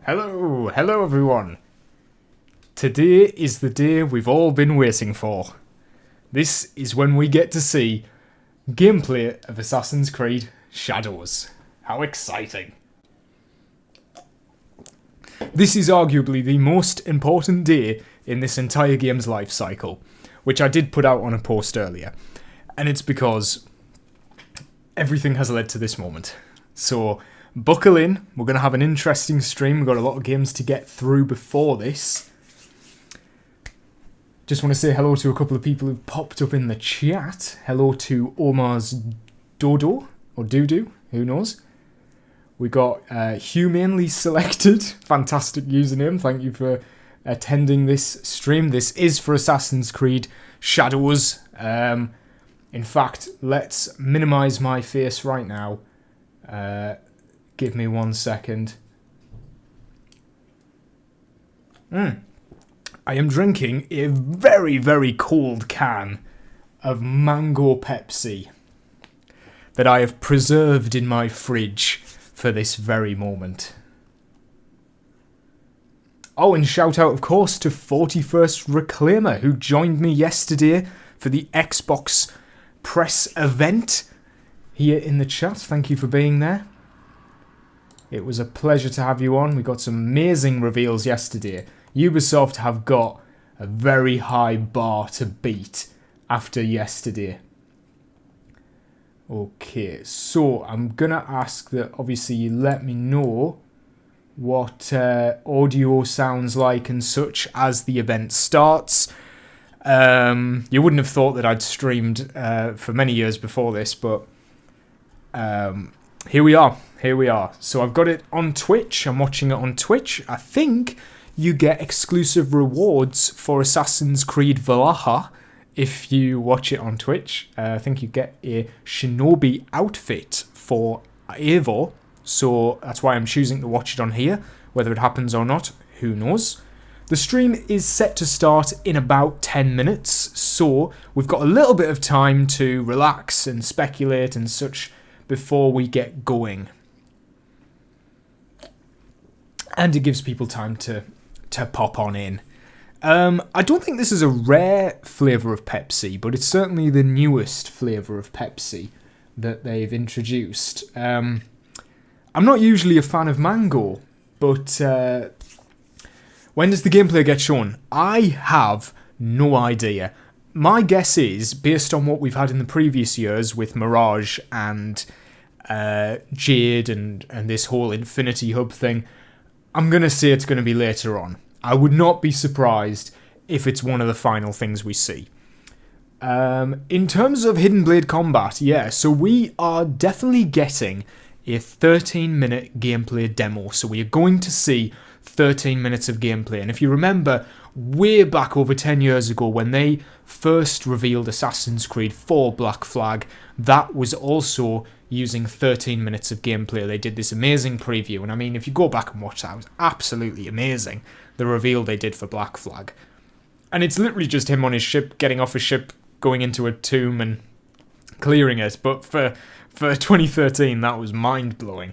Hello everyone. Today is the day we've all been waiting for. This is when we get to see gameplay of Assassin's Creed Shadows. How exciting. This is arguably the most important day in this entire game's life cycle, which I did put out on a post earlier. And it's because everything has led to this moment. So buckle in, we're going to have an interesting stream. We've got a lot of games to get through before this. Just want to say hello to a couple of people who've popped up in the chat. Hello to Omar's Dodo, or Doodoo, who knows. We got Humanely Selected, fantastic username. Thank you for attending this stream. This is for Assassin's Creed Shadows. In fact, let's minimize my face right now. Give me 1 second. I am drinking a very, very cold can of mango Pepsi that I have preserved in my fridge for this very moment. Oh, and shout out, of course, to 41st Reclaimer, who joined me yesterday for the Xbox press event here in the chat. Thank you for being there. It was a pleasure to have you on. We got some amazing reveals yesterday. Ubisoft have got a very high bar to beat after yesterday. Okay, so I'm going to ask that obviously you let me know what audio sounds like and such as the event starts. You wouldn't have thought that I'd streamed for many years before this, but here we are. So I've got it on Twitch. I'm watching it on Twitch. I think you get exclusive rewards for Assassin's Creed Valhalla if you watch it on Twitch. I think you get a Shinobi outfit for Evo. So that's why I'm choosing to watch it on here. Whether it happens or not, who knows. The stream is set to start in about 10 minutes. So we've got a little bit of time to relax and speculate and such before we get going. And it gives people time to pop on in. I don't think this is a rare flavour of Pepsi, but it's certainly the newest flavour of Pepsi that they've introduced. I'm not usually a fan of mango, but when does the gameplay get shown? I have no idea. My guess is, based on what we've had in the previous years with Mirage and Jade and this whole Infinity Hub thing, I'm going to say it's going to be later on. I would not be surprised if it's one of the final things we see. In terms of Hidden Blade combat, yeah, so we are definitely getting a 13-minute gameplay demo. So we are going to see 13 minutes of gameplay. And if you remember, way back over 10 years ago when they first revealed Assassin's Creed 4 Black Flag, that was also using 13 minutes of gameplay. They did this amazing preview, and I mean, if you go back and watch that, it was absolutely amazing, the reveal they did for Black Flag. And it's literally just him on his ship, getting off his ship, going into a tomb and clearing it, but for 2013, that was mind-blowing.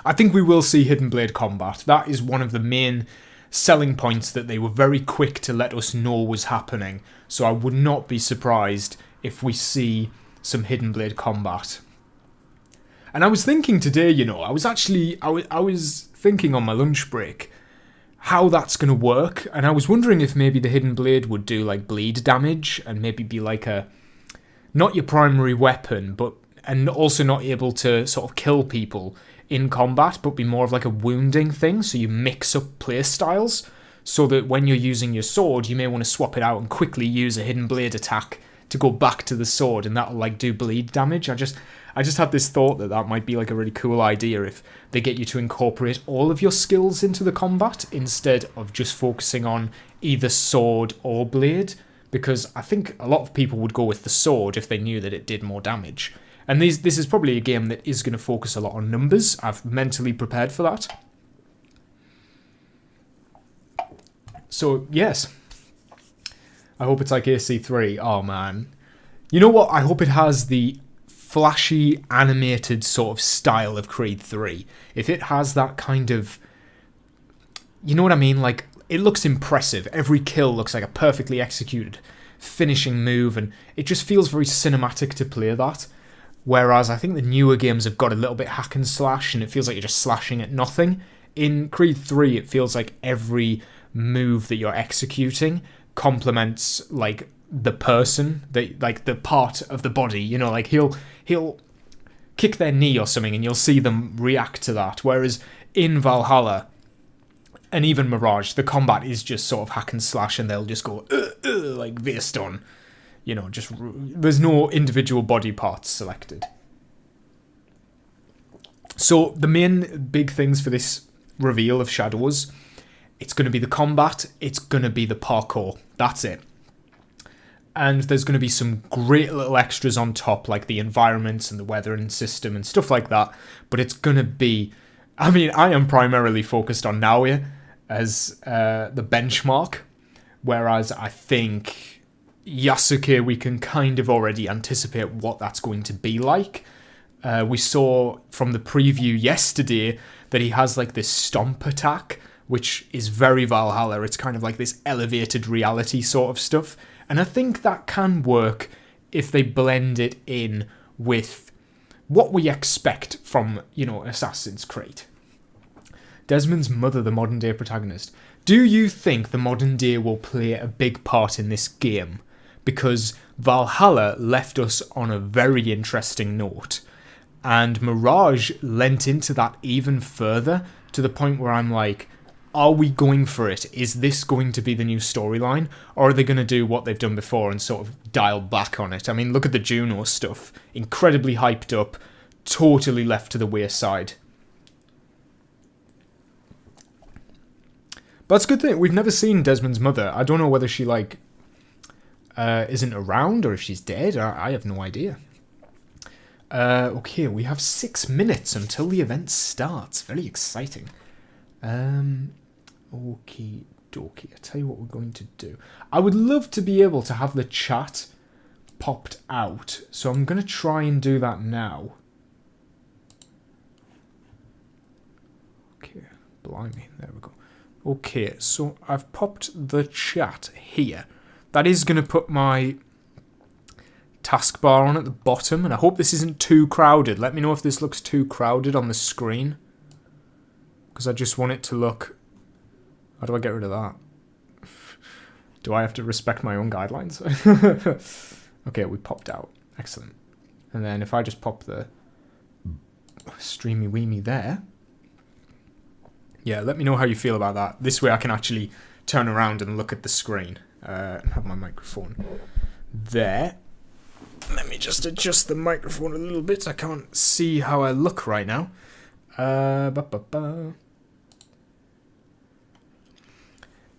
I think we will see Hidden Blade combat. That is one of the main selling points that they were very quick to let us know was happening, so I would not be surprised if we see some Hidden Blade combat. And I was thinking today, I was thinking on my lunch break how that's going to work, and I was wondering if maybe the Hidden Blade would do like bleed damage and maybe be like not your primary weapon, and also not able to sort of kill people in combat, but be more of like a wounding thing, so you mix up play styles, so that when you're using your sword, you may want to swap it out and quickly use a Hidden Blade attack to go back to the sword, and that'll like do bleed damage. I just had this thought that might be like a really cool idea if they get you to incorporate all of your skills into the combat instead of just focusing on either sword or blade, because I think a lot of people would go with the sword if they knew that it did more damage. And this is probably a game that is going to focus a lot on numbers. I've mentally prepared for that. So, yes. I hope it's like AC3. Oh, man. You know what? I hope it has the flashy, animated sort of style of Creed 3, if it has that kind of... You know what I mean? Like, it looks impressive. Every kill looks like a perfectly executed finishing move, and it just feels very cinematic to play that. Whereas I think the newer games have got a little bit hack and slash, and it feels like you're just slashing at nothing. In Creed 3, it feels like every move that you're executing complements, like, the person, like the part of the body. You know, like he'll kick their knee or something, and you'll see them react to that. Whereas in Valhalla, and even Mirage, the combat is just sort of hack and slash, and they'll just go like based on, you know, just there's no individual body parts selected. So the main big things for this reveal of Shadows, it's going to be the combat, it's going to be the parkour. That's it. And there's going to be some great little extras on top, like the environments and the weathering system and stuff like that. But it's going to be... I mean, I am primarily focused on Naoya as the benchmark, whereas I think Yasuke, we can kind of already anticipate what that's going to be like. We saw from the preview yesterday that he has like this stomp attack, which is very Valhalla. It's kind of like this elevated reality sort of stuff. And I think that can work if they blend it in with what we expect from, you know, Assassin's Creed. Desmond's mother, the modern day protagonist. Do you think the modern day will play a big part in this game? Because Valhalla left us on a very interesting note. And Mirage lent into that even further, to the point where I'm like, are we going for it? Is this going to be the new storyline? Or are they going to do what they've done before and sort of dial back on it? I mean, look at the Juno stuff. Incredibly hyped up, totally left to the wayside. But it's a good thing. We've never seen Desmond's mother. I don't know whether she, like, isn't around or if she's dead. I have no idea. Okay, we have 6 minutes until the event starts. Very exciting. Okie dokie. I tell you what we're going to do. I would love to be able to have the chat popped out, so I'm going to try and do that now. Okay, blimey, there we go. Okay, so I've popped the chat here. That is going to put my taskbar on at the bottom, and I hope this isn't too crowded. Let me know if this looks too crowded on the screen, because I just want it to look... How do I get rid of that? Do I have to respect my own guidelines? Okay, we popped out. Excellent. And then if I just pop the streamy weemy there. Yeah, let me know how you feel about that. This way I can actually turn around and look at the screen. And have my microphone there. Let me just adjust the microphone a little bit. I can't see how I look right now.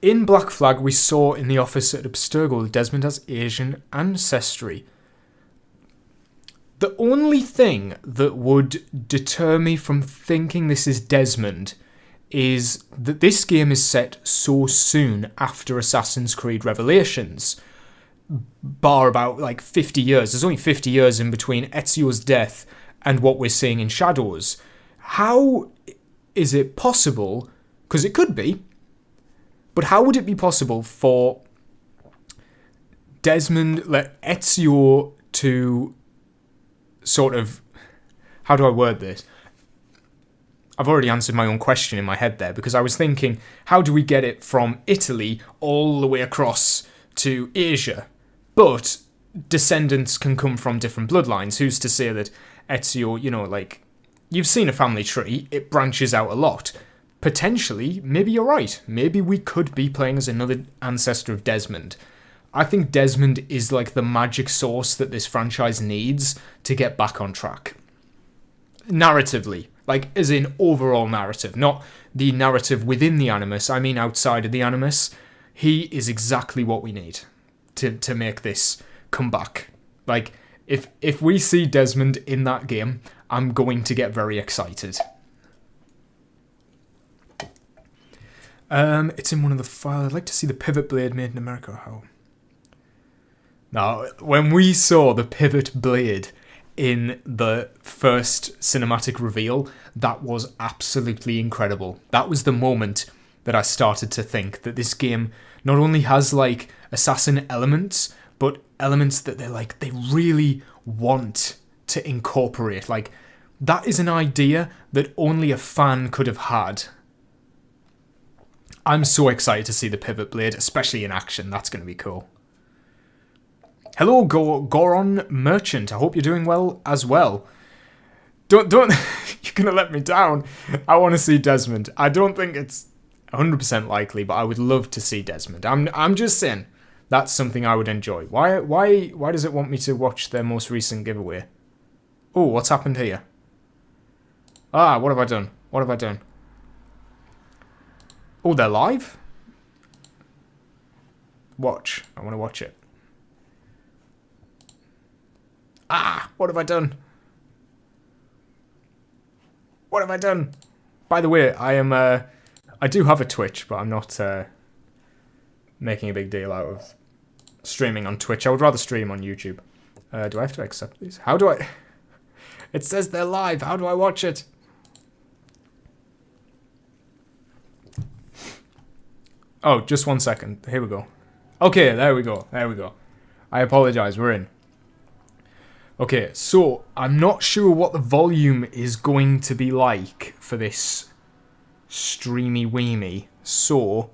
In Black Flag, we saw in the office at Abstergo that Desmond has Asian ancestry. The only thing that would deter me from thinking this is Desmond is that this game is set so soon after Assassin's Creed Revelations, bar about like 50 years. There's only 50 years in between Ezio's death and what we're seeing in Shadows. How is it possible, because it could be, but how would it be possible for Desmond, Ezio to sort of... How do I word this? I've already answered my own question in my head there, because I was thinking, how do we get it from Italy all the way across to Asia? But descendants can come from different bloodlines. Who's to say that Ezio, you know, like... You've seen a family tree, it branches out a lot. Potentially, maybe you're right. Maybe we could be playing as another ancestor of Desmond. I think Desmond is like the magic sauce that this franchise needs to get back on track. Narratively. Like, as in overall narrative. Not the narrative within the Animus. I mean outside of the Animus. He is exactly what we need to make this come back. Like, if we see Desmond in that game, I'm going to get very excited. It's in one of the files. I'd like to see the pivot blade made in America. How? Now, when we saw the pivot blade, in the first cinematic reveal, that was absolutely incredible. That was the moment that I started to think that this game not only has like assassin elements, but elements that they really want to incorporate. Like, that is an idea that only a fan could have had. I'm so excited to see the pivot blade, especially in action. That's going to be cool. Hello, Goron Merchant. I hope you're doing well as well. Don't you're going to let me down. I want to see Desmond. I don't think it's 100% likely, but I would love to see Desmond. I'm just saying that's something I would enjoy. Why does it want me to watch their most recent giveaway? Oh, what's happened here? Ah, what have I done? What have I done? Oh, they're live? Watch. I want to watch it. Ah, what have I done? What have I done? By the way, I do have a Twitch, but I'm not making a big deal out of streaming on Twitch. I would rather stream on YouTube. Do I have to accept these? How do I... It says they're live. How do I watch it? Oh, just 1 second. Here we go. Okay, there we go. There we go. I apologize. We're in. Okay, so I'm not sure what the volume is going to be like for this streamy weemy. So,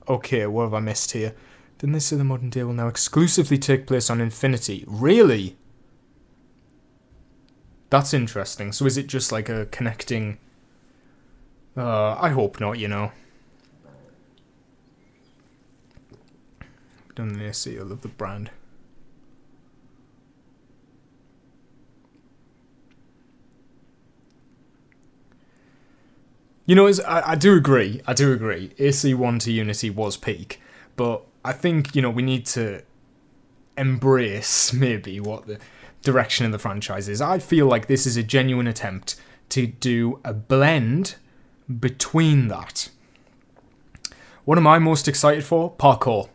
okay, what have I missed here? Didn't they say the modern day will now exclusively take place on Infinity? Really? That's interesting. So is it just like a connecting... I hope not, you know. Done the AC, I love the brand. You know, I do agree. I do agree. AC1 to Unity was peak. But I think, you know, we need to embrace maybe what the direction of the franchise is. I feel like this is a genuine attempt to do a blend between that. What am I most excited for? Parkour.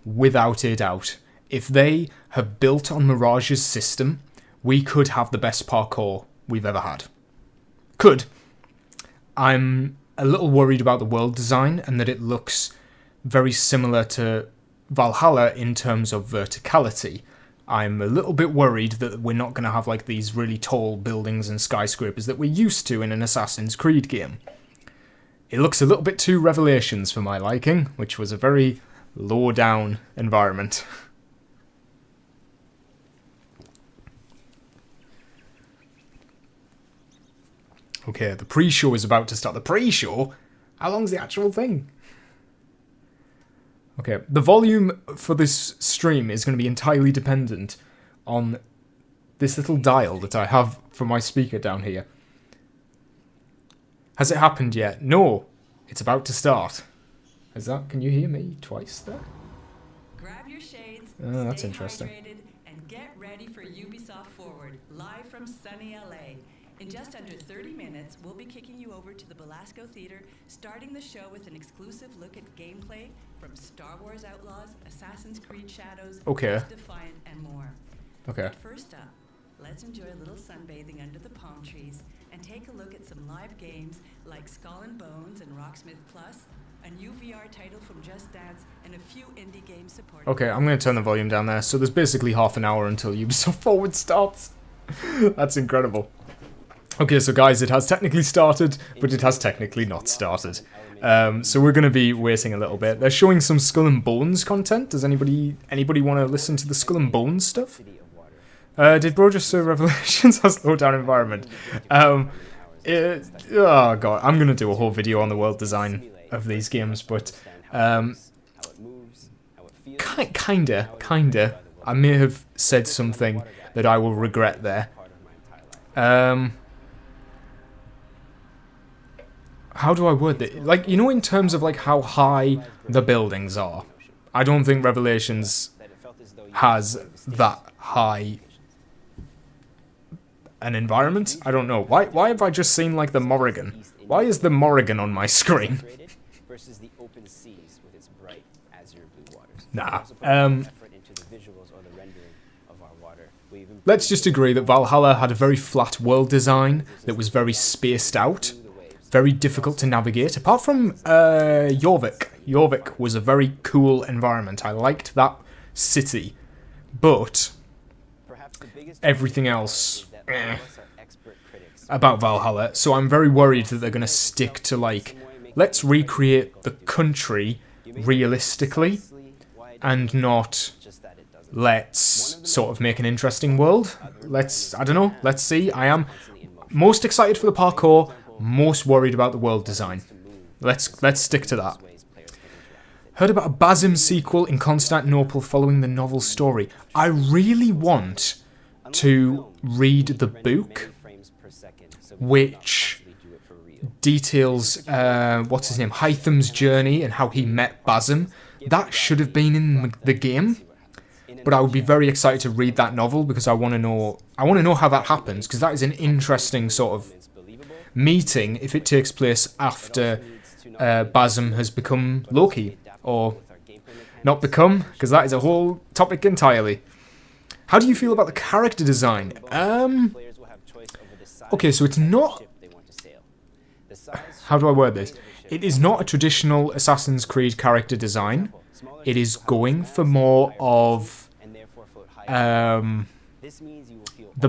Without a doubt. If they have built on Mirage's system, we could have the best parkour we've ever had. Could. I'm a little worried about the world design and that it looks very similar to Valhalla in terms of verticality. I'm a little bit worried that we're not going to have like these really tall buildings and skyscrapers that we're used to in an Assassin's Creed game. It looks a little bit too Revelations for my liking, which was a very low down environment. Okay, the pre-show is about to start. The pre-show? How long's the actual thing? Okay, the volume for this stream is going to be entirely dependent on this little dial that I have for my speaker down here. Has it happened yet? No, it's about to start. Is that? Can you hear me twice there? Grab your shades, Oh, that's stay interesting. hydrated, and get ready for Ubisoft Forward, live from sunny LA. In just under 30 minutes, we'll be kicking you over to the Belasco Theater, starting the show with an exclusive look at gameplay from Star Wars Outlaws, Assassin's Creed Shadows, Okay. Defiant, and more. Okay. But first up, let's enjoy a little sunbathing under the palm trees and take a look at some live games like Skull and Bones and Rocksmith Plus, a new VR title from Just Dance, and a few indie games supported. Okay, I'm going to turn the volume down there. So there's basically half an hour until Ubisoft Forward starts. That's incredible. Okay, so guys, it has technically started, but it has technically not started. So we're going to be waiting a little bit. They're showing some Skull and Bones content. Does anybody want to listen to the Skull and Bones stuff? Did bro just say Revelations has low down environment? Oh god, I'm going to do a whole video on the world design of these games, but kinda. I may have said something that I will regret there. How do I word that? Like, you know, in terms of like how high the buildings are, I don't think Revelations has that high an environment. I don't know. Why have I just seen like the Morrigan? Why is the Morrigan on my screen? Nah. let's just agree that Valhalla had a very flat world design that was very spaced out, very difficult to navigate. Apart from Jorvik. Jorvik was a very cool environment. I liked that city, but everything else about Valhalla. So I'm very worried that they're going to stick to, like, let's recreate the country realistically and not let's sort of make an interesting world. I don't know, let's see. I am most excited for the parkour, most worried about the world design. Let's stick to that. Heard about a Basim sequel in Constantinople following the novel story. I really want to read the book, which details, what's his name, Hytham's journey and how he met Basim. That should have been in the game, but I would be very excited to read that novel because I want to know how that happens, because that is an interesting sort of meeting if it takes place after Basim has become Loki, or not become, because that is a whole topic entirely. How do you feel about the character design? Okay, so it's not... How do I word this? It is not a traditional Assassin's Creed character design. It is going for more of the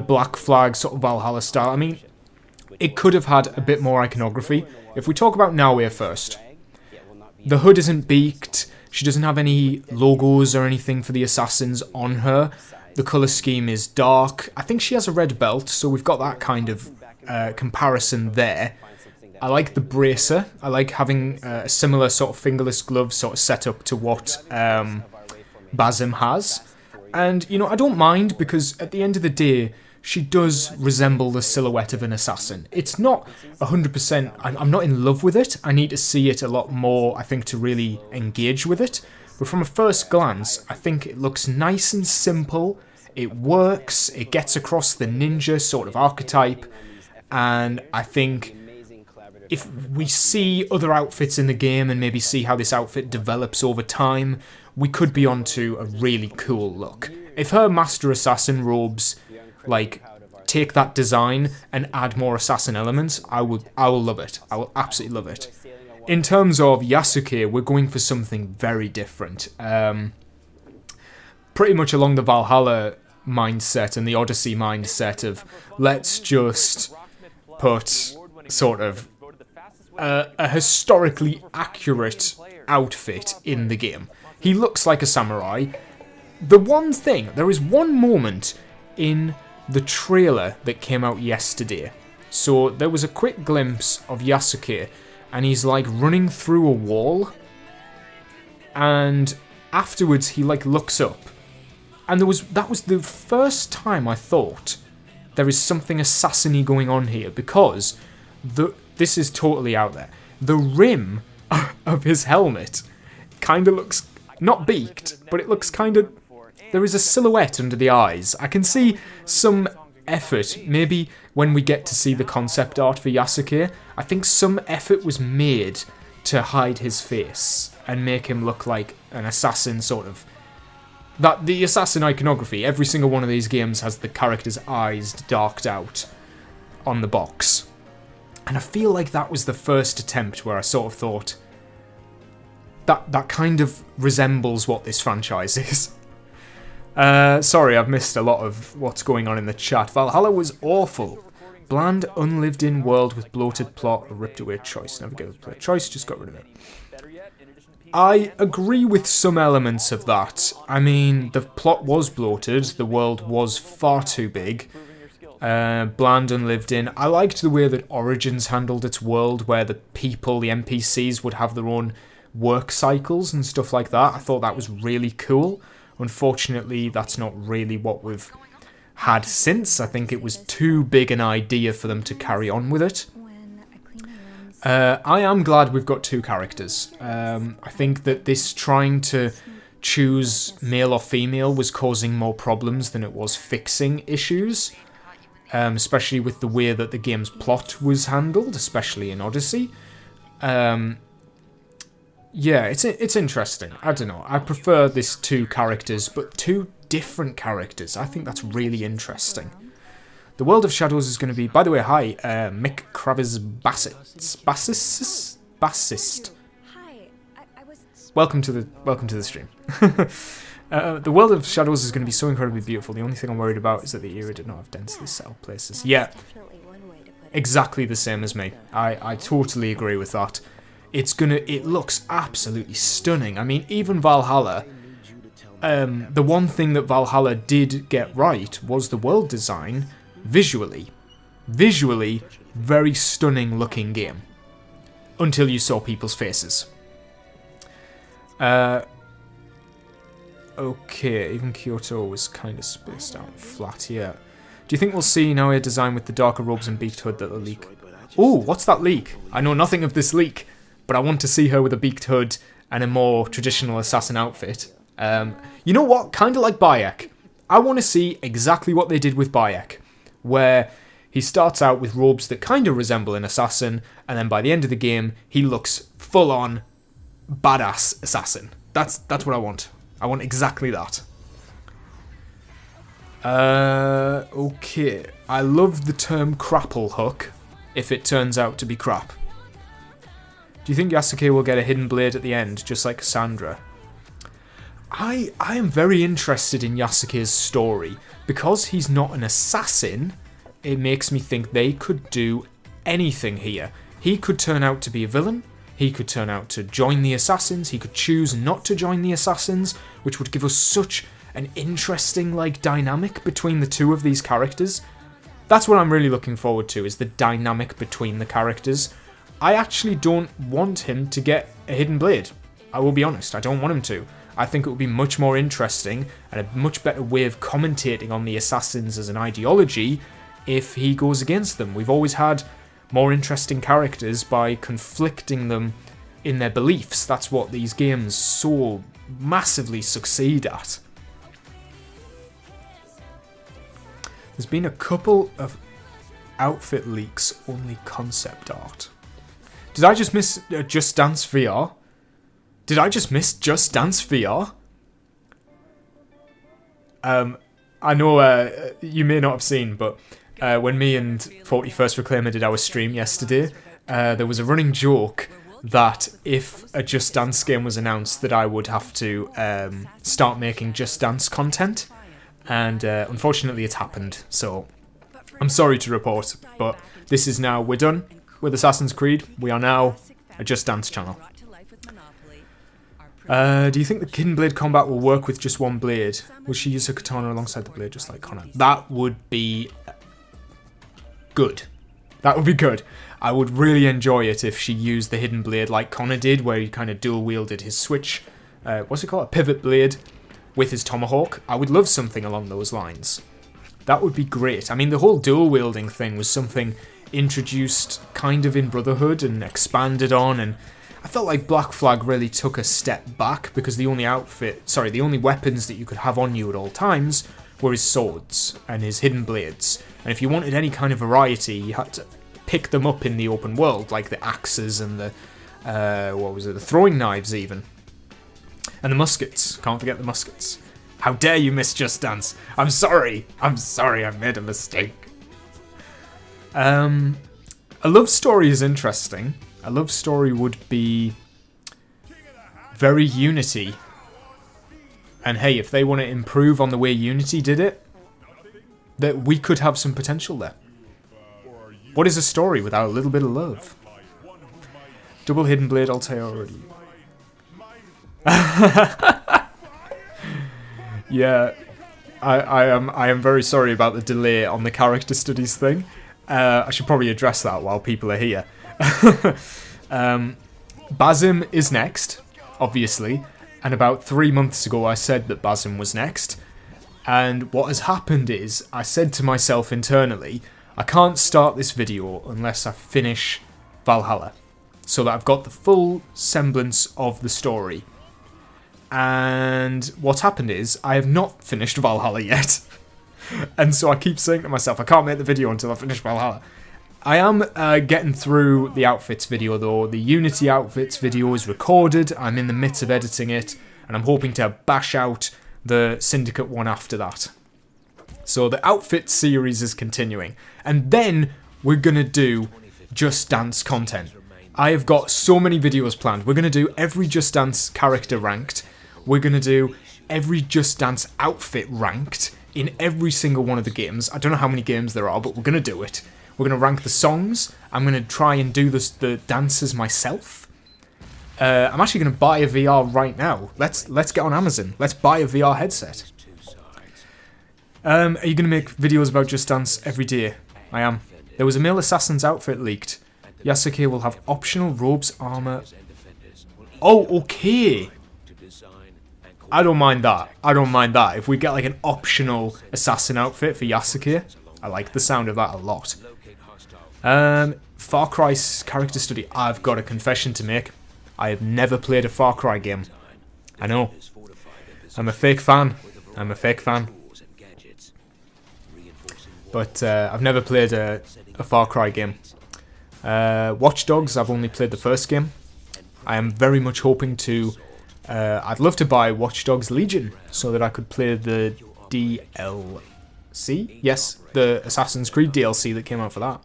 Black Flag sort of Valhalla style. I mean, it could have had a bit more iconography. If we talk about Naue first, the hood isn't beaked. She doesn't have any logos or anything for the assassins on her. The colour scheme is dark. I think she has a red belt, so we've got that kind of comparison there. I like the bracer. I like having a similar sort of fingerless glove sort of set up to what Basim has. And, you know, I don't mind, because at the end of the day, she does resemble the silhouette of an assassin. It's not 100%, I'm not in love with it. I need to see it a lot more, I think, to really engage with it. But from a first glance, I think it looks nice and simple. It works. It gets across the ninja sort of archetype. And I think if we see other outfits in the game and maybe see how this outfit develops over time, we could be onto a really cool look. If her Master Assassin robes, like, take that design and add more assassin elements, I will love it. I will absolutely love it. In terms of Yasuke, we're going for something very different. Pretty much along the Valhalla mindset and the Odyssey mindset of let's just put sort of a historically accurate outfit in the game. He looks like a samurai. There is one moment in the trailer that came out yesterday. So there was a quick glimpse of Yasuke, and he's like running through a wall, and afterwards he like looks up, and that was the first time I thought there is something assassin-y going on here, because this is totally out there. The rim of his helmet kind of looks not beaked, but it looks kind of... There is a silhouette under the eyes. I can see some effort, maybe when we get to see the concept art for Yasuke, I think some effort was made to hide his face and make him look like an assassin sort of... The assassin iconography, every single one of these games has the character's eyes darked out on the box. And I feel like that was the first attempt where I sort of thought, that kind of resembles what this franchise is. Sorry, I've missed a lot of what's going on in the chat. Valhalla was awful. Bland, unlived-in world with bloated plot, a ripped-away choice. Never gave a play choice, just got rid of it. I agree with some elements of that. I mean, the plot was bloated, the world was far too big. Bland and lived in. I liked the way that Origins handled its world, where the people, the NPCs, would have their own work cycles and stuff like that. I thought that was really cool. Unfortunately, that's not really what we've had since. I think it was too big an idea for them to carry on with it. I am glad we've got two characters. I think that this trying to choose male or female was causing more problems than it was fixing issues. Especially with the way that the game's plot was handled, especially in Odyssey. Yeah, it's interesting. I don't know. I prefer this two characters, but two different characters. I think that's really interesting. The World of Shadows is going to be... By the way, hi, Mick Kravis Bassist. Hi, I was... Welcome to the stream. The World of Shadows is going to be so incredibly beautiful. The only thing I'm worried about is that the era did not have densely settled places. Yeah, exactly the same as me. I totally agree with that. It looks absolutely stunning. I mean, even Valhalla, the one thing that Valhalla did get right was the world design visually. Visually, very stunning looking game. Until you saw people's faces. Okay, even Kyoto was kind of spaced out flat, yeah. Do you think we'll see now a design with the darker robes and beaked hood that'll leak? Oh, what's that leak? I know nothing of this leak, but I want to see her with a beaked hood and a more traditional assassin outfit. You know what? Kind of like Bayek. I want to see exactly what they did with Bayek, where he starts out with robes that kind of resemble an assassin, and then by the end of the game, he looks full-on badass assassin. That's what I want. I want exactly that. Okay. I love the term crapple hook, if it turns out to be crap. Do you think Yasuke will get a hidden blade at the end, just like Cassandra? I am very interested in Yasuke's story. Because he's not an assassin, it makes me think they could do anything here. He could turn out to be a villain. He could turn out to join the assassins. He could choose not to join the assassins, which would give us such an interesting dynamic between the two of these characters. That's what I'm really looking forward to, is the dynamic between the characters. I actually don't want him to get a hidden blade. I will be honest, I don't want him to. I think it would be much more interesting and a much better way of commentating on the assassins as an ideology if he goes against them. We've always had more interesting characters by conflicting them in their beliefs. That's what these games so massively succeed at. There's been a couple of outfit leaks, only concept art. Did I just miss Just Dance VR? Did I just miss Just Dance VR? I know you may not have seen, but when me and 41st Reclaimer did our stream yesterday, there was a running joke that if a Just Dance game was announced, that I would have to start making Just Dance content. And unfortunately it's happened, so I'm sorry to report, but this is now, we're done with Assassin's Creed. We are now a Just Dance channel. Do you think the hidden blade combat will work with just one blade? Will she use her katana alongside the blade just like Connor? That would be good. That would be good. I would really enjoy it if she used the hidden blade like Connor did, where he kind of dual wielded his switch, what's it called, a pivot blade, with his tomahawk. I would love something along those lines. That would be great. I mean, the whole dual wielding thing was something introduced kind of in Brotherhood and expanded on, and I felt like Black Flag really took a step back because the only weapons that you could have on you at all times were his swords and his hidden blades. And if you wanted any kind of variety, you had to pick them up in the open world, like the axes and the the throwing knives even. And the muskets. Can't forget the muskets. How dare you miss Just Dance? I'm sorry. I made a mistake. A love story is interesting. A love story would be very Unity. And hey, if they want to improve on the way Unity did it, that we could have some potential there. What is a story without a little bit of love? Double hidden blade, I'll tell you already. Yeah, I am very sorry about the delay on the character studies thing. I should probably address that while people are here. Basim is next, obviously, and about 3 months ago I said that Basim was next, and what has happened is I said to myself internally, I can't start this video unless I finish Valhalla, so that I've got the full semblance of the story. And what's happened is, I have not finished Valhalla yet. And so I keep saying to myself, I can't make the video until I finish Valhalla. I am getting through the outfits video though. The Unity outfits video is recorded. I'm in the midst of editing it. And I'm hoping to bash out the Syndicate one after that. So the outfit series is continuing. And then we're going to do Just Dance content. I have got so many videos planned. We're going to do every Just Dance character ranked. We're going to do every Just Dance outfit ranked in every single one of the games. I don't know how many games there are, but we're going to do it. We're going to rank the songs. I'm going to try and do the dances myself. I'm actually going to buy a VR right now. Let's get on Amazon. Let's buy a VR headset. Are you going to make videos about Just Dance every day? I am. There was a male assassin's outfit leaked. Yasuke will have optional robes, armor. Oh, okay. I don't mind that. I don't mind that. If we get like an optional assassin outfit for Yasuke, I like the sound of that a lot. Far Cry's character study. I've got a confession to make. I have never played a Far Cry game. I know. I'm a fake fan. I'm a fake fan. But I've never played a Far Cry game. Watch Dogs, I've only played the first game. I am very much hoping to... I'd love to buy Watch Dogs Legion so that I could play the DLC? Yes, the Assassin's Creed DLC that came out for that.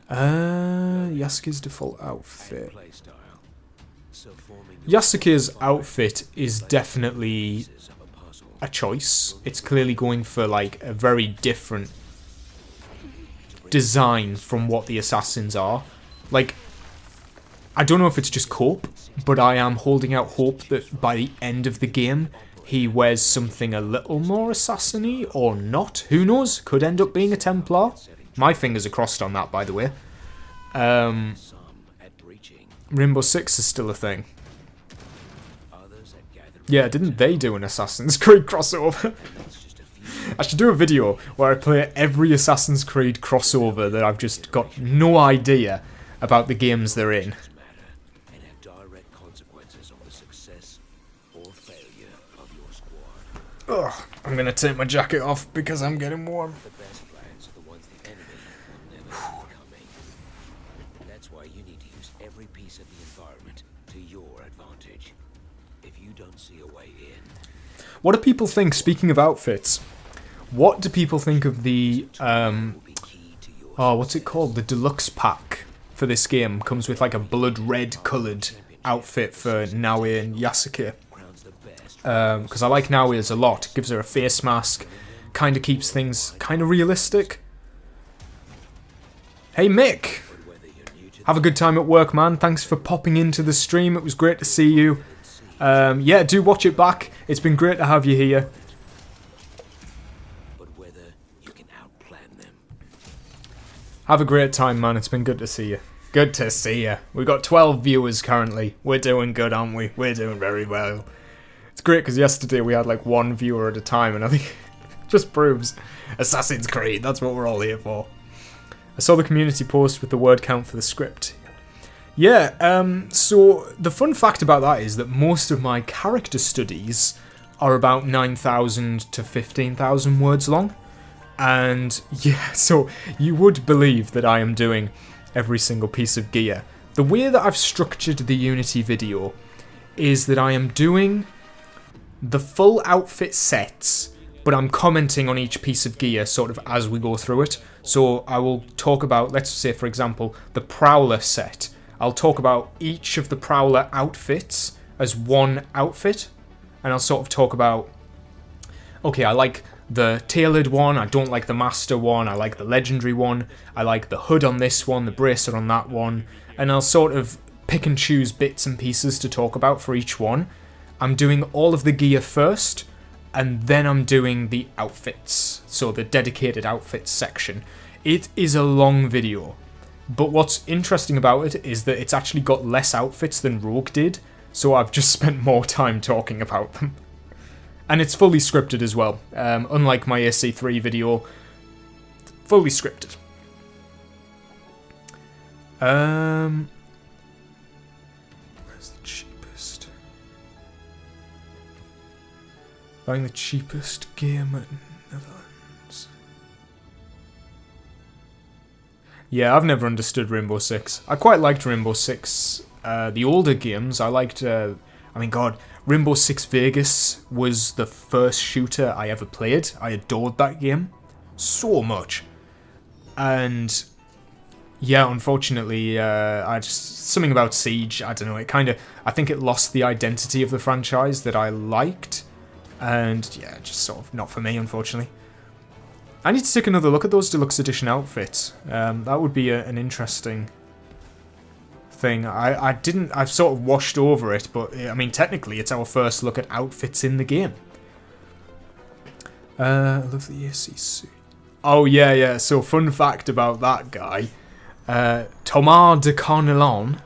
Yasuke's default outfit. Yasuke's outfit is definitely a choice. It's clearly going for like a very different design from what the assassins are. Like, I don't know if it's just cope, but I am holding out hope that by the end of the game he wears something a little more assassin-y or not. Who knows? Could end up being a Templar. My fingers are crossed on that, by the way. Rainbow Six is still a thing. Yeah, didn't they do an Assassin's Creed crossover? I should do a video where I play every Assassin's Creed crossover that I've just got no idea about the games they're in. Ugh, I'm gonna take my jacket off because I'm getting warm. That's why you need to use every piece of the environment to your advantage. If you don't see a way in. What do people think, speaking of outfits? What do people think of the, what's it called? The deluxe pack for this game. Comes with like a blood red coloured outfit for Naoe and Yasuke. Because I like Naoe's a lot. Gives her a face mask. Kind of keeps things kind of realistic. Hey Mick! Have a good time at work, man. Thanks for popping into the stream. It was great to see you. Yeah, do watch it back. It's been great to have you here. Have a great time, man. It's been good to see you. Good to see you. We've got 12 viewers currently. We're doing good, aren't we? We're doing very well. It's great because yesterday we had like one viewer at a time, and I think it just proves Assassin's Creed. That's what we're all here for. I saw the community post with the word count for the script. Yeah, so the fun fact about that is that most of my character studies are about 9,000 to 15,000 words long. And yeah, so you would believe that I am doing every single piece of gear. The way that I've structured the Unity video is that I am doing the full outfit sets, but I'm commenting on each piece of gear sort of as we go through it. So I will talk about, let's say for example, the Prowler set. I'll talk about each of the Prowler outfits as one outfit, and I'll sort of talk about, okay, I like the tailored one, I don't like the master one, I like the legendary one, I like the hood on this one, the bracelet on that one, and I'll sort of pick and choose bits and pieces to talk about for each one. I'm doing all of the gear first, and then I'm doing the outfits, so the dedicated outfits section. It is a long video, but what's interesting about it is that it's actually got less outfits than Rogue did, so I've just spent more time talking about them. And it's fully scripted as well, unlike my AC3 video, fully scripted. Where's the cheapest? Buying the cheapest game at Netherlands. Yeah, I've never understood Rainbow Six. I quite liked Rainbow Six. The older games, I liked, I mean, God, Rainbow Six Vegas was the first shooter I ever played. I adored that game so much. And yeah, unfortunately, something about Siege, I don't know, I think it lost the identity of the franchise that I liked. And yeah, just sort of not for me, unfortunately. I need to take another look at those deluxe edition outfits. That would be an interesting thing. I've sort of washed over it, but I mean, technically, it's our first look at outfits in the game. I love the AC suit. Oh, yeah. So, fun fact about that guy. Thomas de Carnelon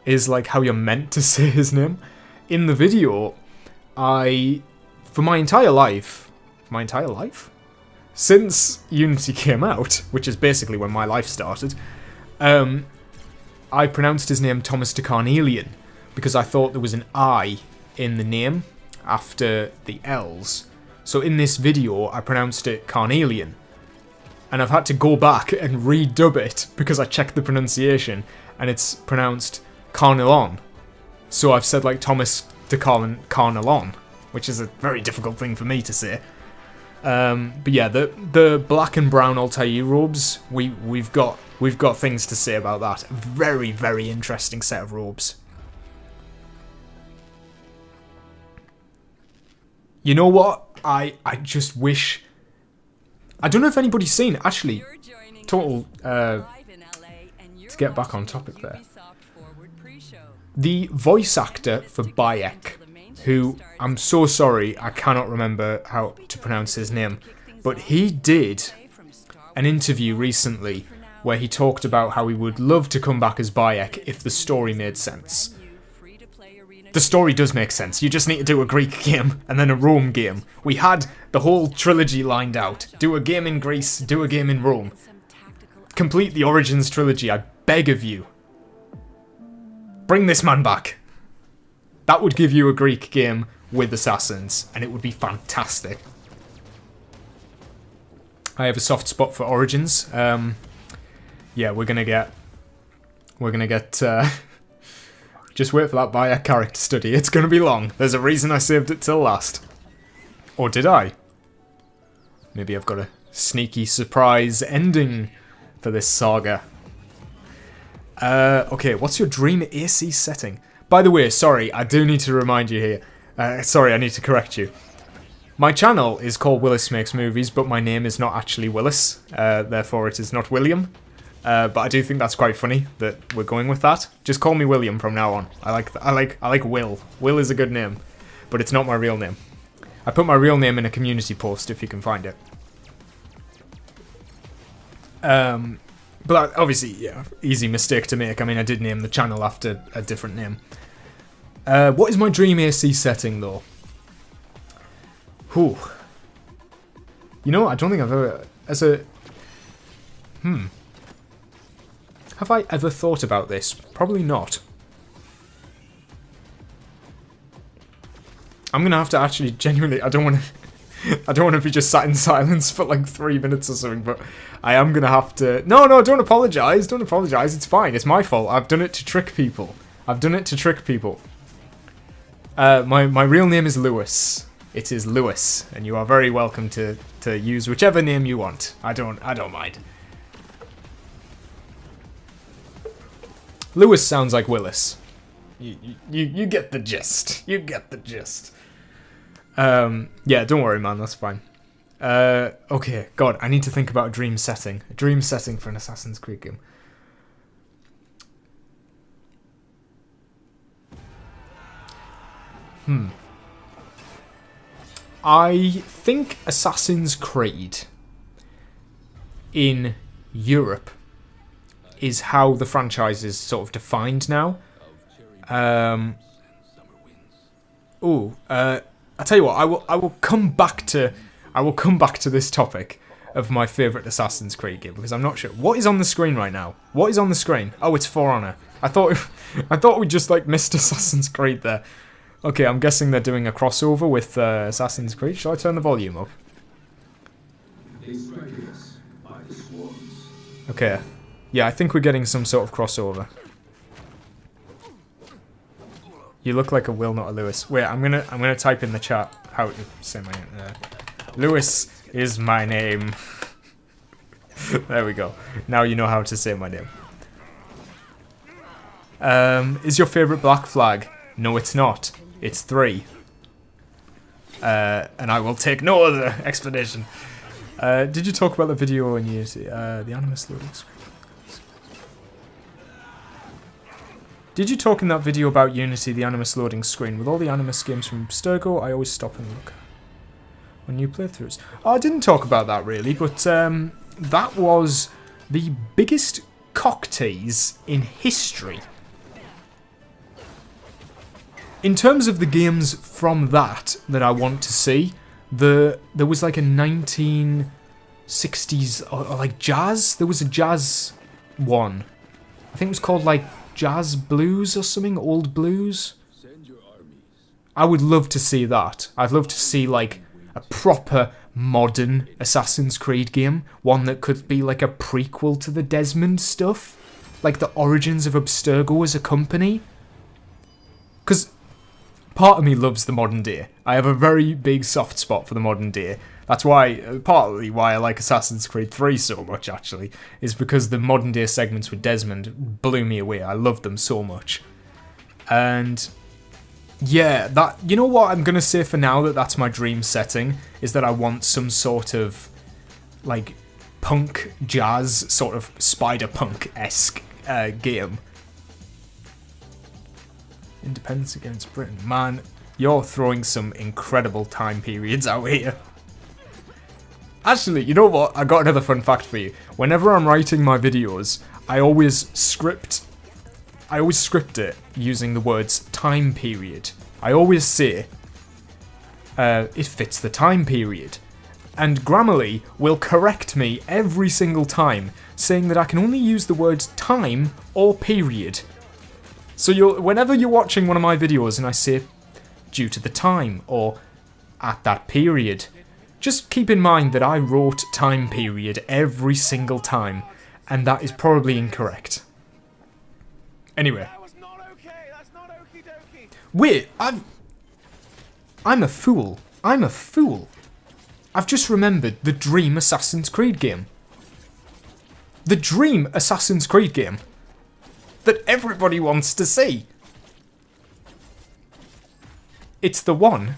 is like how you're meant to say his name. In the video, for my entire life, since Unity came out, which is basically when my life started, I pronounced his name Thomas de Carnelian because I thought there was an I in the name after the L's. So in this video, I pronounced it Carnelian. And I've had to go back and redub it because I checked the pronunciation and it's pronounced Carnelon. So I've said like Thomas de Carnelon, which is a very difficult thing for me to say. But yeah, the black and brown Altair robes, we've got things to say about that. Very, very interesting set of robes. You know what? I just wish... I don't know if anybody's seen, actually, total, to get back on topic there. The voice actor for Bayek, who, I'm so sorry, I cannot remember how to pronounce his name, but he did an interview recently where he talked about how he would love to come back as Bayek if the story made sense. The story does make sense. You just need to do a Greek game and then a Rome game. We had the whole trilogy lined out. Do a game in Greece, do a game in Rome. Complete the Origins trilogy, I beg of you. Bring this man back. That would give you a Greek game with assassins, and it would be fantastic. I have a soft spot for Origins. Yeah, we're gonna get... just wait for that Bayek character study. It's gonna be long. There's a reason I saved it till last. Or did I? Maybe I've got a sneaky surprise ending for this saga. Okay, what's your dream AC setting? By the way, sorry, I do need to remind you here. Sorry, I need to correct you. My channel is called Willis Makes Movies, but my name is not actually Willis. Therefore, it is not William. But I do think that's quite funny that we're going with that. Just call me William from now on. I like Will. Will is a good name, but it's not my real name. I put my real name in a community post if you can find it. But obviously, yeah, easy mistake to make. I mean, I did name the channel after a different name. What is my dream AC setting though? Whew. You know, I don't think I've ever Have I ever thought about this? Probably not. I'm gonna have to actually genuinely... I don't want to be just sat in silence for like 3 minutes or something, but I am gonna have to... No, don't apologise. Don't apologise. It's fine. It's my fault. I've done it to trick people. My real name is Lewis. It is Lewis, and you are very welcome to use whichever name you want. I don't mind. Lewis sounds like Willis. You get the gist. You get the gist. Yeah, don't worry, man. That's fine. Okay, God, I need to think about a dream setting. A dream setting for an Assassin's Creed game. I think Assassin's Creed in Europe is how the franchise is sort of defined now. I tell you what, I will come back to this topic of my favourite Assassin's Creed game because I'm not sure. What is on the screen right now? What is on the screen? Oh, it's For Honor. I thought we just like missed Assassin's Creed there. Okay, I'm guessing they're doing a crossover with Assassin's Creed. Shall I turn the volume up? Okay. Yeah, I think we're getting some sort of crossover. You look like a Will, not a Lewis. Wait, I'm gonna type in the chat how to say my name. Lewis is my name. There we go. Now you know how to say my name. Is your favorite Black Flag? No, it's not. It's 3. And I will take no other explanation. Did you talk about the video on Unity? The Animus loading screen. Did you talk in that video about Unity, the Animus loading screen? With all the Animus games from Abstergo, I always stop and look on new playthroughs. Oh, I didn't talk about that really, but that was the biggest cock tease in history. In terms of the games from that I want to see, there was like a 1960s or like jazz. There was a jazz one. I think it was called like Jazz Blues or something, Old Blues. I would love to see that. I'd love to see like a proper modern Assassin's Creed game, one that could be like a prequel to the Desmond stuff, like the origins of Abstergo as a company. Because part of me loves the modern day. I have a very big soft spot for the modern day. That's why, partly why I like Assassin's Creed 3 so much, actually, is because the modern day segments with Desmond blew me away. I loved them so much. And yeah, that, you know what I'm going to say for now, that's my dream setting, is that I want some sort of, like, punk jazz, sort of spider-punk-esque game. Independence against Britain. Man, you're throwing some incredible time periods out here. Actually, you know what? I got another fun fact for you. Whenever I'm writing my videos, I always script it using the words time period. I always say, it fits the time period. And Grammarly will correct me every single time, saying that I can only use the words time or period. So whenever you're watching one of my videos and I say, due to the time, or at that period, just keep in mind that I wrote time period every single time, and that is probably incorrect. Anyway. That was not okay. That's not okie dokie. Wait, I'm a fool. I'm a fool. I've just remembered the Dream Assassin's Creed game. The Dream Assassin's Creed game that everybody wants to see. It's the one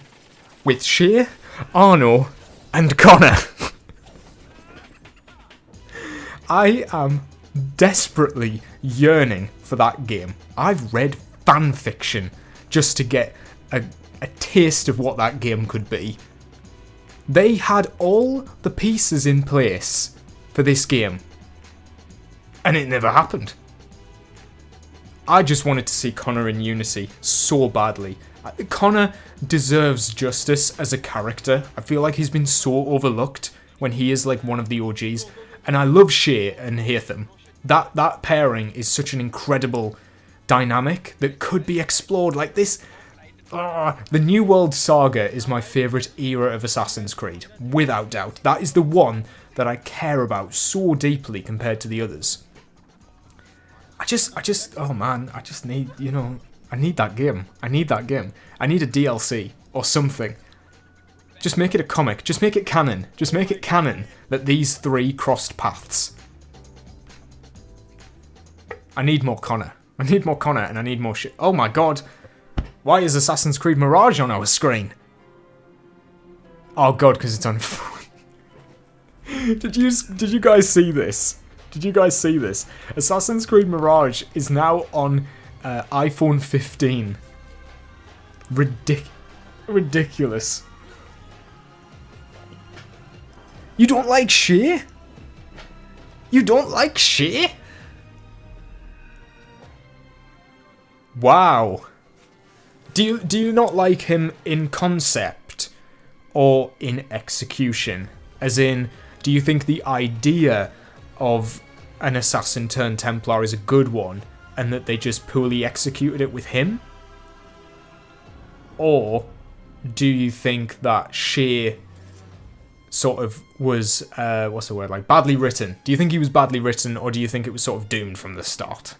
with Shea, Arno, and Connor. I am desperately yearning for that game. I've read fan fiction just to get a taste of what that game could be. They had all the pieces in place for this game, and it never happened. I just wanted to see Connor in Unity so badly. Connor deserves justice as a character. I feel like he's been so overlooked when he is like one of the OGs. And I love Shea and Hatham. That pairing is such an incredible dynamic that could be explored like this. The New World Saga is my favourite era of Assassin's Creed, without doubt. That is the one that I care about so deeply compared to the others. Oh man, I just need, I need that game. I need that game. I need a DLC or something. Just make it a comic. Just make it canon. Just make it canon that these three crossed paths. I need more Connor. I need more Connor and I need more shit. Oh my god. Why is Assassin's Creed Mirage on our screen? Oh god, because it's on phone. Did you guys see this? Did you guys see this? Assassin's Creed Mirage is now on iPhone 15. Ridiculous. You don't like Shea? You don't like Shea? Wow. Do you not like him in concept or in execution? As in, do you think the idea of an assassin turned Templar is a good one and that they just poorly executed it with him? Or do you think that Shea sort of was, badly written? Do you think he was badly written, or do you think it was sort of doomed from the start?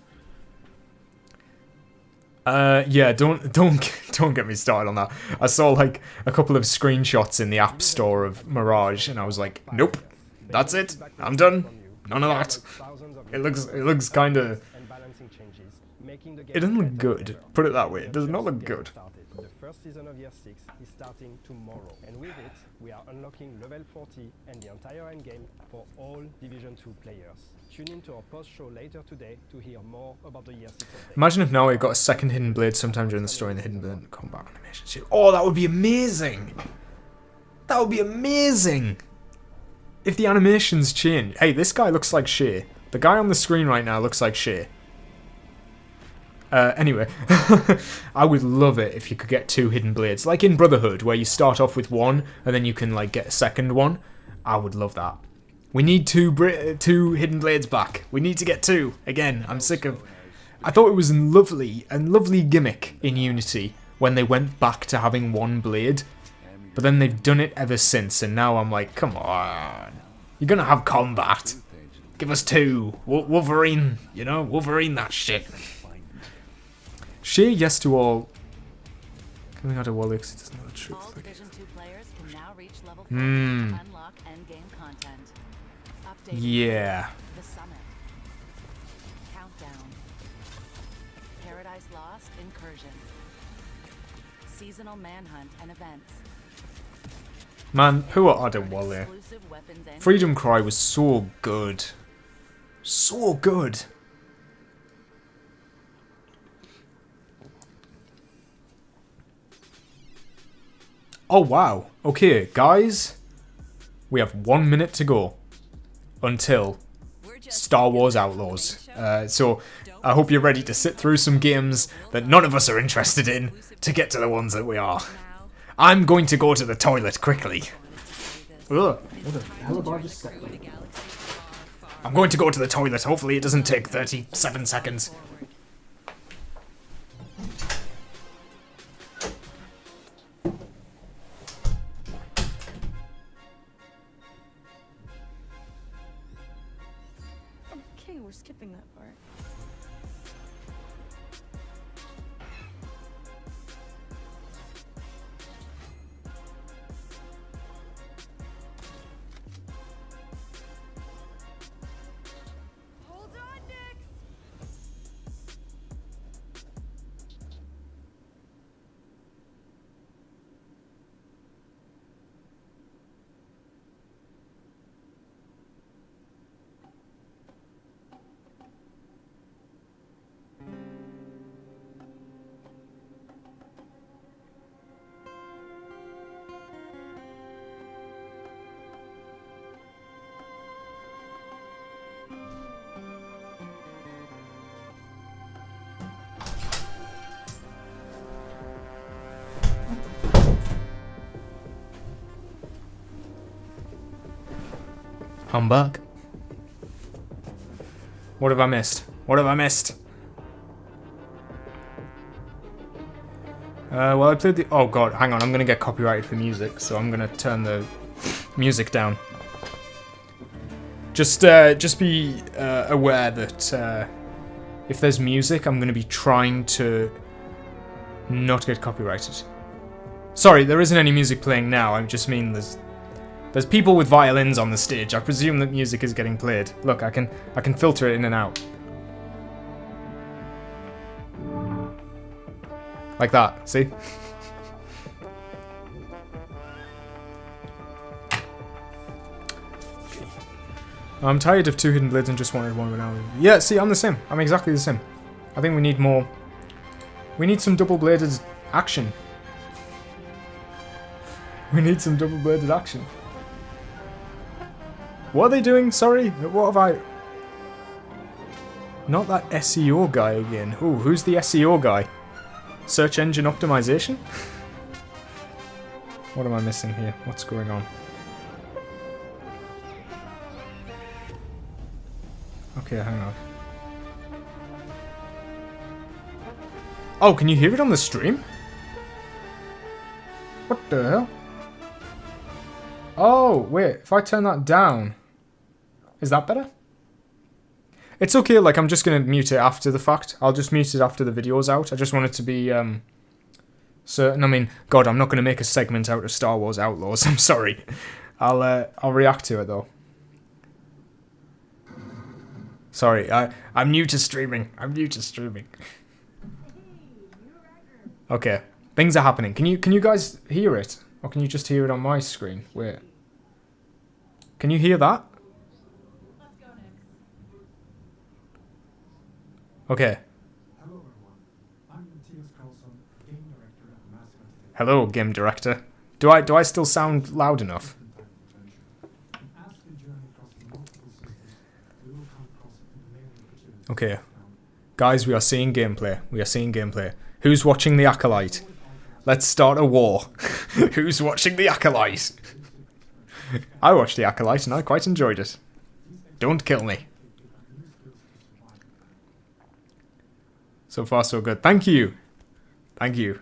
Yeah, don't get me started on that. I saw like a couple of screenshots in the App Store of Mirage, and I was like, nope, that's it. I'm done. None of that. It looks kind of. It doesn't look good. Put it that way. It does not look good. The first season of year 6 is starting tomorrow, and with it, we are unlocking level 40 and the entire endgame for all Division 2 players. Tune in to our post-show later today to hear more about the year 6 update. Imagine if now it got a second hidden blade sometime during the story and the hidden blade combat animation shit. Oh, that would be amazing! That would be amazing! If the animations change. Hey, this guy looks like Shay. The guy on the screen right now looks like Shay. Anyway, I would love it if you could get 2 hidden blades. Like in Brotherhood, where you start off with 1, and then you can, like, get a second one. I would love that. We need 2 hidden blades back. We need to get 2. Again, I'm sick of... I thought it was a lovely gimmick in Unity when they went back to having 1 blade. But then they've done it ever since, and now I'm like, come on. You're gonna have combat. Give us 2. Wolverine, you know? Wolverine that shit. Shay, yes to all. Coming out of Wally because he doesn't know the truth. All Division 2 players can now reach level 40 to unlock endgame content. Updating Yeah. the summit. Countdown. Paradise Lost incursion. Seasonal manhunt and events. Man, who are Ada Wally? Exclusive weapons and Freedom Cry was so good. So good. Oh wow. Okay, guys. We have 1 minute to go until Star Wars Outlaws. So I hope you're ready to sit through some games that none of us are interested in to get to the ones that we are. I'm going to go to the toilet quickly. Ugh, what the hell have I just said? I'm going to go to the toilet. Hopefully it doesn't take 37 seconds. Okay, we're skipping that part. Hold on, Nix! I'm back. What have I missed? What have I missed? Well, I played the... Oh god, hang on, I'm gonna get copyrighted for music, so I'm gonna turn the music down. Just be aware that if there's music, I'm gonna be trying to not get copyrighted. Sorry, there isn't any music playing now. I just mean there's people with violins on the stage. I presume that music is getting played. Look, I can filter it in and out. Like that, see? I'm tired of 2 hidden blades and just wanted 1 right now. Yeah, see, I'm the same. I'm exactly the same. I think we need more... We need some double-bladed action. We need some double-bladed action. What are they doing? Sorry? What have I... Not that SEO guy again. Ooh, who's the SEO guy? Search engine optimization? What am I missing here? What's going on? Okay, hang on. Oh, can you hear it on the stream? What the hell? Oh, wait, if I turn that down... Is that better? It's okay, like, I'm just going to mute it after the fact. I'll just mute it after the video's out. I just want it to be certain. I mean, God, I'm not going to make a segment out of Star Wars Outlaws. I'm sorry. I'll react to it, though. Sorry, I'm new to streaming. I'm new to streaming. Okay, things are happening. Can you guys hear it? Or can you just hear it on my screen? Wait. Can you hear that? Okay. Hello, game director. Do I still sound loud enough? Okay. Guys, we are seeing gameplay. We are seeing gameplay. Who's watching the Acolyte? Let's start a war. Who's watching the Acolyte? I watched the Acolyte and I quite enjoyed it. Don't kill me. So far, so good. Thank you. Thank you.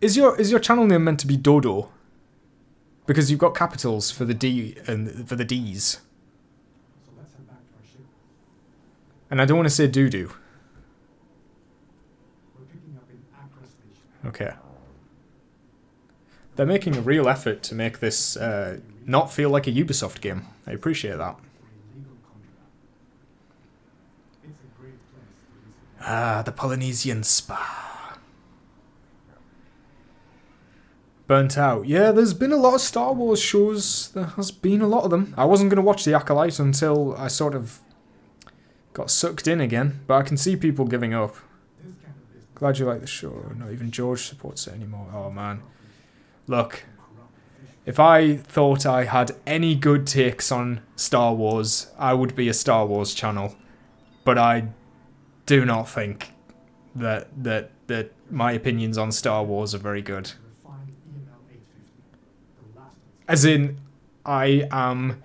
Is your channel name meant to be Dodo? Because you've got capitals for the D and for the D's. And I don't want to say doo-doo. Okay. They're making a real effort to make this not feel like a Ubisoft game. I appreciate that. Ah, the Polynesian Spa. Burnt out. Yeah, there's been a lot of Star Wars shows. There has been a lot of them. I wasn't going to watch The Acolyte until I sort of got sucked in again, but I can see people giving up. Glad you like the show. Not even George supports it anymore. Oh, man. Look, if I thought I had any good takes on Star Wars, I would be a Star Wars channel. But I do not think that my opinions on Star Wars are very good. As in, I am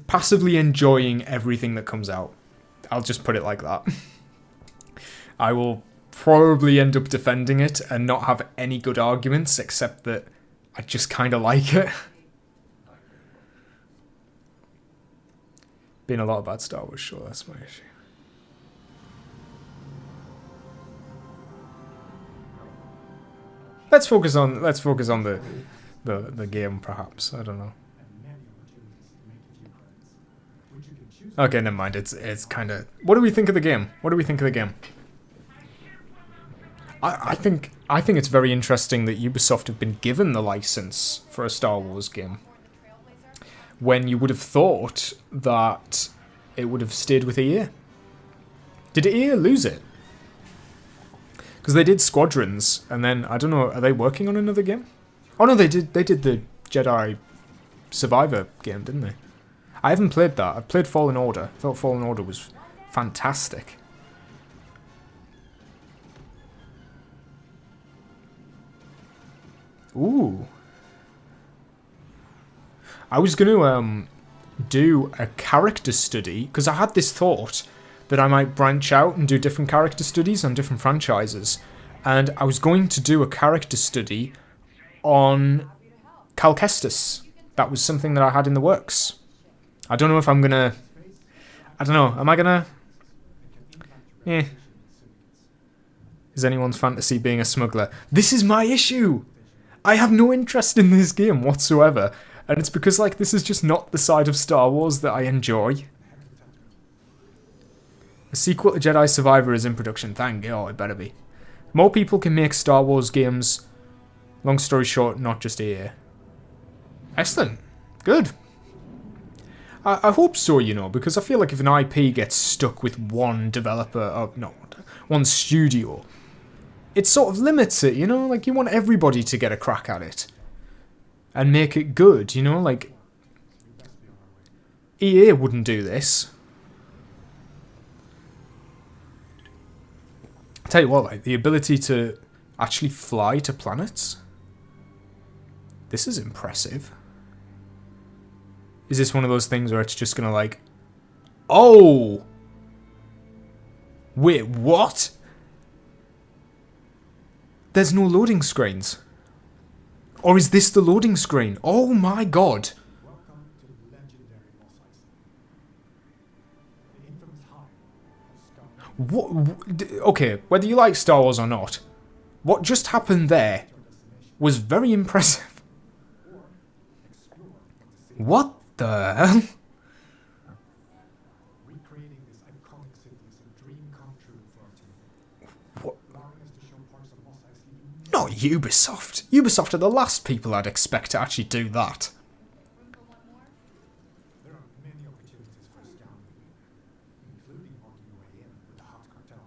passively enjoying everything that comes out. I'll just put it like that. I will probably end up defending it and not have any good arguments, except that I just kind of like it. Been a lot about Star Wars, sure, that's my issue. Let's focus on the game, perhaps. I don't know. Okay, never mind. It's kind of. What do we think of the game? What do we think of the game? I think it's very interesting that Ubisoft have been given the license for a Star Wars game, when you would have thought that it would have stayed with EA. Did EA lose it? Because they did Squadrons, and then I don't know. Are they working on another game? Oh no, they did. They did the Jedi Survivor game, didn't they? I haven't played that. I've played Fallen Order. I thought Fallen Order was fantastic. Ooh. I was going to do a character study, because I had this thought that I might branch out and do different character studies on different franchises. And I was going to do a character study on Cal Kestis. That was something that I had in the works. I don't know if I'm going to... I don't know. Am I going to... Eh. Is anyone's fantasy being a smuggler? This is my issue! I have no interest in this game whatsoever. And it's because, like, this is just not the side of Star Wars that I enjoy. A sequel to Jedi Survivor is in production. Thank God, it better be. More people can make Star Wars games. Long story short, not just EA. Excellent. Good. I hope so, you know, because I feel like if an IP gets stuck with one developer, or not one studio, it sort of limits it, you know? Like, you want everybody to get a crack at it. And make it good, you know? Like, EA wouldn't do this. I tell you what, like, the ability to actually fly to planets? This is impressive. Is this one of those things where it's just gonna, like... Oh! Wait, what? There's no loading screens. Or is this the loading screen? Oh my god. Okay, whether you like Star Wars or not, what just happened there was very impressive. What the hell? Recreating this iconic city is a dream come true for our team. What? Allowing us to show parts of Mos Eisley. Not Ubisoft. Ubisoft are the last people I'd expect to actually do that. There are many opportunities for scouting, including working your way in with the Hot Cartel.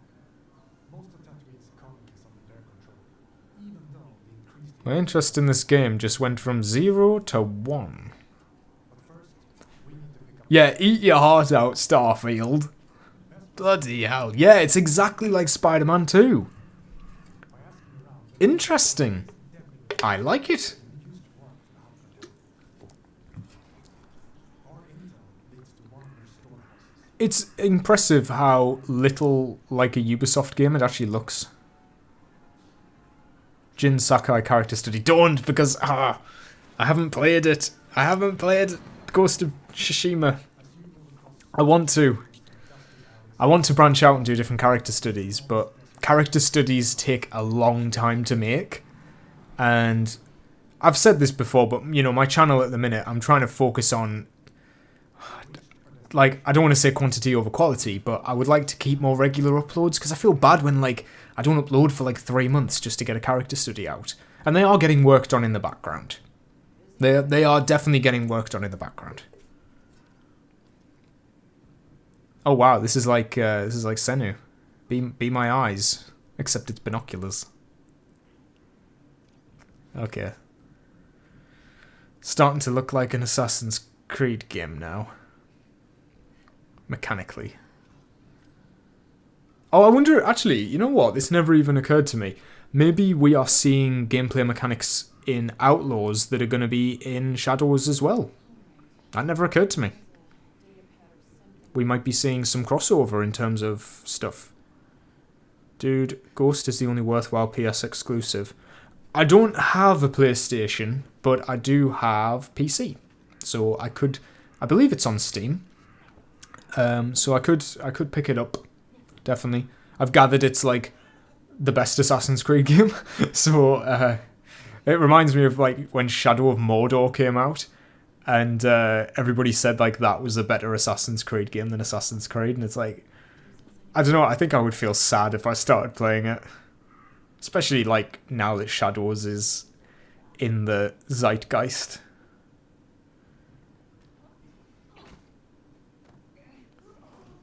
Most of Tatooine's economy is under their control, even though the increased... My interest in this game just went from 0 to 1. But first, we need to pick up... Yeah, eat your heart out, Starfield. Bloody hell. Yeah, it's exactly like Spider-Man 2. Interesting. I like it. It's impressive how little like a Ubisoft game it actually looks. Jin Sakai character study. Don't, because I haven't played it. I haven't played Ghost of Tsushima. I want to. I want to branch out and do different character studies, but character studies take a long time to make. And I've said this before, but you know, my channel at the minute, I'm trying to focus on, like, I don't want to say quantity over quality, but I would like to keep more regular uploads, because I feel bad when, like, I don't upload for like 3 months just to get a character study out. And they are getting worked on in the background. They are definitely getting worked on in the background. Oh wow, this is like Senu. Be my eyes, except it's binoculars. Okay. Starting to look like an Assassin's Creed game now. Mechanically. Oh, I wonder, actually, you know what? This never even occurred to me. Maybe we are seeing gameplay mechanics in Outlaws that are going to be in Shadows as well. That never occurred to me. We might be seeing some crossover in terms of stuff. Dude, Ghost is the only worthwhile PS exclusive. I don't have a PlayStation, but I do have PC. So I believe it's on Steam. So I could pick it up. Definitely. I've gathered it's like the best Assassin's Creed game. So it reminds me of like when Shadow of Mordor came out. And everybody said like that was a better Assassin's Creed game than Assassin's Creed. And it's like, I don't know, I think I would feel sad if I started playing it. Especially like now that Shadows is in the zeitgeist.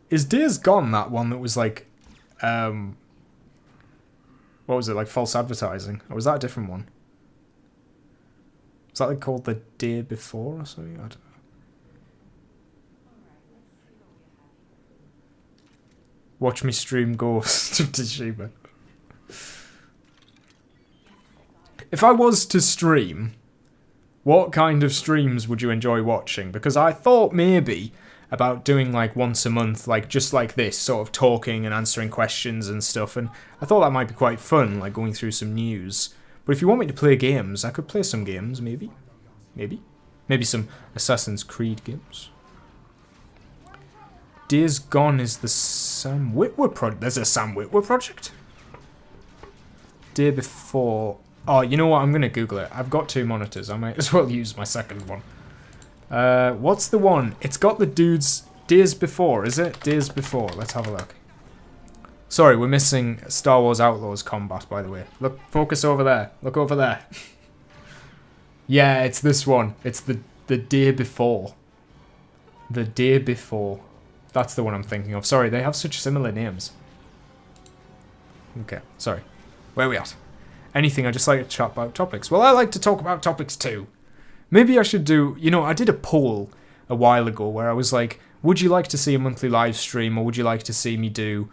Is Days Gone that one that was like, what was it, like false advertising? Or was that a different one? Was that like called The Day Before or something? I don't know. Watch me stream Ghost of Tsushima. If I was to stream, what kind of streams would you enjoy watching? Because I thought maybe about doing like once a month, like just like this, sort of talking and answering questions and stuff, and I thought that might be quite fun, like going through some news. But if you want me to play games, I could play some games, maybe. Maybe some Assassin's Creed games. Days Gone is the Sam Witwer project. There's a Sam Witwer project? Day Before. Oh, you know what? I'm going to Google it. I've got 2 monitors. I might as well use my second one. What's the one? It's got the dude's Days Before, is it? Days Before. Let's have a look. Sorry, we're missing Star Wars Outlaws combat, by the way. Look, focus over there. Look over there. Yeah, it's this one. It's the Day Before. The Day Before. That's the one I'm thinking of. Sorry, they have such similar names. Okay, sorry. Where are we at? Anything, I just like to chat about topics. Well, I like to talk about topics too. Maybe I should do... You know, I did a poll a while ago where I was like, would you like to see a monthly live stream, or would you like to see me do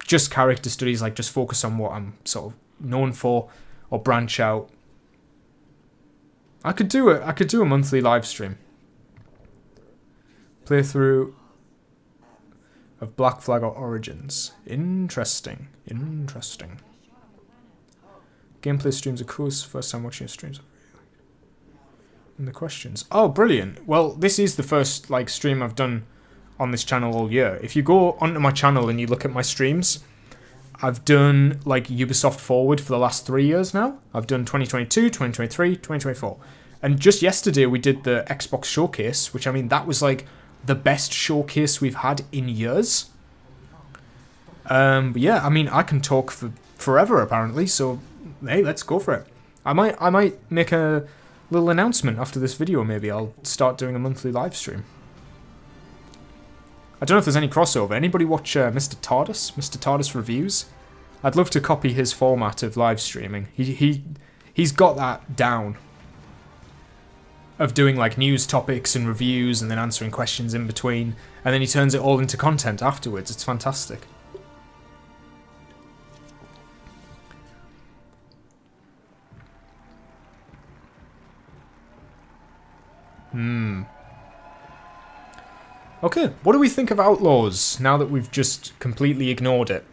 just character studies, like just focus on what I'm sort of known for, or branch out? I could do it. I could do a monthly live stream. Playthrough of Black Flag or Origins. Interesting. Interesting. Gameplay streams, of course. First time watching streams. And the questions. Oh, brilliant. Well, this is the first like stream I've done on this channel all year. If you go onto my channel and you look at my streams, I've done like Ubisoft Forward for the last 3 years now. I've done 2022, 2023, 2024. And just yesterday we did the Xbox Showcase, which I mean, that was like the best showcase we've had in years. But yeah, I mean, I can talk for forever apparently, so hey, let's go for it. I might make a little announcement after this video. Maybe I'll start doing a monthly live stream. I don't know if there's any crossover. Anybody watch Mr. TARDIS? Mr. TARDIS Reviews? I'd love to copy his format of live streaming. He's got that down. Of doing like news topics and reviews and then answering questions in between. And then he turns it all into content afterwards. It's fantastic. Okay, what do we think of Outlaws now that we've just completely ignored it?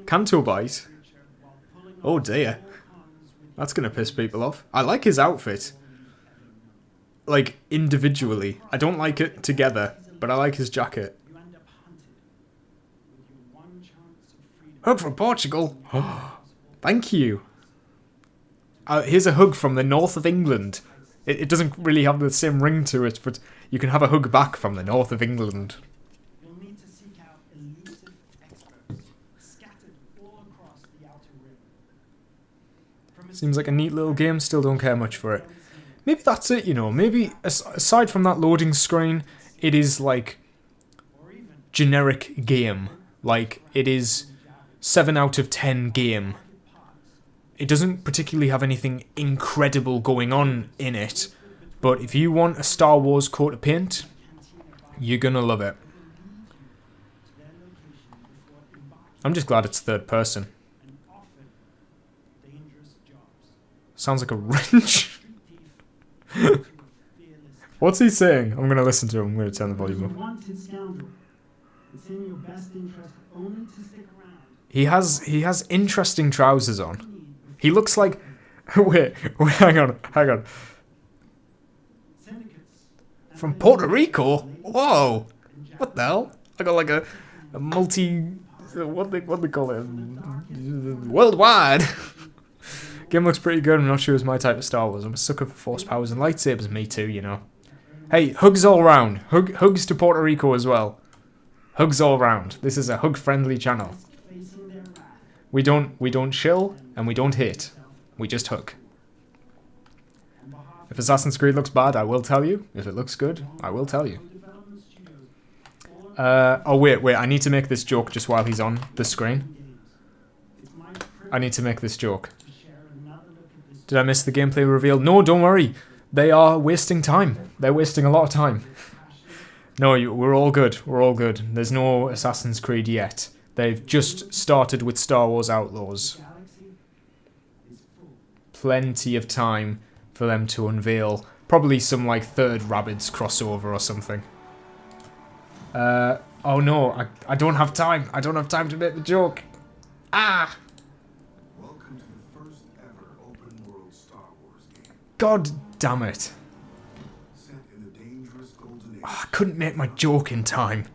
Cantobite? Oh dear. That's gonna piss people off. I like his outfit. Like, individually. I don't like it together, but I like his jacket. Hug from Portugal! Thank you. Here's a hug from the north of England. It doesn't really have the same ring to it, but you can have a hug back from the north of England. You'll need to seek out elusive experts scattered all across the outer rim. Seems like a neat little game, still don't care much for it. Maybe that's it, you know. Maybe, aside from that loading screen, it is like generic game. Like, it is 7 out of 10 game. It doesn't particularly have anything incredible going on in it, but if you want a Star Wars coat of paint, you're gonna love it. I'm just glad it's third person. Sounds like a wrench. What's he saying? I'm gonna listen to him. I'm gonna turn the volume up. He has interesting trousers on. He looks like... Wait, hang on. From Puerto Rico? Whoa! What the hell? I got like a multi... What they call it? Worldwide! Game looks pretty good. I'm not sure it's my type of Star Wars. I'm a sucker for force powers and lightsabers. Me too, you know. Hey, hugs all round. Hugs to Puerto Rico as well. Hugs all round. This is a hug-friendly channel. We don't chill and we don't hate. We just hug. If Assassin's Creed looks bad, I will tell you. If it looks good, I will tell you. Oh wait, I need to make this joke just while he's on the screen. I need to make this joke. Did I miss the gameplay reveal? No, don't worry. They are wasting time. They're wasting a lot of time. No, we're all good. We're all good. There's no Assassin's Creed yet. They've just started with Star Wars Outlaws. Plenty of time for them to unveil. Probably some like third Rabbids crossover or something. Oh no, I don't have time. I don't have time to make the joke. Ah! Welcome to the first ever open world Star Wars game. God damn it. Set in the dangerous golden age. Oh, I couldn't make my joke in time.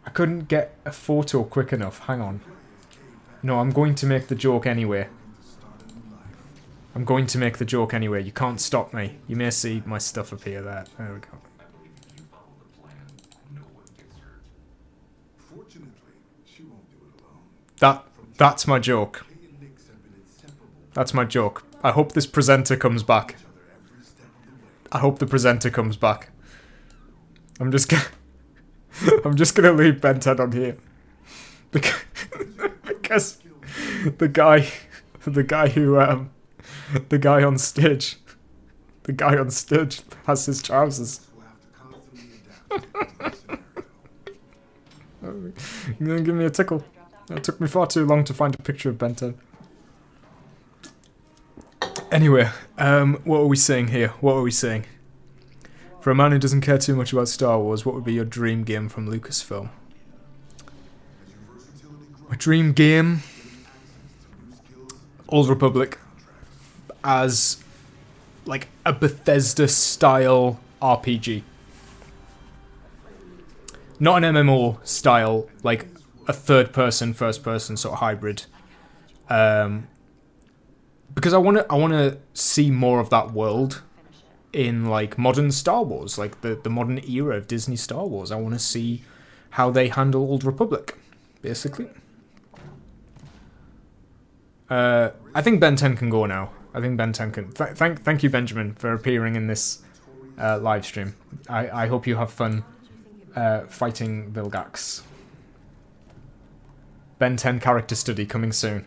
I couldn't get a photo quick enough. Hang on. No, I'm going to make the joke anyway. I'm going to make the joke anyway. You can't stop me. You may see my stuff appear there. There we go. Fortunately, she won't do it alone. That's my joke. That's my joke. I hope this presenter comes back. I hope the presenter comes back. I'm just gonna leave Benton on here because the guy on stage has his trousers. You're gonna give me a tickle. It took me far too long to find a picture of Benton. Anyway, what are we saying here? What are we saying? For a man who doesn't care too much about Star Wars, what would be your dream game from Lucasfilm? My dream game? Old Republic as like a Bethesda style RPG. Not an MMO style, like a third person, first person sort of hybrid. Because I wanna see more of that world in like modern Star Wars, like the modern era of Disney Star Wars. I wanna see how they handle Old Republic, basically. I think Ben 10 can go now. I think Ben 10 can. Thank you, Benjamin, for appearing in this live stream. I hope you have fun fighting Vilgax. Ben 10 character study coming soon.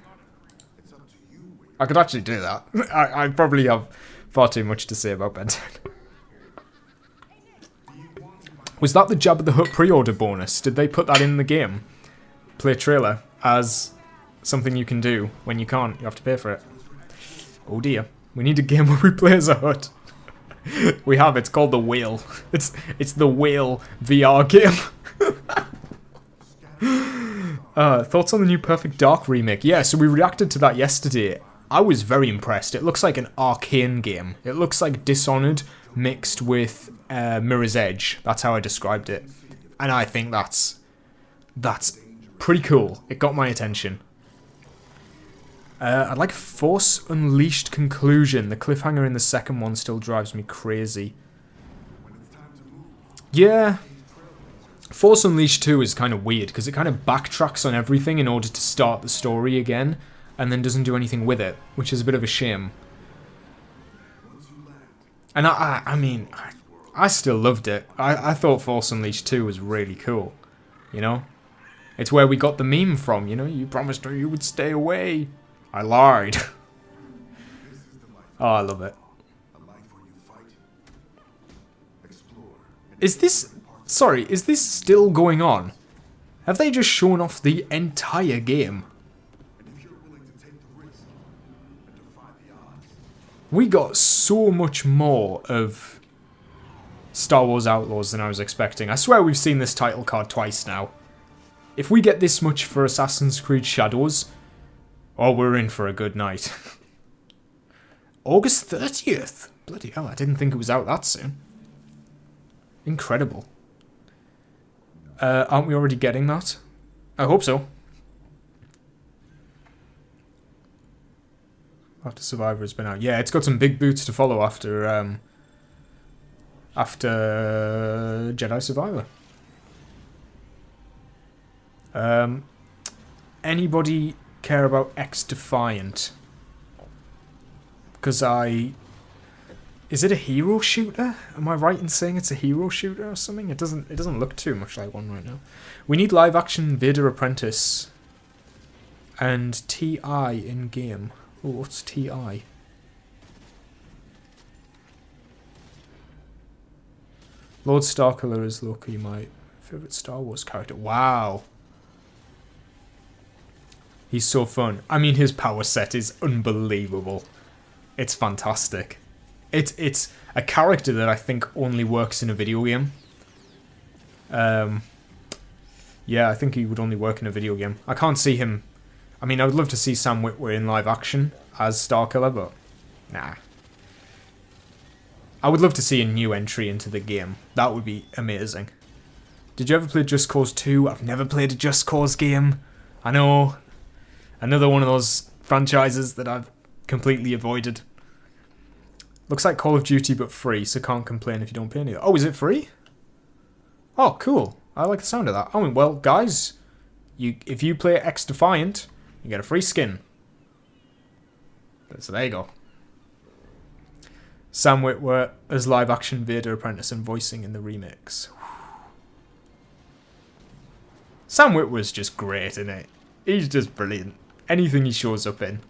I could actually do that. I probably have far too much to say about Ben 10. Was that the Jabba the Hutt pre-order bonus? Did they put that in the game? Play trailer as something you can do when you can't. You have to pay for it. Oh dear. We need a game where we play as a Hutt. We have. It's called The Whale. It's the Whale VR game. Thoughts on the new Perfect Dark remake? Yeah, so we reacted to that yesterday. I was very impressed. It looks like an Arcane game. It looks like Dishonored mixed with Mirror's Edge. That's how I described it. And I think that's pretty cool. It got my attention. I'd like a Force Unleashed conclusion. The cliffhanger in the second one still drives me crazy. Yeah. Force Unleashed 2 is kind of weird because it kind of backtracks on everything in order to start the story again and then doesn't do anything with it, which is a bit of a shame. And I mean, I still loved it. I thought Force Unleashed 2 was really cool, you know? It's where we got the meme from, you know? You promised her you would stay away. I lied. Oh, I love it. Is this... Sorry, is this still going on? Have they just shown off the entire game? We got so much more of Star Wars Outlaws than I was expecting. I swear we've seen this title card twice now. If we get this much for Assassin's Creed Shadows, oh, we're in for a good night. August 30th? Bloody hell, I didn't think it was out that soon. Incredible. Aren't we already getting that? I hope so. After Survivor has been out. Yeah, it's got some big boots to follow after Jedi Survivor. Anybody care about X Defiant? Because is it a hero shooter? Am I right in saying it's a hero shooter or something? It doesn't look too much like one right now. We need live action Vader Apprentice and TI in game. Oh, what's TI? Lord Starkiller is Loki, my favorite Star Wars character. Wow. He's so fun. I mean, his power set is unbelievable. It's fantastic. It's a character that I think only works in a video game. Yeah, I think he would only work in a video game. I can't see him. I mean, I would love to see Sam Witwer in live action as Starkiller, but nah. I would love to see a new entry into the game. That would be amazing. Did you ever play Just Cause 2? I've never played a Just Cause game. I know. Another one of those franchises that I've completely avoided. Looks like Call of Duty but free, so can't complain if you don't pay any. Oh, is it free? Oh, cool. I like the sound of that. Oh, well, guys, if you play X Defiant, you get a free skin. So there you go. Sam Witwer as live-action Vader Apprentice and voicing in the remix. Sam Witwer's just great, isn't it? He's just brilliant. Anything he shows up in.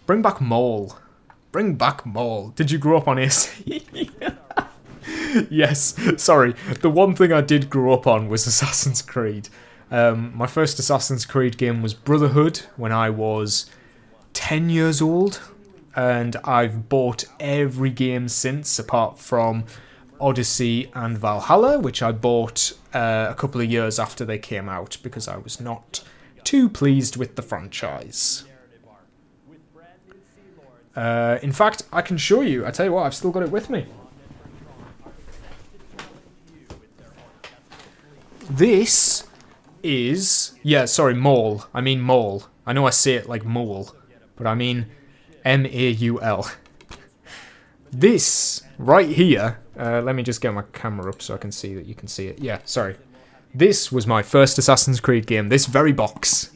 Bring back Maul. Bring back Maul. Did you grow up on AC? Yes. Sorry. The one thing I did grow up on was Assassin's Creed. My first Assassin's Creed game was Brotherhood when I was 10 years old. And I've bought every game since, apart from Odyssey and Valhalla, which I bought a couple of years after they came out because I was not too pleased with the franchise. In fact, I can show you. I tell you what, I've still got it with me. This is... Yeah, sorry, Maul. I mean Maul. I know I say it like Mole, but I mean M-A-U-L. This right here... let me just get my camera up so I can see that you can see it. Yeah, sorry. This was my first Assassin's Creed game. This very box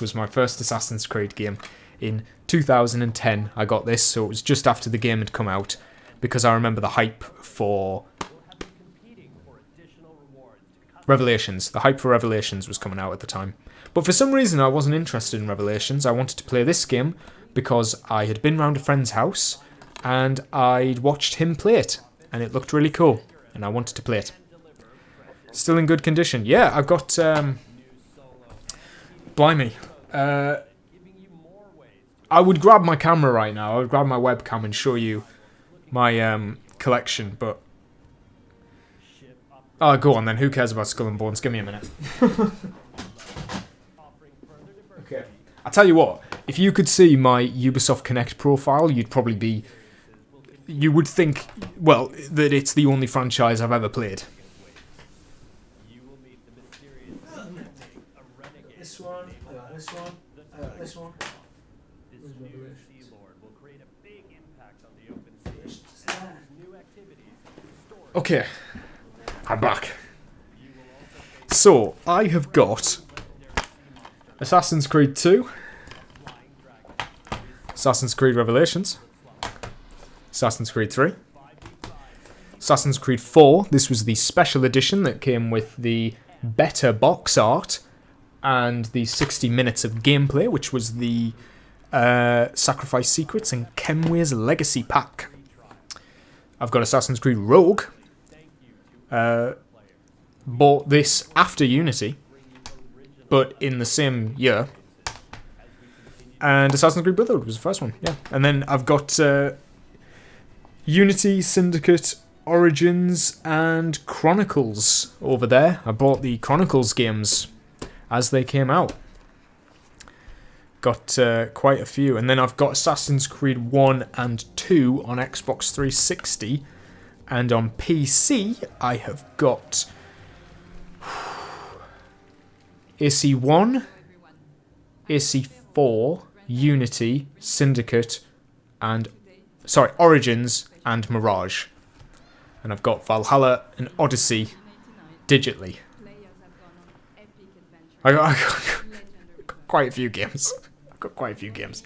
was my first Assassin's Creed game. In 2010, I got this, so it was just after the game had come out, because I remember the hype for Revelations. The hype for Revelations was coming out at the time. But for some reason, I wasn't interested in Revelations. I wanted to play this game because I had been round a friend's house, and I'd watched him play it, and it looked really cool, and I wanted to play it. Still in good condition. Yeah, I've got... Blimey. I would grab my camera right now. I would grab my webcam and show you my collection, but... Oh, go on then. Who cares about Skull and Bones? Give me a minute. Okay. I'll tell you what. If you could see my Ubisoft Connect profile, you'd probably be... You would think, well, that it's the only franchise I've ever played. This one, this one, this one. Okay, I'm back. So, I have got Assassin's Creed 2, Assassin's Creed Revelations, Assassin's Creed 3, Assassin's Creed 4. This was the special edition that came with the better box art and the 60 minutes of gameplay, which was the Sacrifice Secrets and Kenway's Legacy Pack. I've got Assassin's Creed Rogue. Bought this after Unity, but in the same year. And Assassin's Creed Brotherhood was the first one, yeah. And then I've got Unity, Syndicate, Origins, and Chronicles over there. I bought the Chronicles games as they came out. Got quite a few. And then I've got Assassin's Creed 1 and 2 on Xbox 360. And on PC, I have got AC1, AC4, Unity, Syndicate, and... Sorry, Origins and Mirage. And I've got Valhalla and Odyssey digitally. I got quite a few games. I've got quite a few games.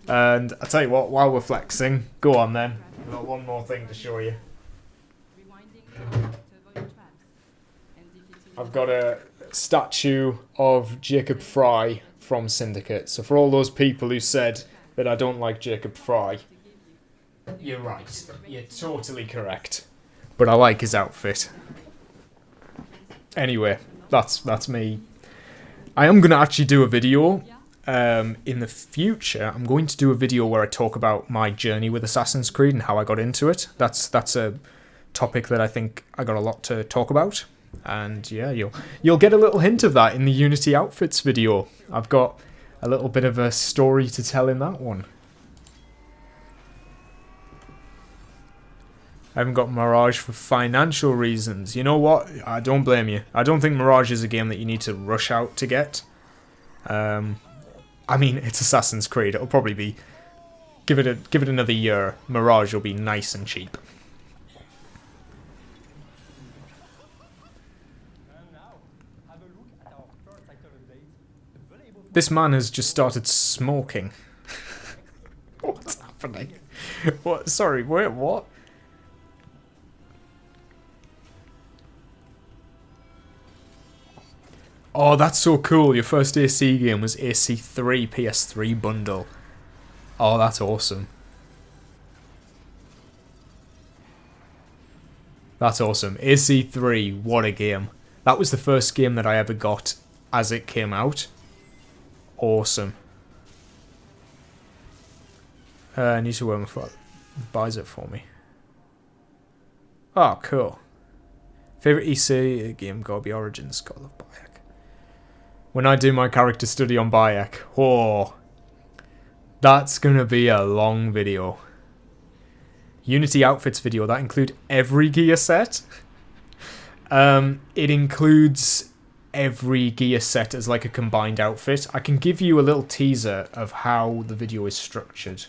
And I'll tell you what, while we're flexing, go on then. I've got one more thing to show you. I've got a statue of Jacob Fry from Syndicate. So for all those people who said that I don't like Jacob Fry, you're right. You're totally correct. But I like his outfit. Anyway, that's me. I am going to actually do a video in the future. I'm going to do a video where I talk about my journey with Assassin's Creed and how I got into it. That's a topic that I think I got a lot to talk about. And yeah, you'll get a little hint of that in the Unity Outfits video. I've got a little bit of a story to tell in that one. I haven't got Mirage for financial reasons. You know what? I don't blame you. I don't think Mirage is a game that you need to rush out to get. I mean, it's Assassin's Creed. It'll probably be... Give it another year. Mirage will be nice and cheap. This man has just started smoking. What's happening? What? Sorry, wait, what? Oh, that's so cool. Your first AC game was AC3 PS3 bundle. Oh, that's awesome. That's awesome. AC3, what a game. That was the first game that I ever got as it came out. Awesome. I need to work my father buys it for me. Oh, cool. Favorite EC game gotta be Origins. Gotta love Bayek. when I do my character study on Bayek. Oh, that's going to be a long video. Unity outfits video, that include every gear set? It includes every gear set as like a combined outfit. I can give you a little teaser of how the video is structured.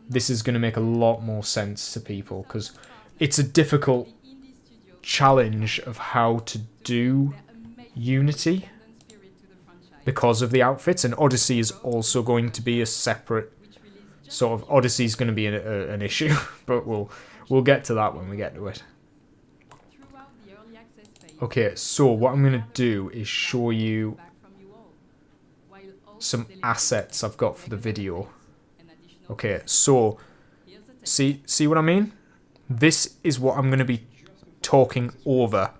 This is going to make a lot more sense to people because it's a difficult challenge of how to do Unity because of the outfits, and Odyssey is also going to be a separate sort of... Odyssey's going to be an issue, but we'll get to that when we get to it. Okay, so what I'm going to do is show you some assets I've got for the video. Okay, so see what I mean? This is what I'm going to be talking over.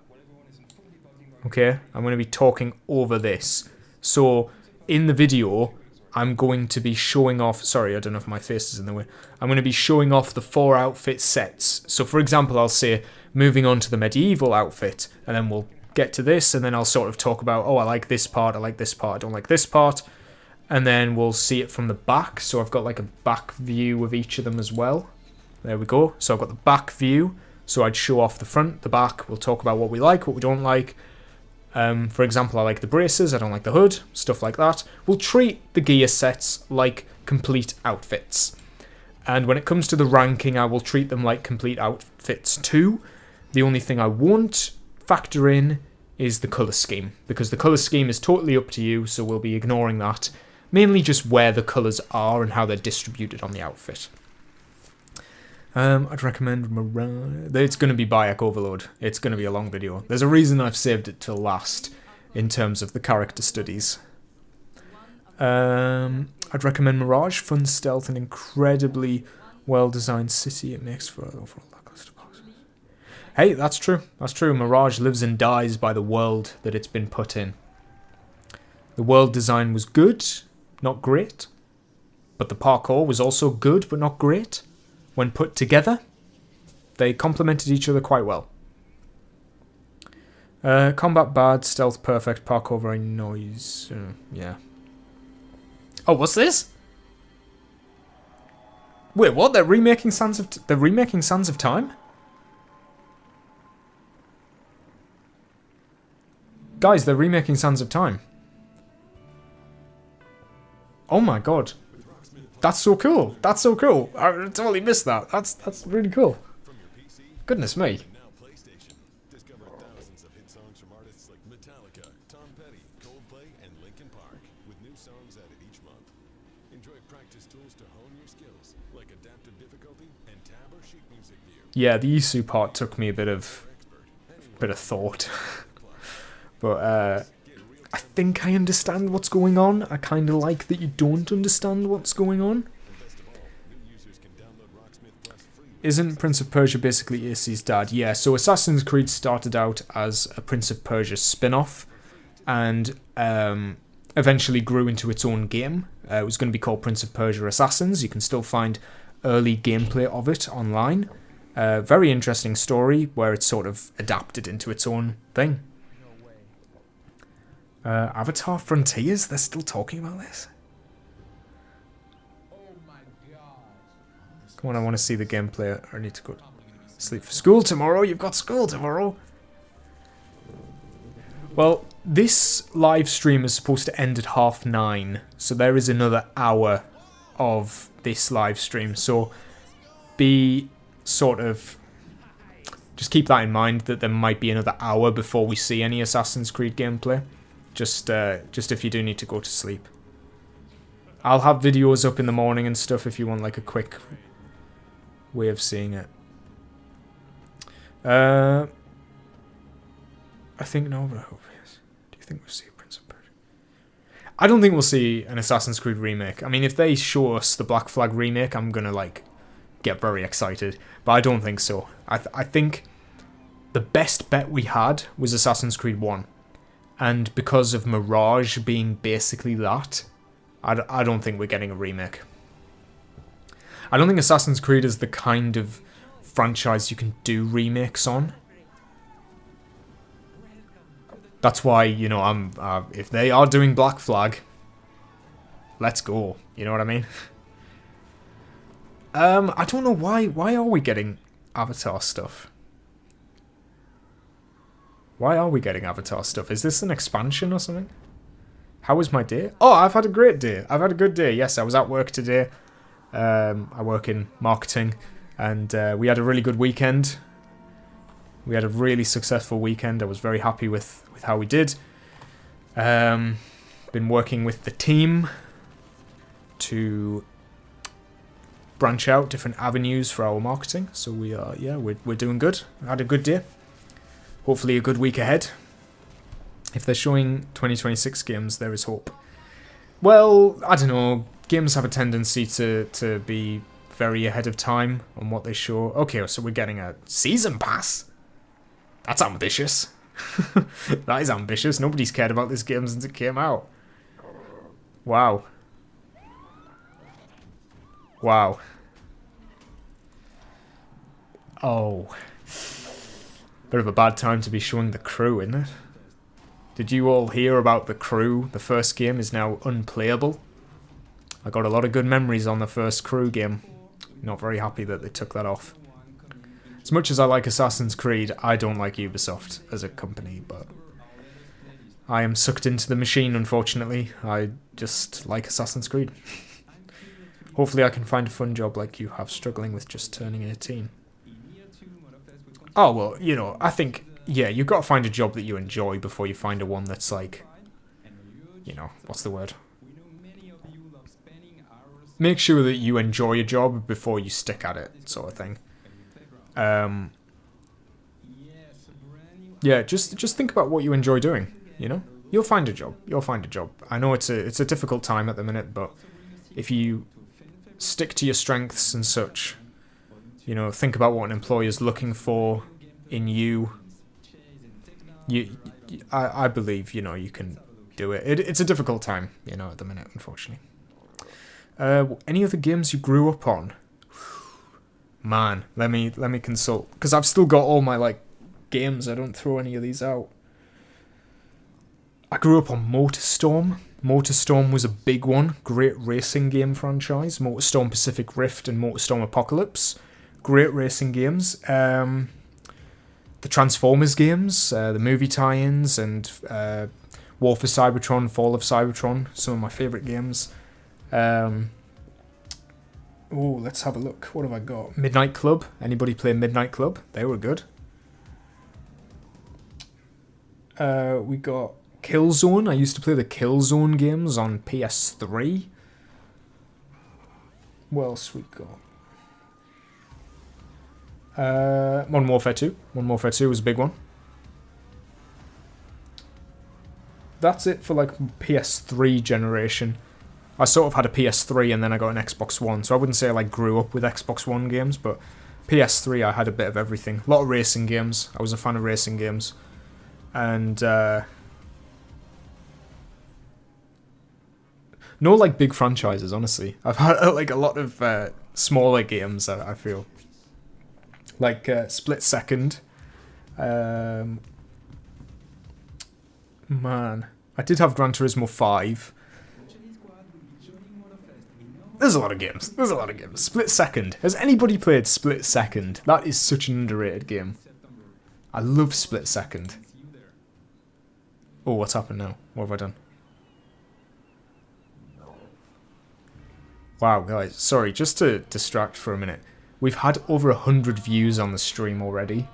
Okay, I'm going to be talking over this. So in the video, I'm going to be showing off... Sorry, I don't know if my face is in the way. I'm going to be showing off the 4 outfit sets. So for example, I'll say, moving on to the medieval outfit, and then we'll get to this, and then I'll sort of talk about, oh, I like this part, I like this part, I don't like this part. And then we'll see it from the back. So I've got like a back view of each of them as well. There we go. So I've got the back view. So I'd show off the front, the back. We'll talk about what we like, what we don't like. For example, I like the braces, I don't like the hood, stuff like that. We'll treat the gear sets like complete outfits. And when it comes to the ranking, I will treat them like complete outfits too. The only thing I won't factor in is the colour scheme, because the colour scheme is totally up to you, so we'll be ignoring that. Mainly just where the colours are and how they're distributed on the outfit. I'd recommend Mirage. It's going to be Bayek Overload. It's going to be a long video. There's a reason I've saved it till last in terms of the character studies. I'd recommend Mirage. Fun stealth and incredibly well-designed city. It makes for overall lackluster boxes. Hey, that's true. That's true. Mirage lives and dies by the world that it's been put in. The world design was good, not great. But the parkour was also good, but not great. When put together, they complemented each other quite well. Combat bad, stealth perfect, parkour very noise. Yeah. Oh, what's this? Wait, what? They're remaking Sands of Time? Guys, they're remaking Sands of Time. Oh my god. That's so cool. That's so cool. I totally missed that. That's really cool. Goodness me. Discover thousands of hit songs from artists like Metallica, Tom Petty, Coldplay, and Linkin Park, with new songs added each month. Enjoy practice tools to hone your skills, like adaptive difficulty and tab or sheet music view. Yeah, the Isu part took me a bit of thought. But I think I understand what's going on. I kind of like that you don't understand what's going on. Isn't Prince of Persia basically AC's dad? Yeah, so Assassin's Creed started out as a Prince of Persia spin-off and eventually grew into its own game. It was going to be called Prince of Persia Assassins. You can still find early gameplay of it online. Very interesting story where it's sort of adapted into its own thing. Avatar Frontiers? They're still talking about this? Come on, I want to see the gameplay. I need to go sleep for school tomorrow. You've got school tomorrow. Well, this live stream is supposed to end at 9:30, so there is another hour of this live stream. So be sort of... just keep that in mind, that there might be another hour before we see any Assassin's Creed gameplay. Just if you do need to go to sleep. I'll have videos up in the morning and stuff if you want like a quick way of seeing it. I think no, but I hope yes. Do you think we'll see a Prince of Persia? I don't think we'll see an Assassin's Creed remake. I mean, if they show us the Black Flag remake, I'm gonna like get very excited. But I don't think so. I think the best bet we had was Assassin's Creed 1. And because of Mirage being basically that, I don't think we're getting a remake. I don't think Assassin's Creed is the kind of franchise you can do remakes on. That's why, you know, I'm if they are doing Black Flag, let's go. You know what I mean? I don't know why. Why are we getting Avatar stuff? Why are we getting Avatar stuff? Is this an expansion or something? How was my day? Oh, I've had a great day. I've had a good day. Yes, I was at work today. I work in marketing, and we had a really good weekend. We had a really successful weekend. I was very happy with how we did. Been working with the team to branch out different avenues for our marketing. So we are, yeah, we're doing good. I had a good day. Hopefully a good week ahead. If they're showing 2026 games, there is hope. Well, I don't know. Games have a tendency to be very ahead of time on what they show. Okay, so we're getting a season pass. That's ambitious. That is ambitious. Nobody's cared about this game since it came out. Wow. Wow. Oh. Bit of a bad time to be showing the crew, isn't it? Did you all hear about the crew? The first game is now unplayable. I got a lot of good memories on the first crew game. Not very happy that they took that off. As much as I like Assassin's Creed, I don't like Ubisoft as a company, but I am sucked into the machine, unfortunately. I just like Assassin's Creed. Hopefully I can find a fun job like you have, struggling with just turning 18. Oh, well, you know, I think, yeah, you've got to find a job that you enjoy before you find a one that's like, you know, what's the word? Make sure that you enjoy a job before you stick at it, sort of thing. Yeah, just think about what you enjoy doing, you know? You'll find a job. You'll find a job. I know it's a difficult time at the minute, but if you stick to your strengths and such, you know, think about what an employer's looking for in you. I believe, you know, you can do it. It's a difficult time, you know, at the minute, unfortunately. Any other games you grew up on? Man, let me consult, because I've still got all my like games. I don't throw any of these out. I grew up on MotorStorm. MotorStorm was a big one. Great racing game franchise. MotorStorm Pacific Rift and MotorStorm Apocalypse. Great racing games. The Transformers games, the movie tie-ins, and War for Cybertron, Fall of Cybertron. Some of my favourite games. Oh, let's have a look. What have I got? Midnight Club. Anybody play Midnight Club? They were good. We got Killzone. I used to play the Killzone games on PS3. What else we got? Modern Warfare 2. Modern Warfare 2 was a big one. That's it for like PS3 generation. I sort of had a PS3 and then I got an Xbox One, so I wouldn't say I like grew up with Xbox One games, but PS3 I had a bit of everything. A lot of racing games. I was a fan of racing games. And no like big franchises, honestly. I've had like a lot of smaller games, I feel. Like Split Second. Man, I did have Gran Turismo 5. There's a lot of games. There's a lot of games. Split Second. Has anybody played Split Second? That is such an underrated game. I love Split Second. Oh, what's happened now? What have I done? Wow, guys. Sorry, just to distract for a minute. We've had over 100 views on the stream already.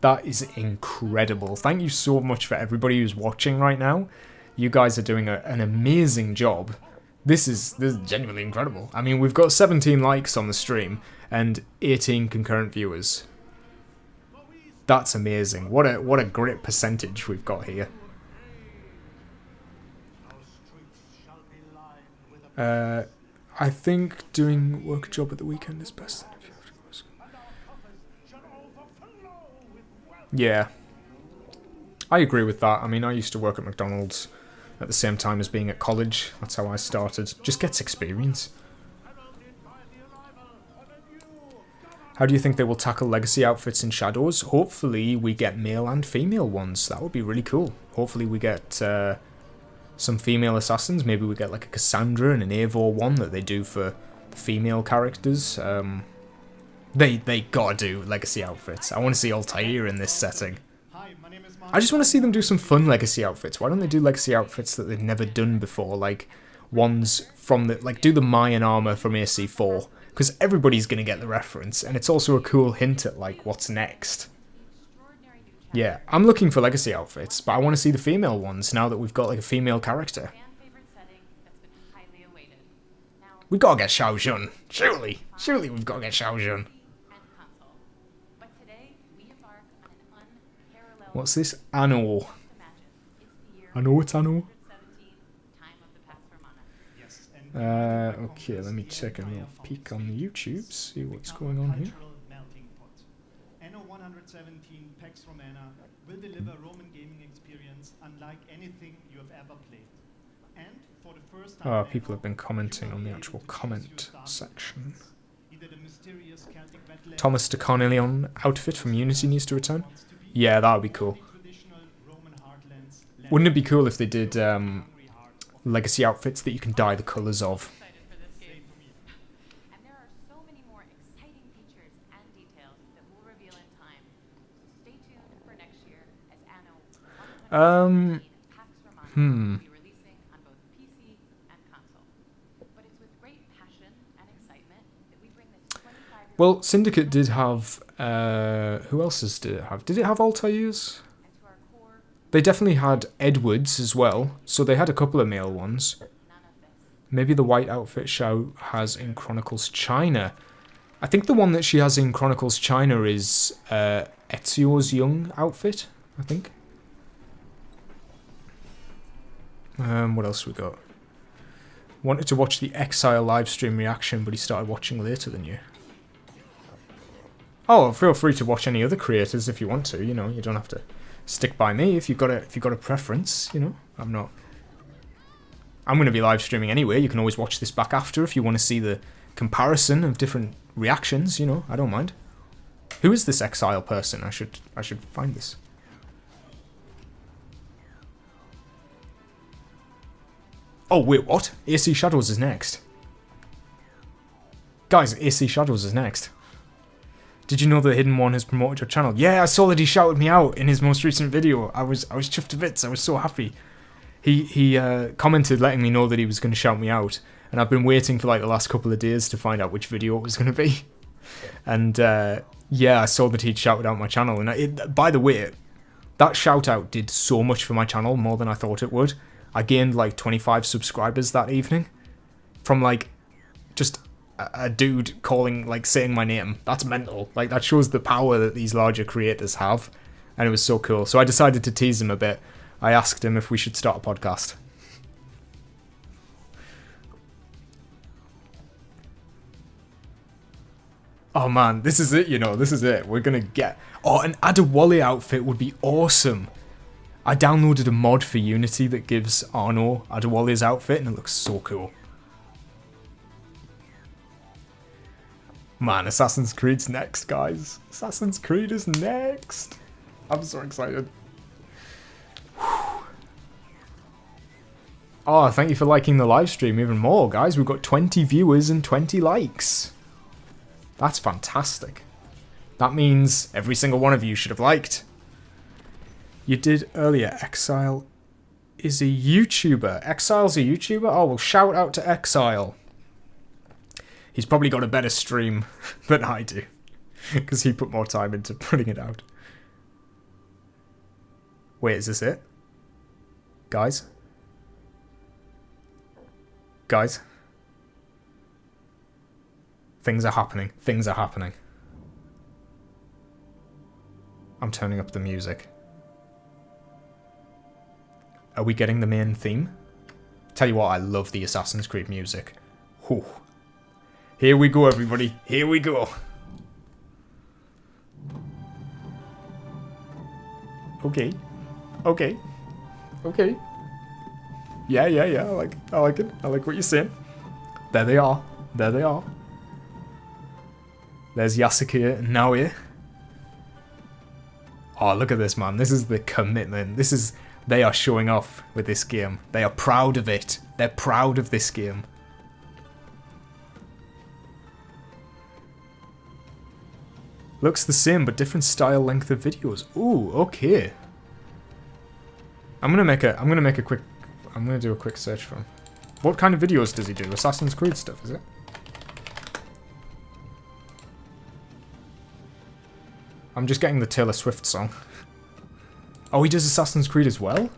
That is incredible. Thank you so much for everybody who's watching right now. You guys are doing an amazing job. This is genuinely incredible. I mean, we've got 17 likes on the stream and 18 concurrent viewers. That's amazing. What a great percentage we've got here. I think doing work job at the weekend is best. Yeah. I agree with that. I mean, I used to work at McDonald's at the same time as being at college. That's how I started. Just gets experience. How do you think they will tackle legacy outfits in Shadows? Hopefully we get male and female ones. That would be really cool. Hopefully we get some female assassins. Maybe we get like a Cassandra and an Eivor one that they do for the female characters. They gotta do legacy outfits. I want to see Altair in this setting. I just want to see them do some fun legacy outfits. Why don't they do legacy outfits that they've never done before? Like ones from the, like do the Mayan armor from AC4. Because everybody's going to get the reference, and it's also a cool hint at, like, what's next. Yeah, I'm looking for legacy outfits, but I want to see the female ones now that we've got, like, a female character. We gotta get Xiaojun. Surely. Surely we've gotta get Xiaojun. What's this? Anno. I know it's Anno. Okay, let me check a little peek on the YouTube, see what's going on here. Anno 117 Pax Romana will deliver Roman gaming experience unlike anything you have ever played. And for the first time People have been commenting on the actual comment section. Thomas de Cornelion outfit from Unity needs to return. Yeah, that would be cool. Wouldn't it be cool if they did legacy outfits that you can dye the colours of? And there are so many more exciting features and details that we'll reveal in time. So stay tuned for next year as Anno 117 Pax Romana will be releasing on both PC and console. But it's with great passion and excitement that we bring this 25-year-old... Well, Syndicate did have... who else did it have? Did it have Altair's? They definitely had Edwards as well, so they had a couple of male ones. Maybe the white outfit Xiao has in Chronicles China. I think the one that she has in Chronicles China is Ezio's young outfit, I think. What else we got? Wanted to watch the Exile livestream reaction, but he started watching later than you. Oh, feel free to watch any other creators if you want to, you know, you don't have to stick by me if you've got a preference, you know. I'm going to be live streaming anyway. You can always watch this back after if you want to see the comparison of different reactions, you know. I don't mind. Who is this Exile person? I should find this. Oh, wait, what? AC Shadows is next. Guys, AC Shadows is next. Did you know the Hidden One has promoted your channel? Yeah, I saw that he shouted me out in his most recent video. I was chuffed to bits. I was so happy. He commented letting me know that he was going to shout me out. And I've been waiting for like the last couple of days to find out which video it was going to be. And yeah, I saw that he'd shouted out my channel. And by the way, that shout out did so much for my channel, more than I thought it would. I gained like 25 subscribers that evening. From like just a dude calling, like, saying my name. That's mental. Like, that shows the power that these larger creators have. And it was so cool. So I decided to tease him a bit. I asked him if we should start a podcast. Oh man, this is it, you know. This is it. We're gonna get... Oh, an Adewale outfit would be awesome. I downloaded a mod for Unity that gives Arno Adewale's outfit, and it looks so cool. Man, Assassin's Creed's next, guys. Assassin's Creed is next. I'm so excited. Oh, thank you for liking the live stream even more, guys. We've got 20 viewers and 20 likes. That's fantastic. That means every single one of you should have liked. You did earlier. Exile is a YouTuber. Exile's a YouTuber? Oh, well, shout out to Exile. He's probably got a better stream than I do, because he put more time into putting it out. Wait, is this it? Guys? Guys? Things are happening. Things are happening. I'm turning up the music. Are we getting the main theme? Tell you what, I love the Assassin's Creed music. Whew. Here we go, everybody. Here we go. Okay. Okay. Okay. Yeah. I like it. I like what you're saying. There they are. There they are. There's Yasuke and Naoya. Oh, look at this, man. This is the commitment. This is... They are showing off with this game. They are proud of it. They're proud of this game. Looks the same, but different style length of videos. Ooh, okay. I'm gonna do a quick search for him. What kind of videos does he do? Assassin's Creed stuff, is it? I'm just getting the Taylor Swift song. Oh, he does Assassin's Creed as well?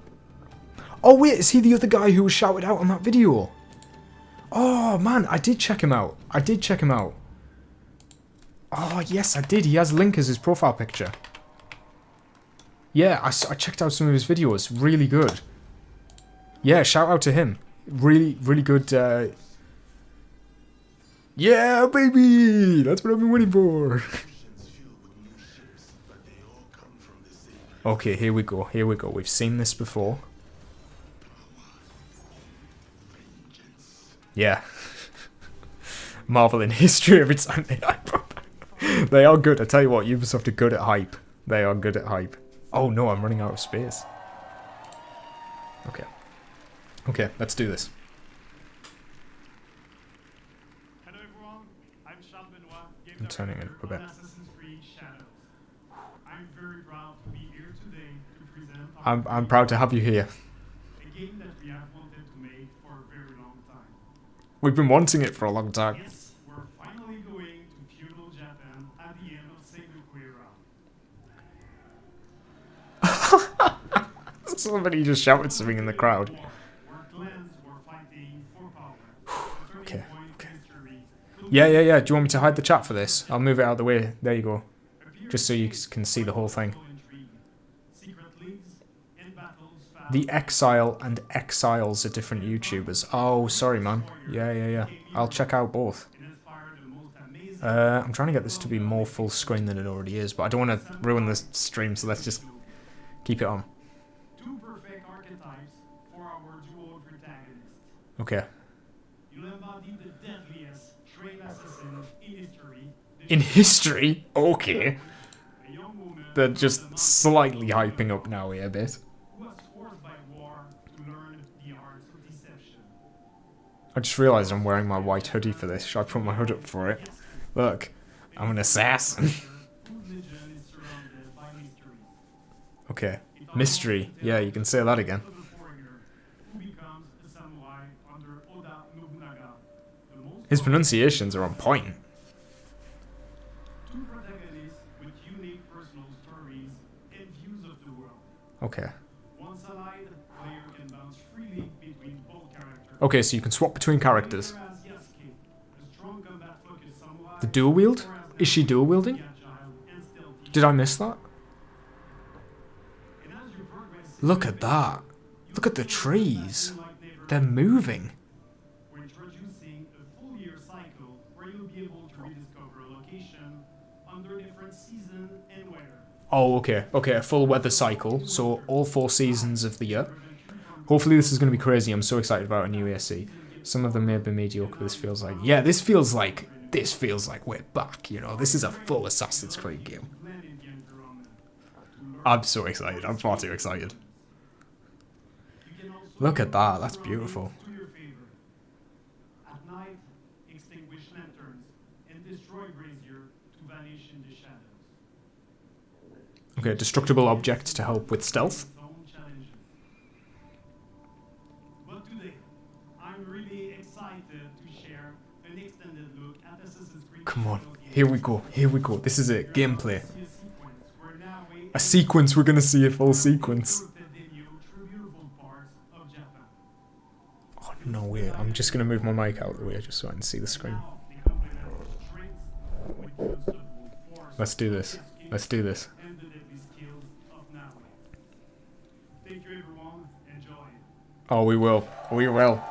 Oh wait, is he the other guy who was shouted out on that video? Oh man, I did check him out. I did check him out. Oh yes, I did. He has Link as his profile picture. Yeah, I checked out some of his videos. Really good. Yeah, shout out to him. Really, really good. Yeah, baby! That's what I've been waiting for. Okay, here we go. Here we go. We've seen this before. Yeah. Marvel in history every time they hype up. They are good. I tell you what, Ubisoft are good at hype. They are good at hype. Oh no, I'm running out of space. Okay. Okay, let's do this. Hello everyone, I'm Charles Benoit, game I'm turning it up a bit. Assassin's Creed Shadows. I'm very proud to be here today to present I'm proud to have you here. a game that we have wanted to make for a very long time. We've been wanting it for a long time. Yes, we're finally going to feudal Japan at the end of Sengoku era. Somebody just shouted something in the crowd. Where clans were fighting for power. Okay, okay. Yeah. Do you want me to hide the chat for this? I'll move it out of the way. There you go. Just so you can see the whole thing. The Exile and Exiles are different YouTubers. Oh, sorry, man. Yeah. I'll check out both. I'm trying to get this to be more full screen than it already is, but I don't want to ruin the stream, so let's just keep it on. Two perfect archetypes for our dual protagonists. Okay. You'll embody the deadliest trained assassin in history. In history? Okay. A young woman They're just slightly hyping up now a bit. who was forced by war to learn the arts of deception. I just realised I'm wearing my white hoodie for this. Should I put my hood up for it? Look, I'm an assassin. Whose legend is surrounded by mystery. Okay. Mystery. Yeah, you can say that again. Of a foreigner who becomes a samurai under Oda Nobunaga. The most His pronunciations are on point. two protagonists with unique personal stories and views of the world. Okay. Once allied, player can bounce freely between both characters. Okay, so you can swap between characters. Whereas Yasuke, a strong combat-focused samurai, The dual wield? Is she dual wielding? agile and stealthy. Did I miss that? And as you progress, Look at that. Look at the trees. like never, They're moving. we're introducing a full year cycle where you'll be able to rediscover a location under different season and weather. Oh, okay. Okay, a full weather cycle. So all 4 seasons of the year. Hopefully this is going to be crazy. I'm so excited about a new ESC. Some of them may have been mediocre, but this feels like... Yeah, this feels like we're back, you know. This is a full Assassin's Creed game. Land in the environment. I'm so excited. I'm far too excited. You can also Look at that. That's beautiful. to your favor. At night, extinguish lanterns and destroy brazier to vanish in the shadows. Okay, destructible objects to help with stealth. Zone challenges. But today, I'm really excited to share an extended look at Assassin's Creed. Come on. Shadows Here we go. Here we go. This is it. Gameplay. See a sequence where now we A sequence. We're going to see a full sequence. through beautiful parts of Japan. Oh, no way. I'm just going to move my mic out of the way just so I can see the screen. Now they complement traits with use of brute force Let's do this. Let's do this. and the deadly skills of Naui. Thank you everyone, enjoy. Oh, we will. We will.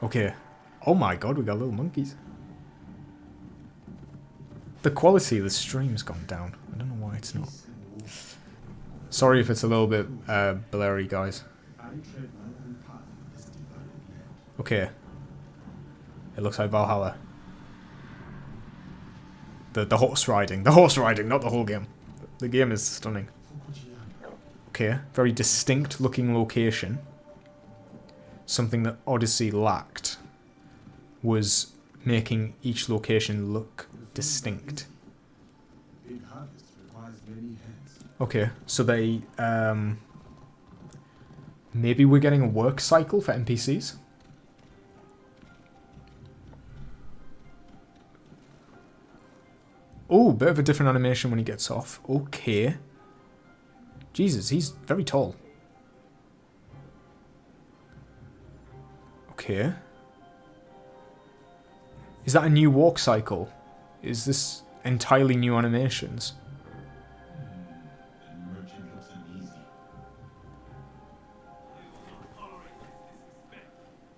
Okay. Oh my god, we got little monkeys. The quality of the stream's gone down. I don't know why it's not. Sorry if it's a little bit blurry, guys. Okay. It looks like Valhalla. The horse riding. The horse riding, not the whole game. The game is stunning. Okay, very distinct looking location. Something that Odyssey lacked was making each location look distinct. Okay, so they maybe we're getting a work cycle for NPCs. Oh, bit of a different animation when he gets off. Okay. Jesus, he's very tall. Okay. Is that a new walk cycle? Is this entirely new animations?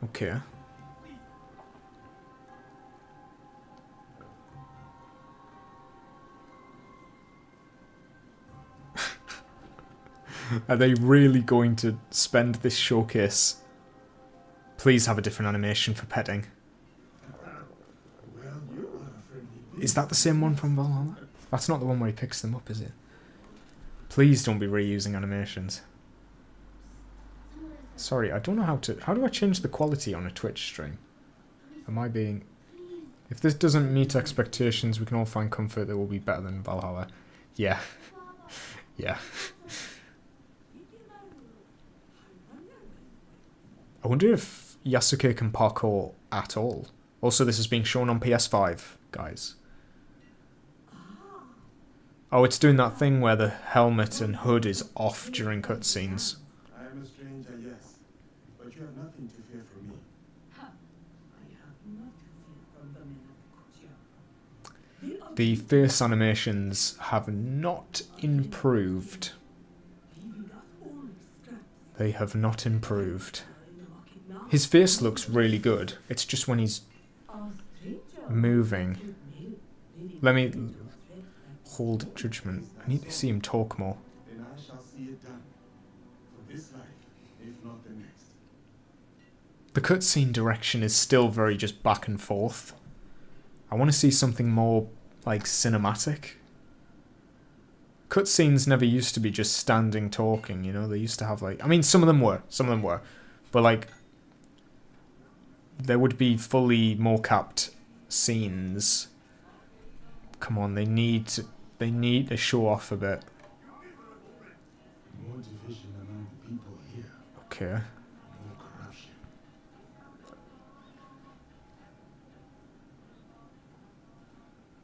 Okay. Are they really going to spend this showcase? Please have a different animation for petting. Is that the same one from Valhalla? That's not the one where he picks them up, is it? Please don't be reusing animations. Sorry, I don't know how to... How do I change the quality on a Twitch stream? Am I being... If this doesn't meet expectations, we can all find comfort that will be better than Valhalla. Yeah. Yeah. I wonder if Yasuke can parkour at all. Also, this is being shown on PS5, guys. Oh, it's doing that thing where the helmet and hood is off during cutscenes. I am a stranger, yes, but you have nothing to fear from me. The face animations have not improved. They have not improved. His face looks really good. It's just when he's moving. Let me hold judgment. I need to see him talk more. Then I shall see it done. For this life, if not the next. The cutscene direction is still very just back and forth. I want to see something more, like, cinematic. Cutscenes never used to be just standing talking, you know? They used to have, like... I mean, some of them were. But, like... There would be fully more-capped scenes. Come on, they need to show off a bit. More division among the people here. Okay. More corruption.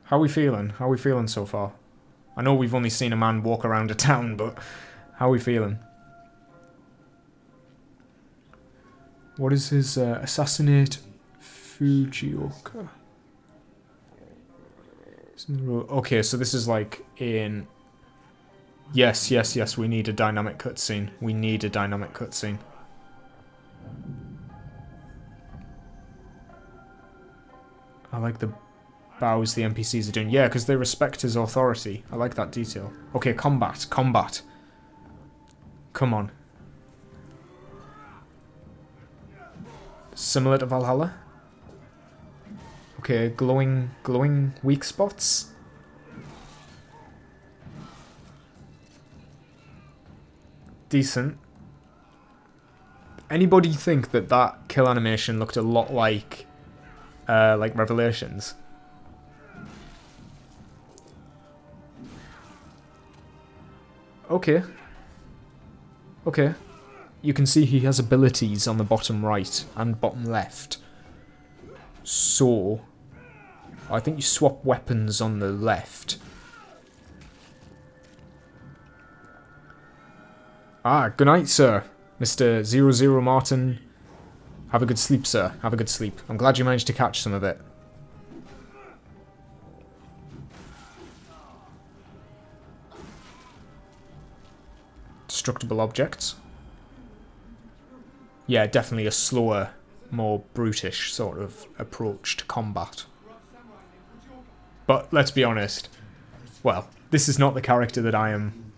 How are we feeling? How are we feeling so far? I know we've only seen a man walk around a town, but how are we feeling? What is his assassinate Fujioka? Okay, so this is like in... Yes, we need a dynamic cutscene. We need a dynamic cutscene. I like the bows the NPCs are doing. Yeah, because they respect his authority. I like that detail. Okay, combat. Come on. Similar to Valhalla. Okay, glowing weak spots. Decent. Anybody think that kill animation looked a lot like Revelations? Okay. You can see he has abilities on the bottom right and bottom left. So, I think you swap weapons on the left. Ah, good night, sir. Mr. 00 Martin. Have a good sleep, sir. Have a good sleep. I'm glad you managed to catch some of it. Destructible objects. Yeah, definitely a slower, more brutish sort of approach to combat. But let's be honest. Well, this is not the character that I am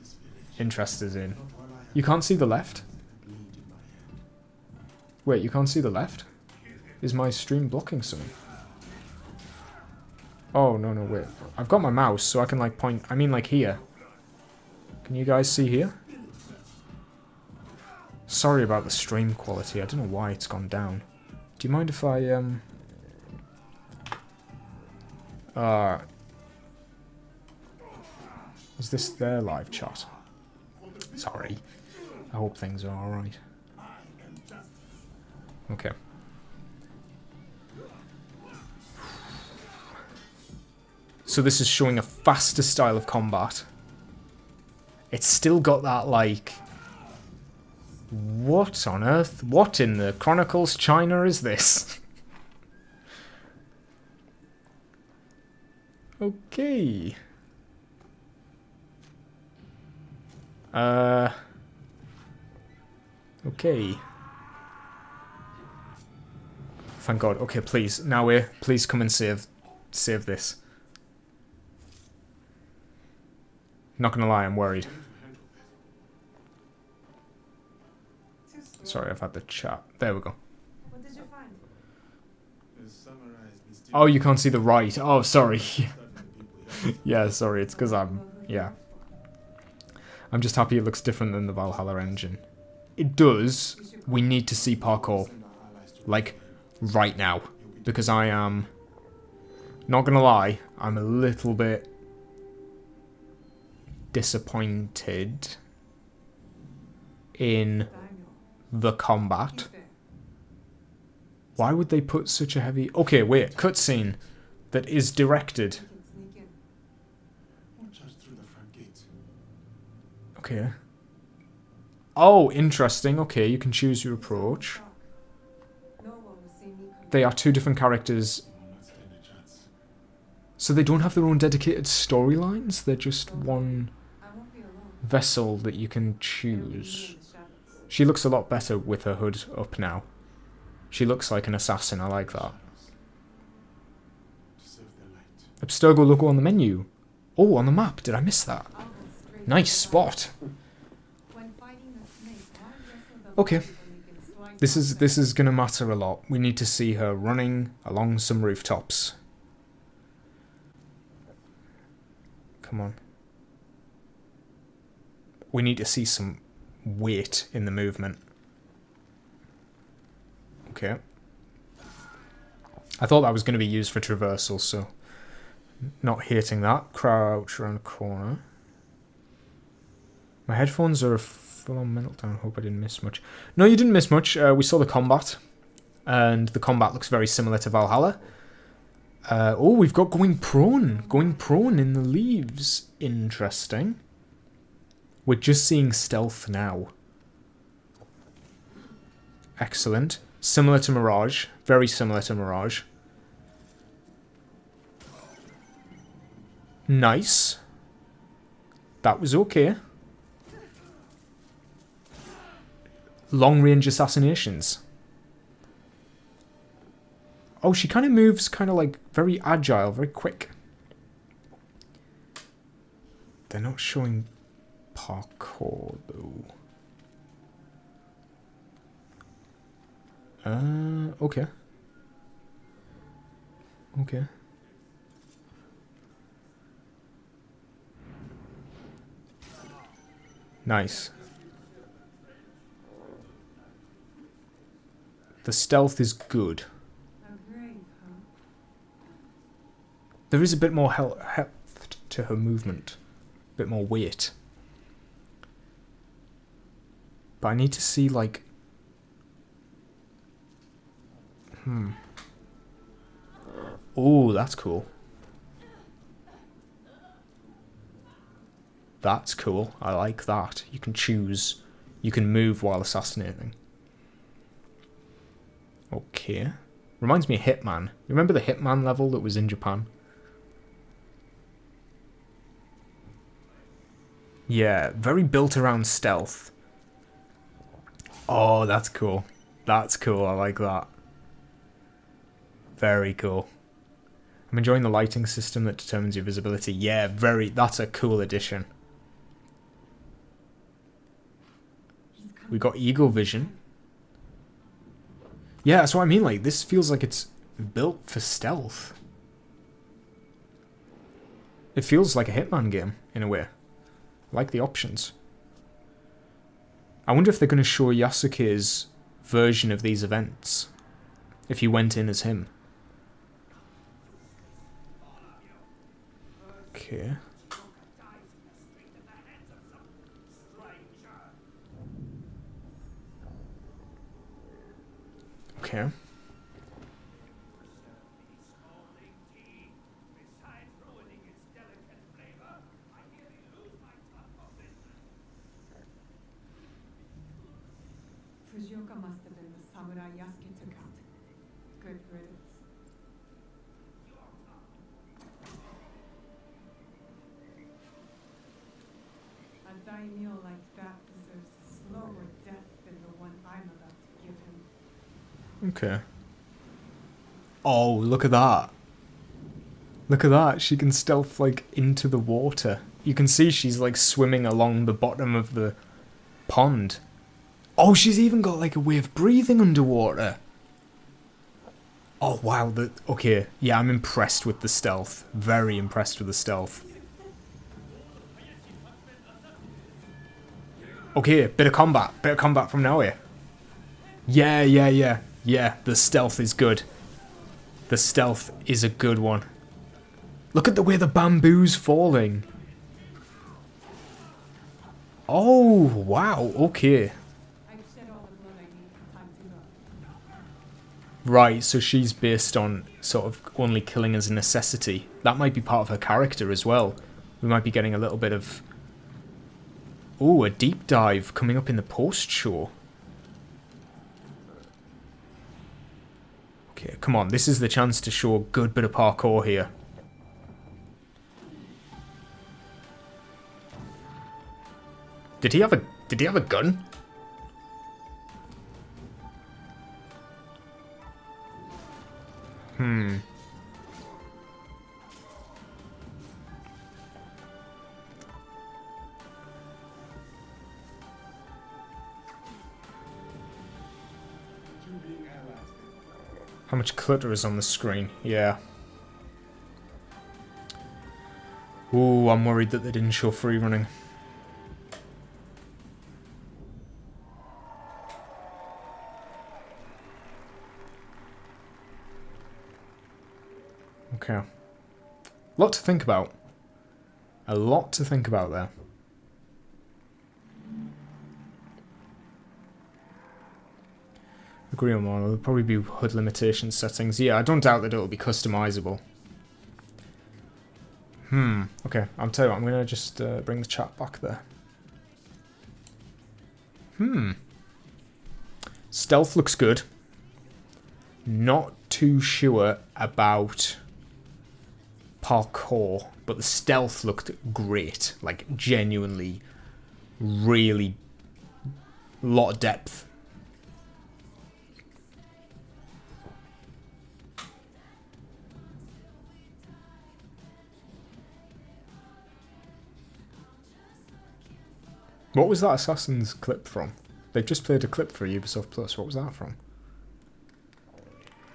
interested in. You can't see the left? Wait, you can't see the left? Is my stream blocking something? Oh, no, no, wait. I've got my mouse, so I can, like, point... I mean, like, here. Can you guys see here? Sorry about the stream quality. I don't know why it's gone down. Do you mind if I, is this their live chat? Sorry. I hope things are alright. Okay. So this is showing a faster style of combat. It's still got that, like... What on earth? What in the Chronicles China is this? Okay. Okay. Thank God. Okay, please. Now please come and save this. Not gonna lie, I'm worried. Sorry, I've had the chat. There we go. What did you find? Oh, you can't see the right. Oh, sorry. Yeah, sorry. It's because I'm... Yeah. I'm just happy it looks different than the Valhalla engine. It does. We need to see parkour. Like, right now. Because I am... Not gonna lie, I'm a little bit... disappointed... in... the combat. Why would they put such a heavy... Okay, wait. Cutscene that is directed. Okay. Oh, interesting. Okay, you can choose your approach. They are two different characters. So they don't have their own dedicated storylines? They're just one vessel that you can choose. She looks a lot better with her hood up now. She looks like an assassin, I like that. Abstergo logo on the menu. Oh, on the map, did I miss that? Nice spot. Okay. This is gonna matter a lot. We need to see her running along some rooftops. Come on. We need to see some weight in the movement. Okay. I thought that was going to be used for traversal, so not hating that. Crouch around the corner. My headphones are full on meltdown. Hope I didn't miss much. No, you didn't miss much. We saw the combat, and the combat looks very similar to Valhalla. Oh, we've got going prone. Going prone in the leaves. Interesting. We're just seeing stealth now. Excellent. Similar to Mirage. Very similar to Mirage. Nice. That was okay. Long-range assassinations. Oh, she kind of moves kind of like very agile, very quick. They're not showing parkour though. Okay. Okay. Nice. The stealth is good. There is a bit more heft to her movement. A bit more weight. But I need to see, like... Oh, that's cool. That's cool. I like that. You can choose. You can move while assassinating. Okay. Reminds me of Hitman. You remember the Hitman level that was in Japan? Yeah, very built around stealth. Oh, that's cool. That's cool. I like that. Very cool. I'm enjoying the lighting system that determines your visibility. Yeah, very. That's a cool addition. We got Eagle Vision. Yeah, that's what I mean. Like, this feels like it's built for stealth. It feels like a Hitman game, in a way. I like the options. I wonder if they're going to show Yasuke's version of these events. If you went in as him. Okay. Okay. Fujioka must have been the samurai Yasuke took out. Good riddance. A daimyo like that deserves a slower death than the one I'm about to give him. Okay. Oh, look at that. Look at that. She can stealth, like, into the water. You can see she's, like, swimming along the bottom of the pond. Oh, she's even got, like, a way of breathing underwater. Oh, wow. Okay. Yeah, I'm impressed with the stealth. Very impressed with the stealth. Okay, bit of combat. Bit of combat from Naoya. Yeah. Yeah, the stealth is good. The stealth is a good one. Look at the way the bamboo's falling. Oh, wow, okay. Right, so she's based on sort of only killing as a necessity. That might be part of her character as well. We might be getting a little bit of... Ooh, a deep dive coming up in the post-show. Okay, come on, this is the chance to show a good bit of parkour here. Did he have a gun? How much clutter is on the screen? Yeah. Ooh, I'm worried that they didn't show free running. Okay. A lot to think about. A lot to think about there. Agree on one. There'll probably be HUD limitation settings. Yeah, I don't doubt that it'll be customizable. Okay, I'll tell you what, I'm going to just bring the chat back there. Stealth looks good. Not too sure about parkour, but the stealth looked great. Like, genuinely, really, lot of depth. What was that Assassin's clip from? They've just played a clip for Ubisoft Plus. What was that from?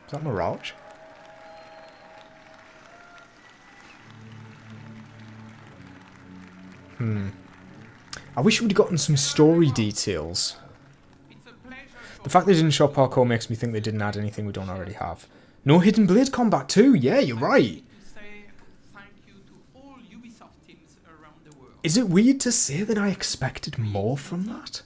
Is that Mirage? I wish we'd gotten some story details. The fact they didn't show parkour makes me think they didn't add anything we don't already have. No Hidden Blade combat too. Yeah, you're right. Is it weird to say that I expected more from that?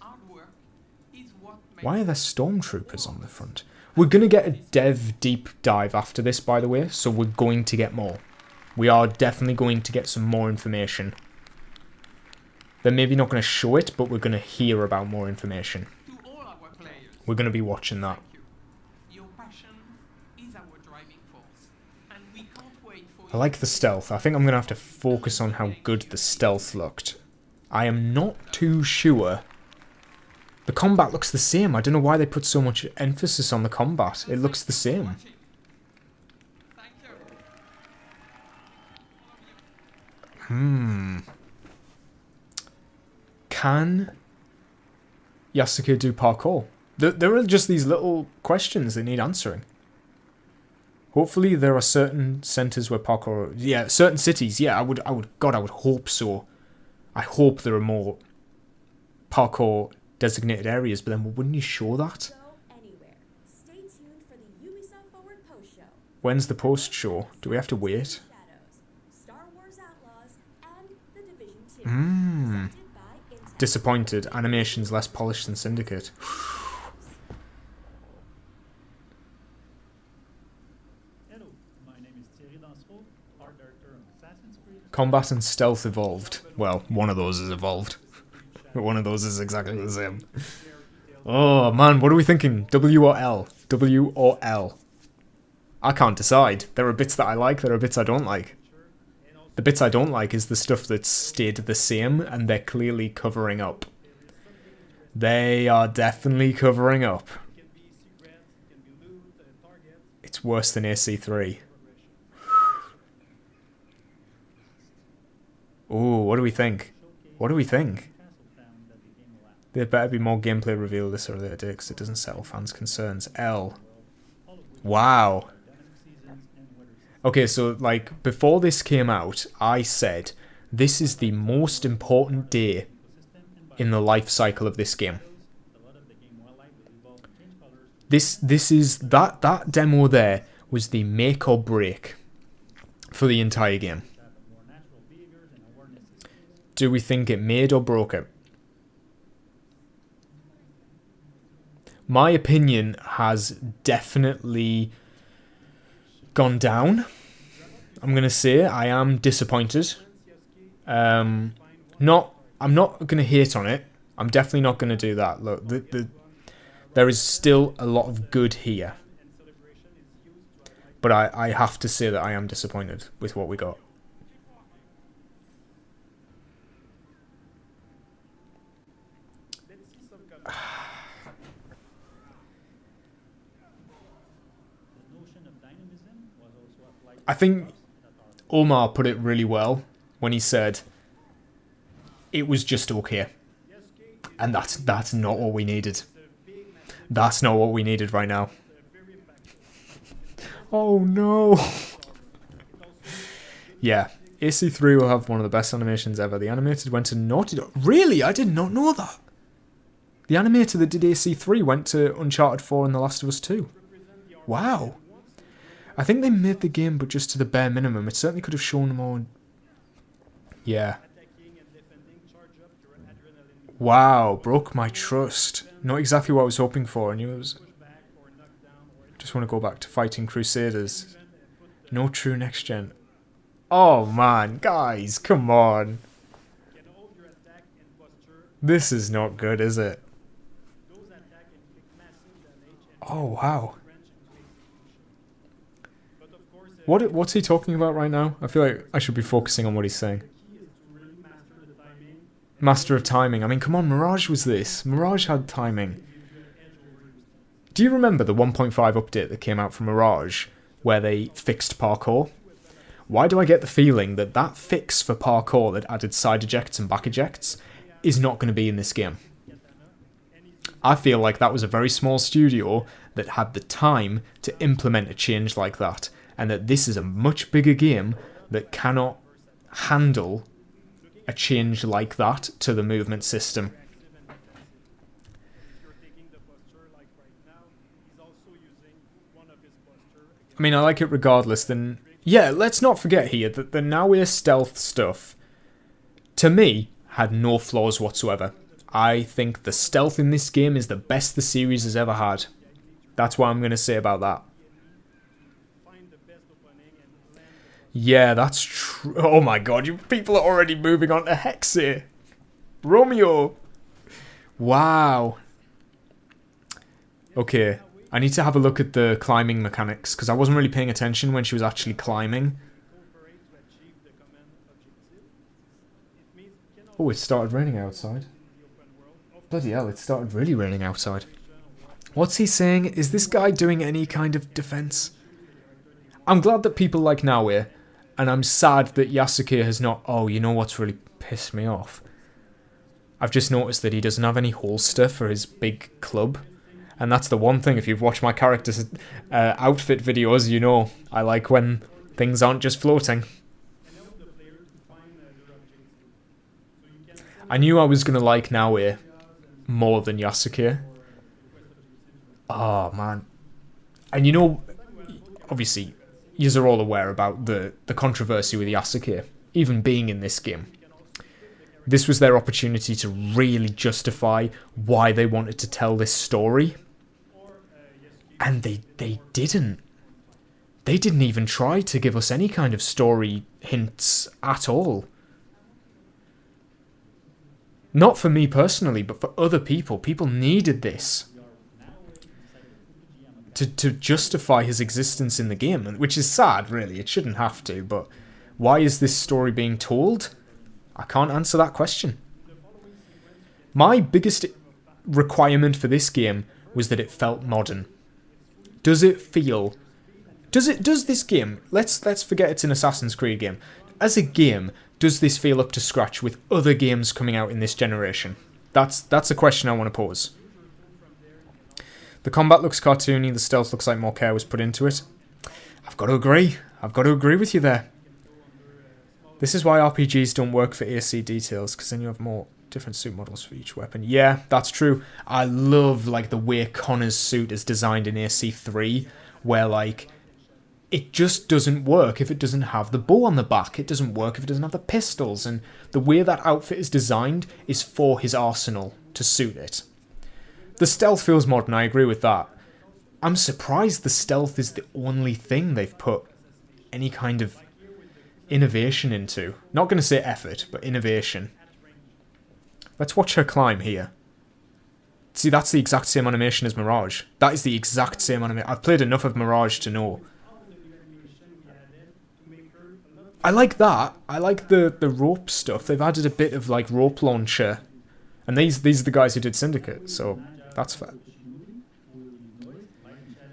Why are there stormtroopers on the front? We're going to get a dev deep dive after this, by the way, so we're going to get more. We are definitely going to get some more information. They're maybe not going to show it, but we're going to hear about more information. We're going to be watching that. I like the stealth. I think I'm going to have to focus on how good the stealth looked. I am not too sure. The combat looks the same. I don't know why they put so much emphasis on the combat. It looks the same. Can Yasuke do parkour? There are just these little questions that need answering. Hopefully there are certain centers where parkour... Yeah, certain cities. Yeah, I would hope so. I hope there are more parkour designated areas, but then wouldn't you show that? Anywhere. Stay tuned for the Ubisoft Forward post show. When's the post show? Do we have to wait? Star Wars Outlaws and The Division 2. Mmm. Disappointed. Animation's less polished than Syndicate. Combat and stealth evolved. Well, one of those is evolved. But one of those is exactly the same. Oh man, what are we thinking? W or L? W or L? I can't decide. There are bits that I like, there are bits I don't like. The bits I don't like is the stuff that's stayed the same and they're clearly covering up. They are definitely covering up. It's worse than AC3. Ooh, what do we think? What do we think? There better be more gameplay revealed this or later day because it doesn't settle fans' concerns. L. Wow. Okay, so like before this came out, I said this is the most important day in the life cycle of this game. This is that demo there was the make or break for the entire game. Do we think it made or broke it? My opinion has definitely gone down. I'm going to say I am disappointed. I'm not going to hate on it. I'm definitely not going to do that. Look, there is still a lot of good here. But I have to say that I am disappointed with what we got. I think Omar put it really well when he said it was just okay. And that's not what we needed. That's not what we needed right now. Oh no. Yeah, AC3 will have one of the best animations ever. The animated went to Naughty Dog. Really? I did not know that. The animator that did AC3 went to Uncharted 4 and The Last of Us 2. Wow. I think they made the game, but just to the bare minimum. It certainly could have shown more. Yeah. Wow, broke my trust. Not exactly what I was hoping for. I knew it was. Just want to go back to fighting Crusaders. No true next gen. Oh man, guys, come on. This is not good, is it? Oh wow. What's he talking about right now? I feel like I should be focusing on what he's saying. Master of timing. I mean, come on, Mirage was this. Mirage had timing. Do you remember the 1.5 update that came out from Mirage where they fixed parkour? Why do I get the feeling that that fix for parkour that added side ejects and back ejects is not going to be in this game? I feel like that was a very small studio that had the time to implement a change like that, and that this is a much bigger game that cannot handle a change like that to the movement system. I mean, I like it regardless. Then, yeah, let's not forget here that the Nowhere stealth stuff, to me, had no flaws whatsoever. I think the stealth in this game is the best the series has ever had. That's what I'm going to say about that. Yeah, that's true. Oh my god, you people are already moving on to Hex here. Romeo. Wow. Okay, I need to have a look at the climbing mechanics, because I wasn't really paying attention when she was actually climbing. Oh, it started raining outside. Bloody hell, it started really raining outside. What's he saying? Is this guy doing any kind of defense? I'm glad that people like Nowhere, and I'm sad that Yasuke has not... Oh, you know what's really pissed me off? I've just noticed that he doesn't have any holster for his big club, And that's the one thing, if you've watched my character's outfit videos, you know I like when things aren't just floating. I knew I was going to like Naue more than Yasuke. Oh, man. And you know, obviously, you're all aware about the controversy with Yasuke, even being in this game. This was their opportunity to really justify why they wanted to tell this story. And they didn't. They didn't even try to give us any kind of story hints at all. Not for me personally, but for other people. People needed this to justify his existence in the game, which is sad, really. It shouldn't have to, but why is this story being told? I can't answer that question. My biggest requirement for this game was that it felt modern. Does it feel... Does this game... Let's forget it's an Assassin's Creed game. As a game, does this feel up to scratch with other games coming out in this generation? That's a question I want to pose. The combat looks cartoony, the stealth looks like more care was put into it. I've got to agree. I've got to agree with you there. This is why RPGs don't work for AC details, because then you have more different suit models for each weapon. Yeah, that's true. I love like the way Connor's suit is designed in AC3, where like it just doesn't work if it doesn't have the bow on the back. It doesn't work if it doesn't have the pistols, and the way that outfit is designed is for his arsenal to suit it. The stealth feels modern, I agree with that. I'm surprised the stealth is the only thing they've put any kind of innovation into. Not going to say effort, but innovation. Let's watch her climb here. See, that's the exact same animation as Mirage. That is the exact same animation. I've played enough of Mirage to know. I like that. I like the rope stuff. They've added a bit of like rope launcher. And these are the guys who did Syndicate, so that's fair.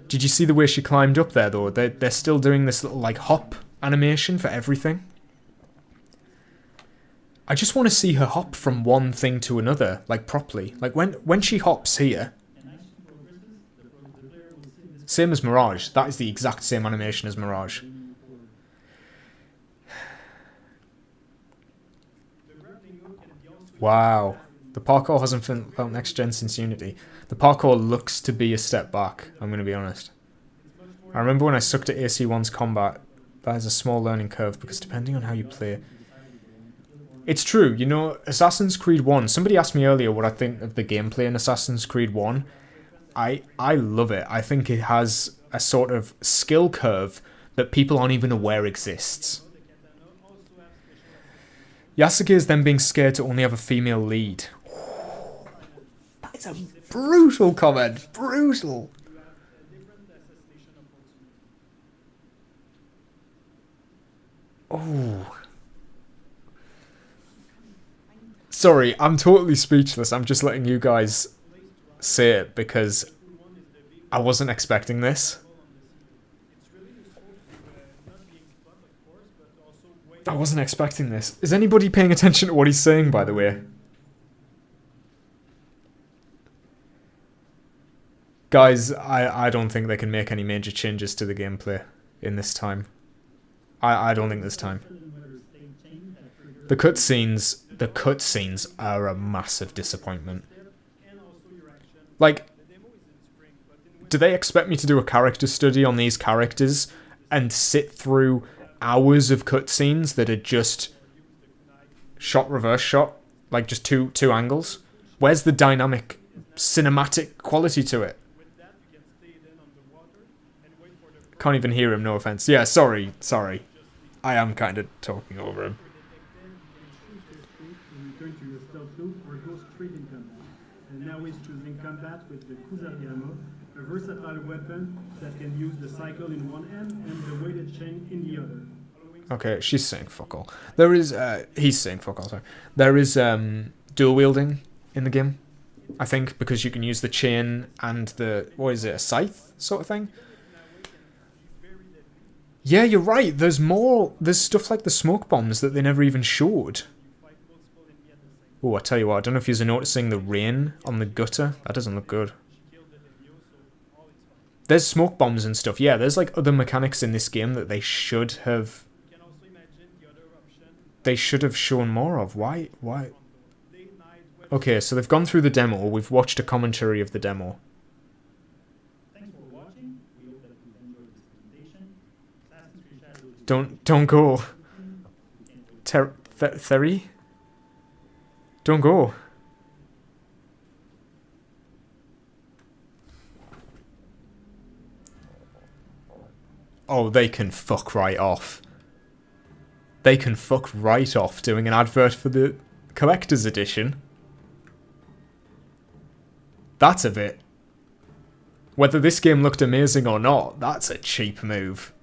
Did you see the way she climbed up there though? They're still doing this little like hop animation for everything. I just want to see her hop from one thing to another, like properly. Like when she hops here, same as Mirage. That is the exact same animation as Mirage. Wow. The parkour hasn't felt next gen since Unity. The parkour looks to be a step back, I'm going to be honest. I remember when I sucked at AC1's combat, that is a small learning curve because depending on how you play... It's true, you know, Assassin's Creed 1, somebody asked me earlier what I think of the gameplay in Assassin's Creed 1. I love it. I think it has a sort of skill curve that people aren't even aware exists. Yasuke is then being scared to only have a female lead. That is a brutal comment. Brutal. Oh. Sorry, I'm totally speechless. I'm just letting you guys say it because I wasn't expecting this. I wasn't expecting this. Is anybody paying attention to what he's saying, by the way? Guys, I don't think they can make any major changes to the gameplay in this time. I don't think this time. The cutscenes are a massive disappointment. Like, do they expect me to do a character study on these characters and sit through hours of cutscenes that are just shot, reverse shot? Like, just two angles? Where's the dynamic, cinematic quality to it? Can't even hear him, no offense. Yeah, sorry. I am kind of talking over him. Return to your stealth loop or go straight in combat. And now is choosing combat with the Kusariamo, a versatile weapon that can use the cycle in one end and the weighted chain in the other. Okay, she's saying fuck all. There is, he's saying fuck all, sorry. There is dual wielding in the game, I think, because you can use the chain and the, what is it, a scythe sort of thing? Yeah, you're right. There's stuff like the smoke bombs that they never even showed. Oh, I tell you what, I don't know if you're noticing the rain on the gutter. That doesn't look good. There's smoke bombs and stuff. Yeah, there's like other mechanics in this game that they should have... They should have shown more of. Why? Okay, so they've gone through the demo. We've watched a commentary of the demo. Thanks for watching. We hope that you enjoyed this presentation. Assassin's Creed Shadows is Don't go. Theri? Don't go. Oh, they can fuck right off. They can fuck right off doing an advert for the collector's edition. That's a bit... Whether this game looked amazing or not, that's a cheap move.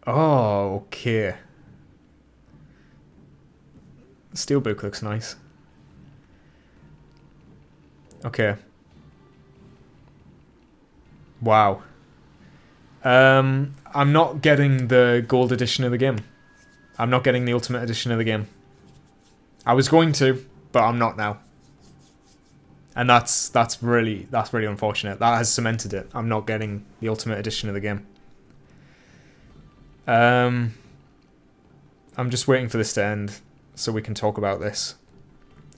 Oh, okay. Steelbook looks nice. Okay. Wow. I'm not getting the gold edition of the game. I'm not getting the ultimate edition of the game. I was going to, but I'm not now. And that's really unfortunate. That has cemented it. I'm not getting the ultimate edition of the game. I'm just waiting for this to end so we can talk about this.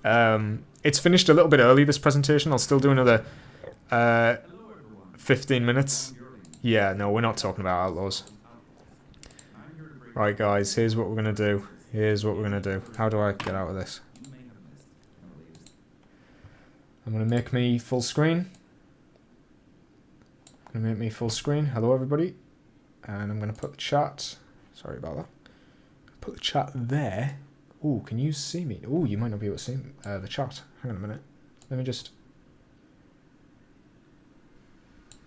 It's finished a little bit early, this presentation. I'll still do another 15 minutes. Yeah, no, we're not talking about Outlaws. Right, guys, here's what we're going to do. Here's what we're going to do. How do I get out of this? I'm going to make me full screen. I'm going to make me full screen. Hello, everybody. And I'm going to put the chat... Sorry about that. Put the chat there. Ooh, can you see me? Ooh, you might not be able to see the chat. Hang on a minute. Let me just...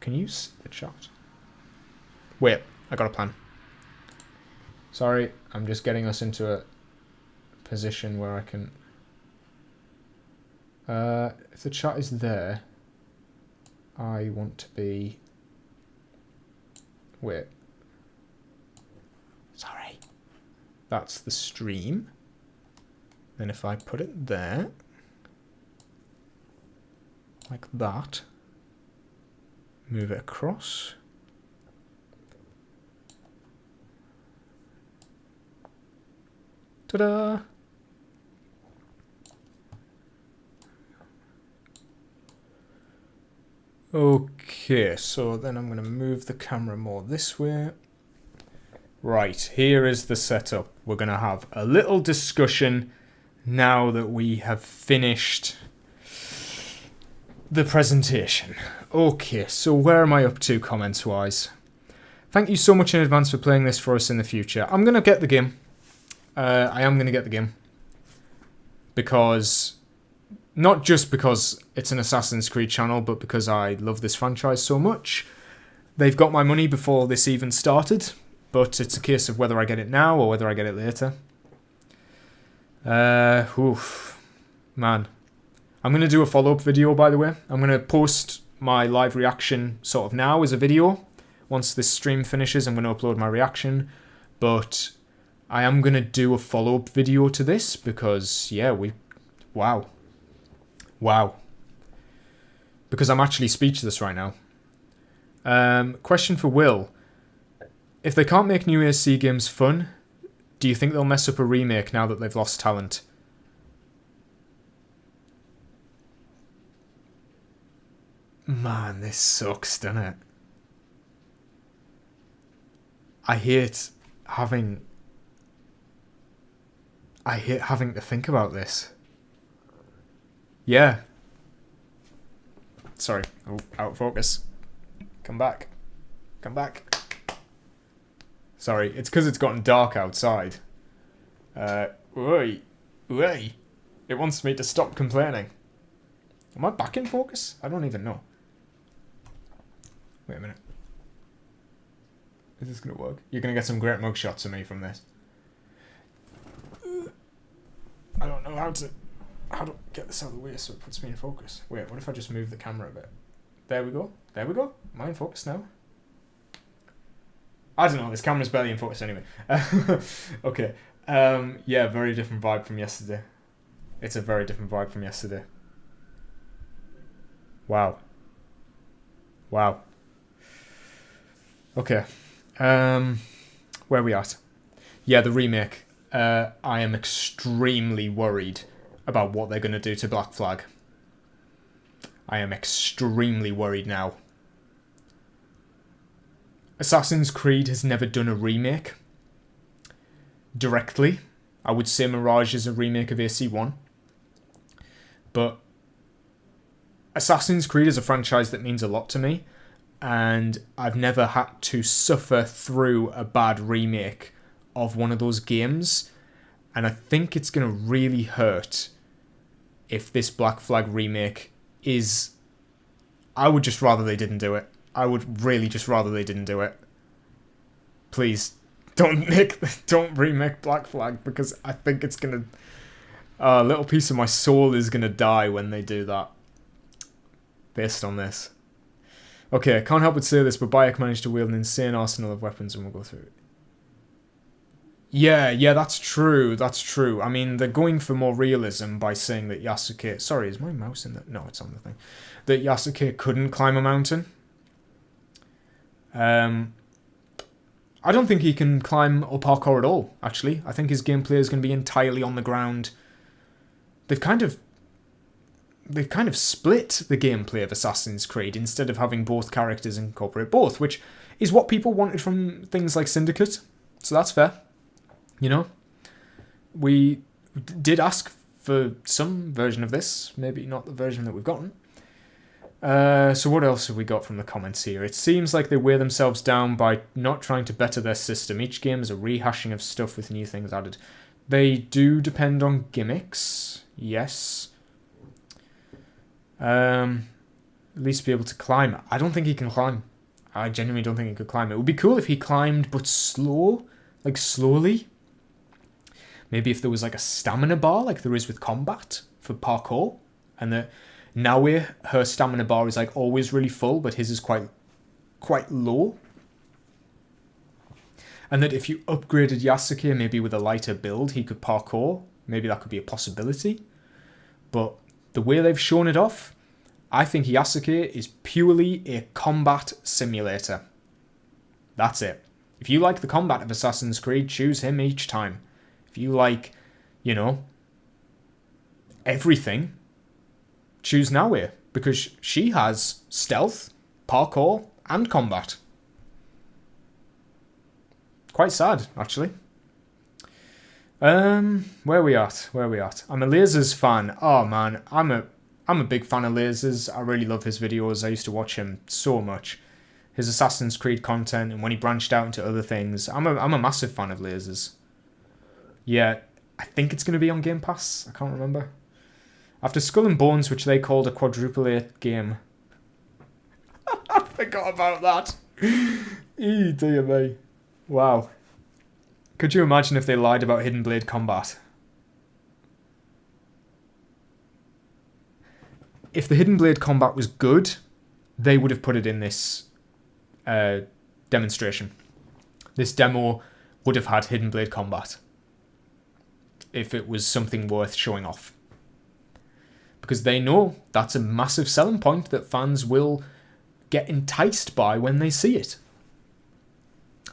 Can you see the chat? Wait, I got a plan. Sorry, I'm just getting us into a position where I can... if the chat is there, I want to be... Wait. Sorry. That's the stream. Then if I put it there, like that, move it across. Ta-da! Okay, so then I'm going to move the camera more this way. Right, here is the setup. We're going to have a little discussion now that we have finished the presentation. Okay, so where am I up to comments-wise? Thank you so much in advance for playing this for us in the future. I'm going to get the game. I am going to get the game. Because... Not just because it's an Assassin's Creed channel, but because I love this franchise so much. They've got my money before this even started, but it's a case of whether I get it now or whether I get it later. Oof. Man. I'm going to do a follow-up video, by the way. I'm going to post my live reaction sort of now as a video. Once this stream finishes, I'm going to upload my reaction. But I am going to do a follow-up video to this because, yeah, wow. Wow. Because I'm actually speechless right now. Question for Will. If they can't make new ASC games fun, do you think they'll mess up a remake now that they've lost talent? Man, this sucks, doesn't it? I hate having to think about this. Yeah. Sorry. Oh, out of focus. Come back. Come back. Sorry, it's because it's gotten dark outside. Oi. Oi. It wants me to stop complaining. Am I back in focus? I don't even know. Wait a minute. Is this going to work? You're going to get some great mug shots of me from this. I don't know how to get this out of the way so it puts me in focus. Wait, what if I just move the camera a bit? There we go. There we go. Am I in focus now? I don't know. This camera's barely in focus anyway. Okay. Yeah, very different vibe from yesterday. It's a very different vibe from yesterday. Wow. Wow. Okay. Where are we at? Yeah, the remake. I am extremely worried about what they're going to do to Black Flag. I am extremely worried now. Assassin's Creed has never done a remake directly. I would say Mirage is a remake of AC1. But Assassin's Creed is a franchise that means a lot to me, and I've never had to suffer through a bad remake of one of those games, and I think it's going to really hurt if this Black Flag remake is... I would just rather they didn't do it. I would really just rather they didn't do it. Please, don't remake Black Flag, because I think it's going to... a little piece of my soul is going to die when they do that. Based on this. Okay, I can't help but say this, but Bayek managed to wield an insane arsenal of weapons, and we'll go through it. Yeah, that's true, that's true. I mean, they're going for more realism by saying that Yasuke... Sorry, is my mouse in the... No, it's on the thing. That Yasuke couldn't climb a mountain. I don't think he can climb or parkour at all, actually. I think his gameplay is going to be entirely on the ground. They've kind of split the gameplay of Assassin's Creed instead of having both characters incorporate both, which is what people wanted from things like Syndicate. So that's fair. You know, we did ask for some version of this, maybe not the version that we've gotten. So what else have we got from the comments here? It seems like they wear themselves down by not trying to better their system. Each game is a rehashing of stuff with new things added. They do depend on gimmicks, yes. At least be able to climb. I don't think he can climb. I genuinely don't think he could climb. It would be cool if he climbed, but slow, like slowly. Maybe if there was like a stamina bar, like there is with combat for parkour, and that Naue, her stamina bar is like always really full, but his is quite low. And that if you upgraded Yasuke, maybe with a lighter build, he could parkour. Maybe that could be a possibility. But the way they've shown it off, I think Yasuke is purely a combat simulator. That's it. If you like the combat of Assassin's Creed, choose him each time. If you like, you know, everything, choose Naue, because she has stealth, parkour, and combat. Quite sad, actually. Where are we at? I'm a Lasers fan. Oh man, I'm a big fan of Lasers. I really love his videos. I used to watch him so much. His Assassin's Creed content, and when he branched out into other things. I'm a massive fan of Lasers. Yeah, I think it's going to be on Game Pass. I can't remember. After Skull and Bones, which they called a quadruple A game. I forgot about that. Dear me. Wow. Could you imagine if they lied about Hidden Blade combat? If the Hidden Blade combat was good, they would have put it in this demonstration. This demo would have had Hidden Blade combat. If it was something worth showing off. Because they know that's a massive selling point that fans will get enticed by when they see it.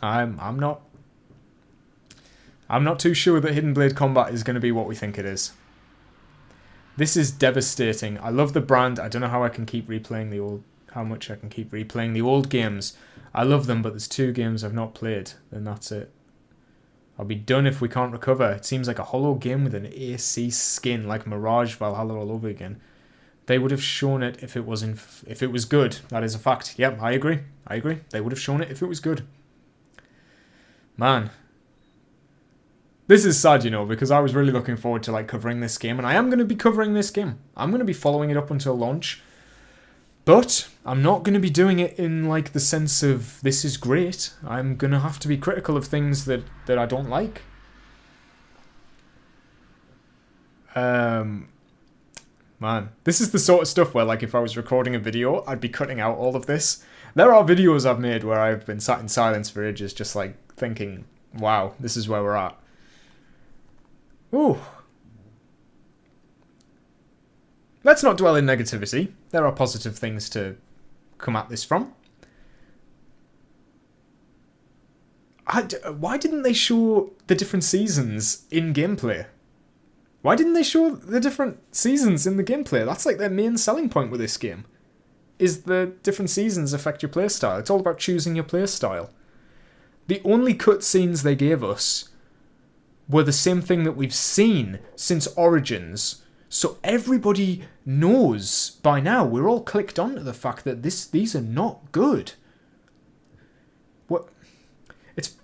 I'm not too sure that Hidden Blade combat is going to be what we think it is. This is devastating. I love the brand. I don't know how I can keep replaying the old... How much I can keep replaying the old games. I love them, but there's 2 games I've not played. And that's it. I'll be done if we can't recover. It seems like a hollow game with an AC skin, like Mirage Valhalla all over again. They would have shown it if it was good. That is a fact. Yep, I agree. They would have shown it if it was good. Man. This is sad, you know, because I was really looking forward to like covering this game, and I am going to be covering this game. I'm going to be following it up until launch. But I'm not going to be doing it in like the sense of this is great. I'm going to have to be critical of things that I don't like. Man, this is the sort of stuff where like if I was recording a video, I'd be cutting out all of this. There are videos I've made where I've been sat in silence for ages just like thinking, wow, this is where we're at. Ooh. let's not dwell in negativity. There are positive things to come at this from. Why didn't they show the different seasons in gameplay? Why didn't they show the different seasons in the gameplay? That's like their main selling point with this game. Is the different seasons affect your playstyle. It's all about choosing your playstyle. The only cutscenes they gave us were the same thing that we've seen since Origins. So everybody knows by now. We're all clicked on to the fact that these are not good. What? It's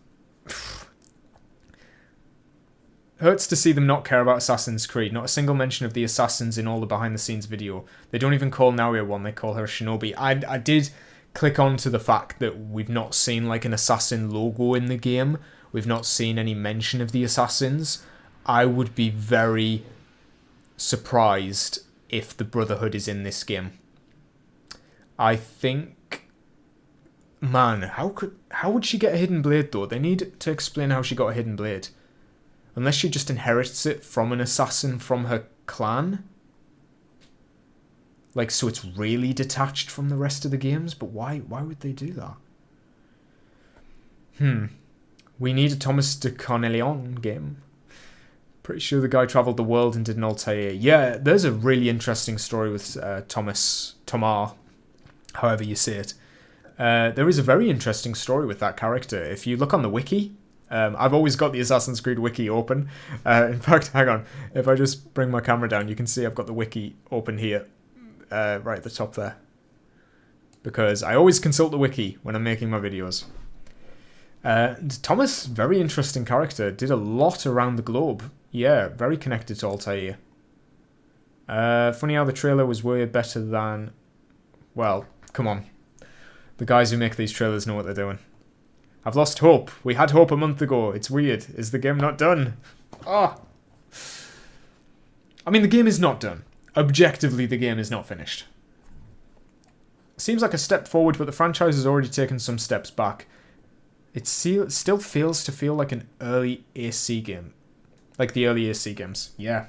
hurts to see them not care about Assassin's Creed. Not a single mention of the assassins in all the behind-the-scenes video. They don't even call Naria one. They call her a shinobi. I did click on to the fact that we've not seen like an assassin logo in the game. We've not seen any mention of the assassins. I would be very surprised if the Brotherhood is in this game. I think... Man, how would she get a hidden blade though? They need to explain how she got a hidden blade. Unless she just inherits it from an assassin from her clan. Like, so it's really detached from the rest of the games? But why would they do that? We need a Thomas de Cornelion game. Pretty sure the guy travelled the world and did an Altair. Yeah, there's a really interesting story with Tomar, however you say it. There is a very interesting story with that character. If you look on the wiki, I've always got the Assassin's Creed wiki open. In fact, hang on. If I just bring my camera down, you can see I've got the wiki open here. Right at the top there. Because I always consult the wiki when I'm making my videos. Thomas, very interesting character. Did a lot around the globe. Yeah, very connected to Altair. Funny how the trailer was way better than... Well, come on. The guys who make these trailers know what they're doing. I've lost hope. We had hope a month ago. It's weird. Is the game not done? Ah. I mean, the game is not done. Objectively, the game is not finished. Seems like a step forward, but the franchise has already taken some steps back. It still feels to feel like an early AC game. Like the early AC games. Yeah.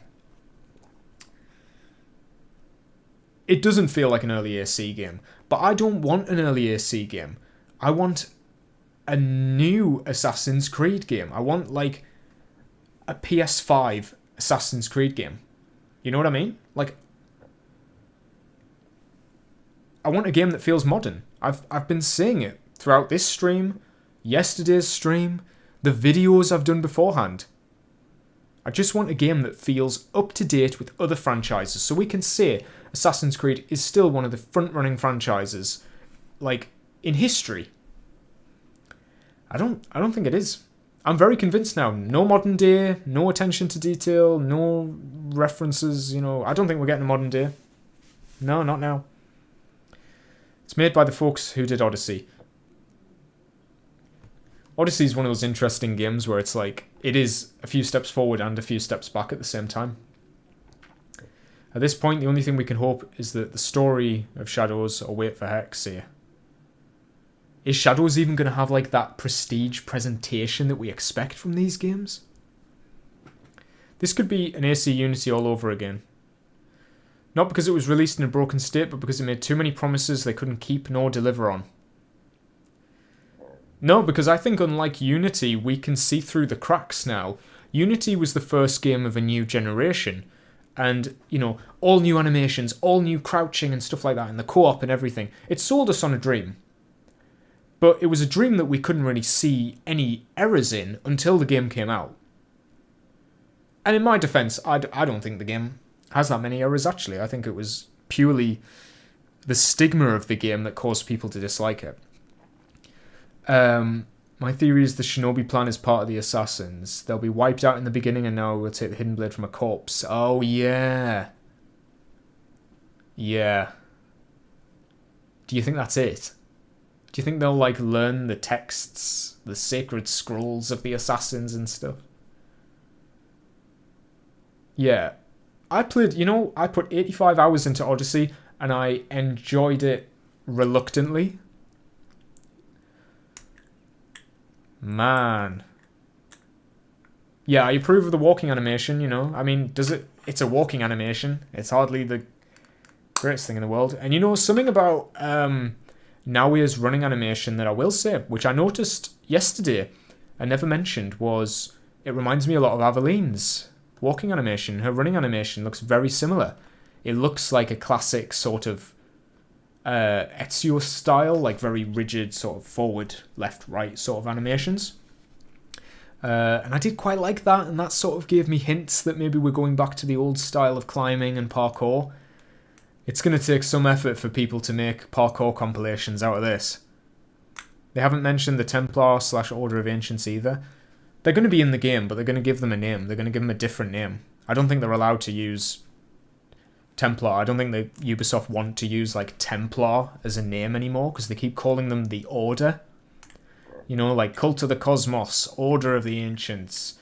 It doesn't feel like an early AC game. But I don't want an early AC game. I want a new Assassin's Creed game. I want, like, a PS5 Assassin's Creed game. You know what I mean? Like, I want a game that feels modern. I've been saying it throughout this stream, yesterday's stream, the videos I've done beforehand. I just want a game that feels up to date with other franchises, so we can say Assassin's Creed is still one of the front-running franchises, like, in history. I don't think it is. I'm very convinced now. No modern day, no attention to detail, no references, you know. I don't think we're getting a modern day. No, not now. It's made by the folks who did Odyssey. Odyssey is one of those interesting games where it's like, it is a few steps forward and a few steps back at the same time. At this point, the only thing we can hope is that the story of Shadows, or wait for Hex here. Is Shadows even going to have like that prestige presentation that we expect from these games? This could be an AC Unity all over again. Not because it was released in a broken state, but because it made too many promises they couldn't keep nor deliver on. No, because I think unlike Unity, we can see through the cracks now. Unity was the first game of a new generation. And, you know, all new animations, all new crouching and stuff like that, and the co-op and everything. It sold us on a dream. But it was a dream that we couldn't really see any errors in until the game came out. And in my defense, I don't think the game has that many errors, actually. I think it was purely the stigma of the game that caused people to dislike it. My theory is the Shinobi plan is part of the Assassins. They'll be wiped out in the beginning and now we'll take the hidden blade from a corpse. Oh, yeah. Yeah. Do you think that's it? Do you think they'll, like, learn the texts, the sacred scrolls of the Assassins and stuff? Yeah. I put 85 hours into Odyssey and I enjoyed it reluctantly. Man. Yeah, I approve of the walking animation, you know. I mean, it's a walking animation. It's hardly the Greatest thing in the world. And you know, something about Naoya's running animation that I will say, which I noticed yesterday, I never mentioned, was it reminds me a lot of Aveline's walking animation. Her running animation looks very similar. It looks like a classic sort of Ezio style, like very rigid sort of forward, left, right sort of animations. And I did quite like that, and that sort of gave me hints that maybe we're going back to the old style of climbing and parkour. It's going to take some effort for people to make parkour compilations out of this. They haven't mentioned the Templar/Order of Ancients either. They're going to be in the game, but they're going to give them a name. They're going to give them a different name. I don't think they're allowed to use Templar. I don't think that Ubisoft want to use like Templar as a name anymore, because they keep calling them the Order. You know, like Cult of the Cosmos, Order of the Ancients,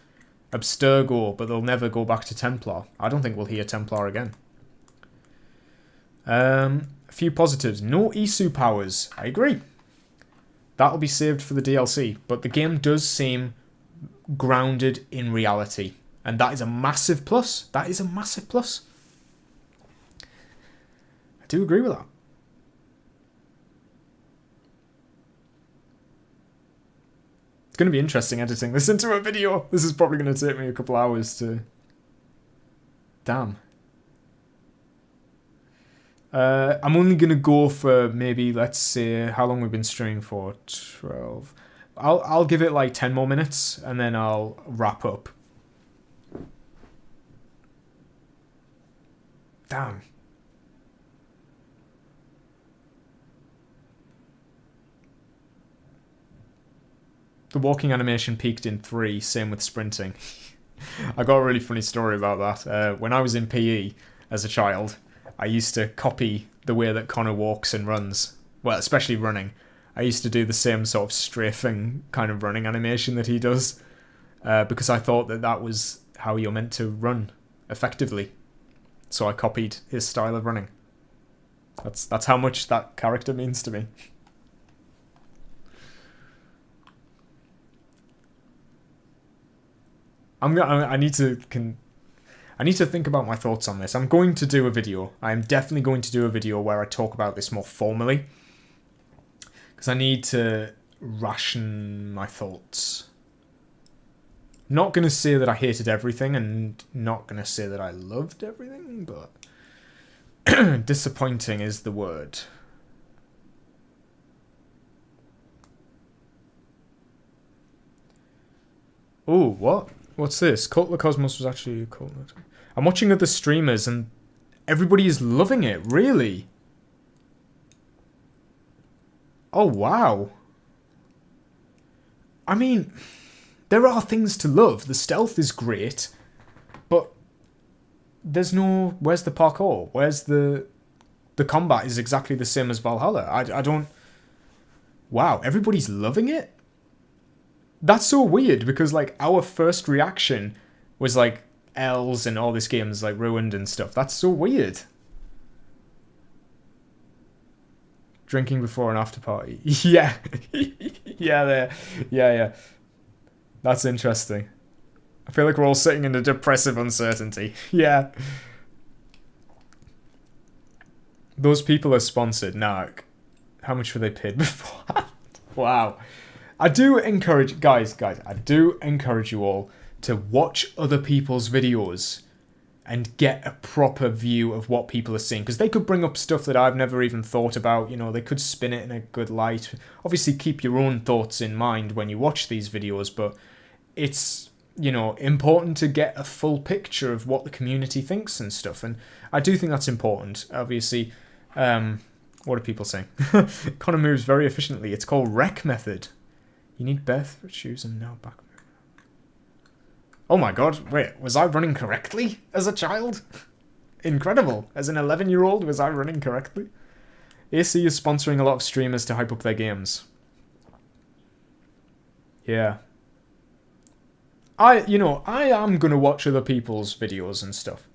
Abstergo, but they'll never go back to Templar. I don't think we'll hear Templar again. A few positives. No Isu powers. I agree. That'll be saved for the DLC, but the game does seem grounded in reality, and that is a massive plus. That is a massive plus. I do agree with that. It's going to be interesting editing this into a video. This is probably going to take me a couple hours to... Damn. I'm only going to go for maybe, let's say, how long we've been streaming for? 12. I'll give it like 10 more minutes, and then I'll wrap up. Damn. The walking animation peaked in 3, same with sprinting. I got a really funny story about that. When I was in PE as a child, I used to copy the way that Connor walks and runs. Well, especially running. I used to do the same sort of strafing kind of running animation that he does. Because I thought that that was how you're meant to run effectively. So I copied his style of running. That's how much that character means to me. I need to think about my thoughts on this. I'm going to do a video. I'm definitely going to do a video where I talk about this more formally. Because I need to ration my thoughts. Not going to say that I hated everything, and not going to say that I loved everything, but disappointing is the word. Oh, what? What's this? Cult of the Cosmos was actually cool. I'm watching other streamers and everybody is loving it, really. Oh, wow. I mean, there are things to love. The stealth is great, but there's no... Where's the parkour? Where's the... The combat is exactly the same as Valhalla. I don't... Wow, everybody's loving it? That's so weird, because, like, our first reaction was, like, L's and all this game is, like, ruined and stuff. That's so weird. Drinking before and after party. Yeah. Yeah, there. Yeah. That's interesting. I feel like we're all sitting in a depressive uncertainty. Yeah. Those people are sponsored. Nah, how much were they paid before? Wow. I do encourage, guys, I do encourage you all to watch other people's videos and get a proper view of what people are seeing. Because they could bring up stuff that I've never even thought about. You know, they could spin it in a good light. Obviously, keep your own thoughts in mind when you watch these videos. But it's, you know, important to get a full picture of what the community thinks and stuff. And I do think that's important. Obviously, what are people saying? Connor moves very efficiently. It's called rec method. You need barefoot shoes and now back. Oh my god, wait, was I running correctly as a child? Incredible. As an 11-year-old, was I running correctly? AC is sponsoring a lot of streamers to hype up their games. Yeah. I am going to watch other people's videos and stuff.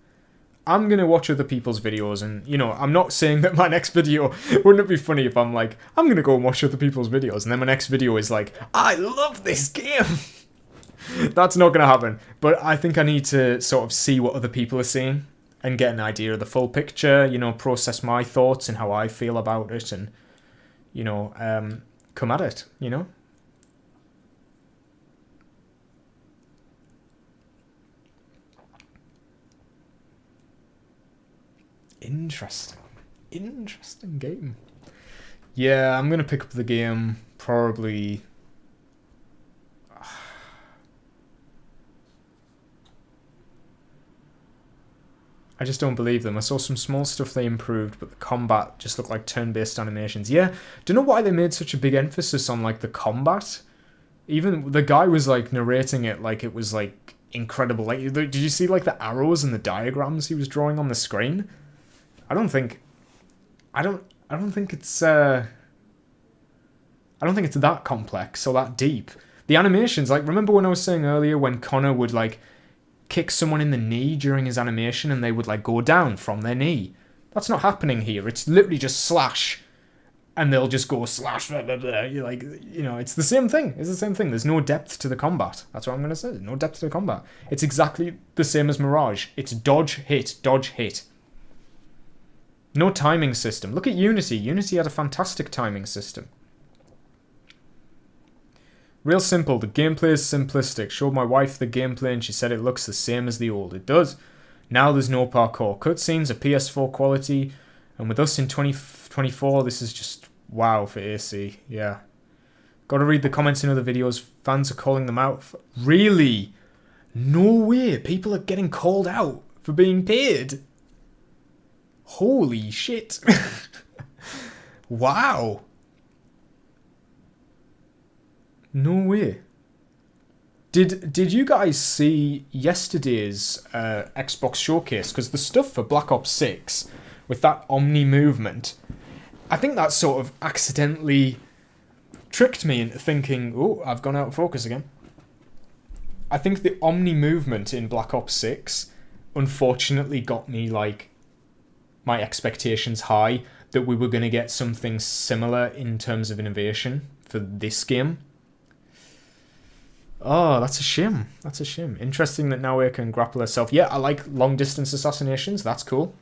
I'm going to watch other people's videos and, you know, I'm not saying that my next video, wouldn't it be funny if I'm like, I'm going to go and watch other people's videos and then my next video is like, I love this game. That's not going to happen. But I think I need to sort of see what other people are seeing and get an idea of the full picture, you know, process my thoughts and how I feel about it, and, you know, come at it, you know? Interesting game. Yeah, I'm gonna pick up the game probably. I just don't believe them. I saw some small stuff they improved, but the combat just looked like turn-based animations. Yeah, don't know why they made such a big emphasis on like the combat. Even the guy was like narrating it like it was like incredible. Like, did you see like the arrows and the diagrams he was drawing on the screen? I don't think it's that complex or that deep. The animations, like, remember when I was saying earlier when Connor would like kick someone in the knee during his animation and they would like go down from their knee? That's not happening here. It's literally just slash and they'll just go slash, blah, blah, blah. You're like, you know, it's the same thing. It's the same thing. There's no depth to the combat. That's what I'm going to say. No depth to the combat. It's exactly the same as Mirage. It's dodge, hit, dodge, hit. No timing system. Look at Unity. Unity had a fantastic timing system. Real simple. The gameplay is simplistic. Showed my wife the gameplay and she said it looks the same as the old. It does. Now there's no parkour. Cutscenes are PS4 quality. And with us in 2024, this is just wow for AC. Yeah. Gotta read the comments in other videos. Fans are calling them out. Really? No way. People are getting called out for being paid. Holy shit. Wow. No way. Did you guys see yesterday's Xbox showcase? Because the stuff for Black Ops 6 with that Omni movement, I think that sort of accidentally tricked me into thinking, oh, I've gone out of focus again. I think the Omni movement in Black Ops 6 unfortunately got me like my expectations high that we were going to get something similar in terms of innovation for this game. Oh, that's a shame. That's a shame. Interesting that now we can grapple herself. Yeah, I like long-distance assassinations. That's cool.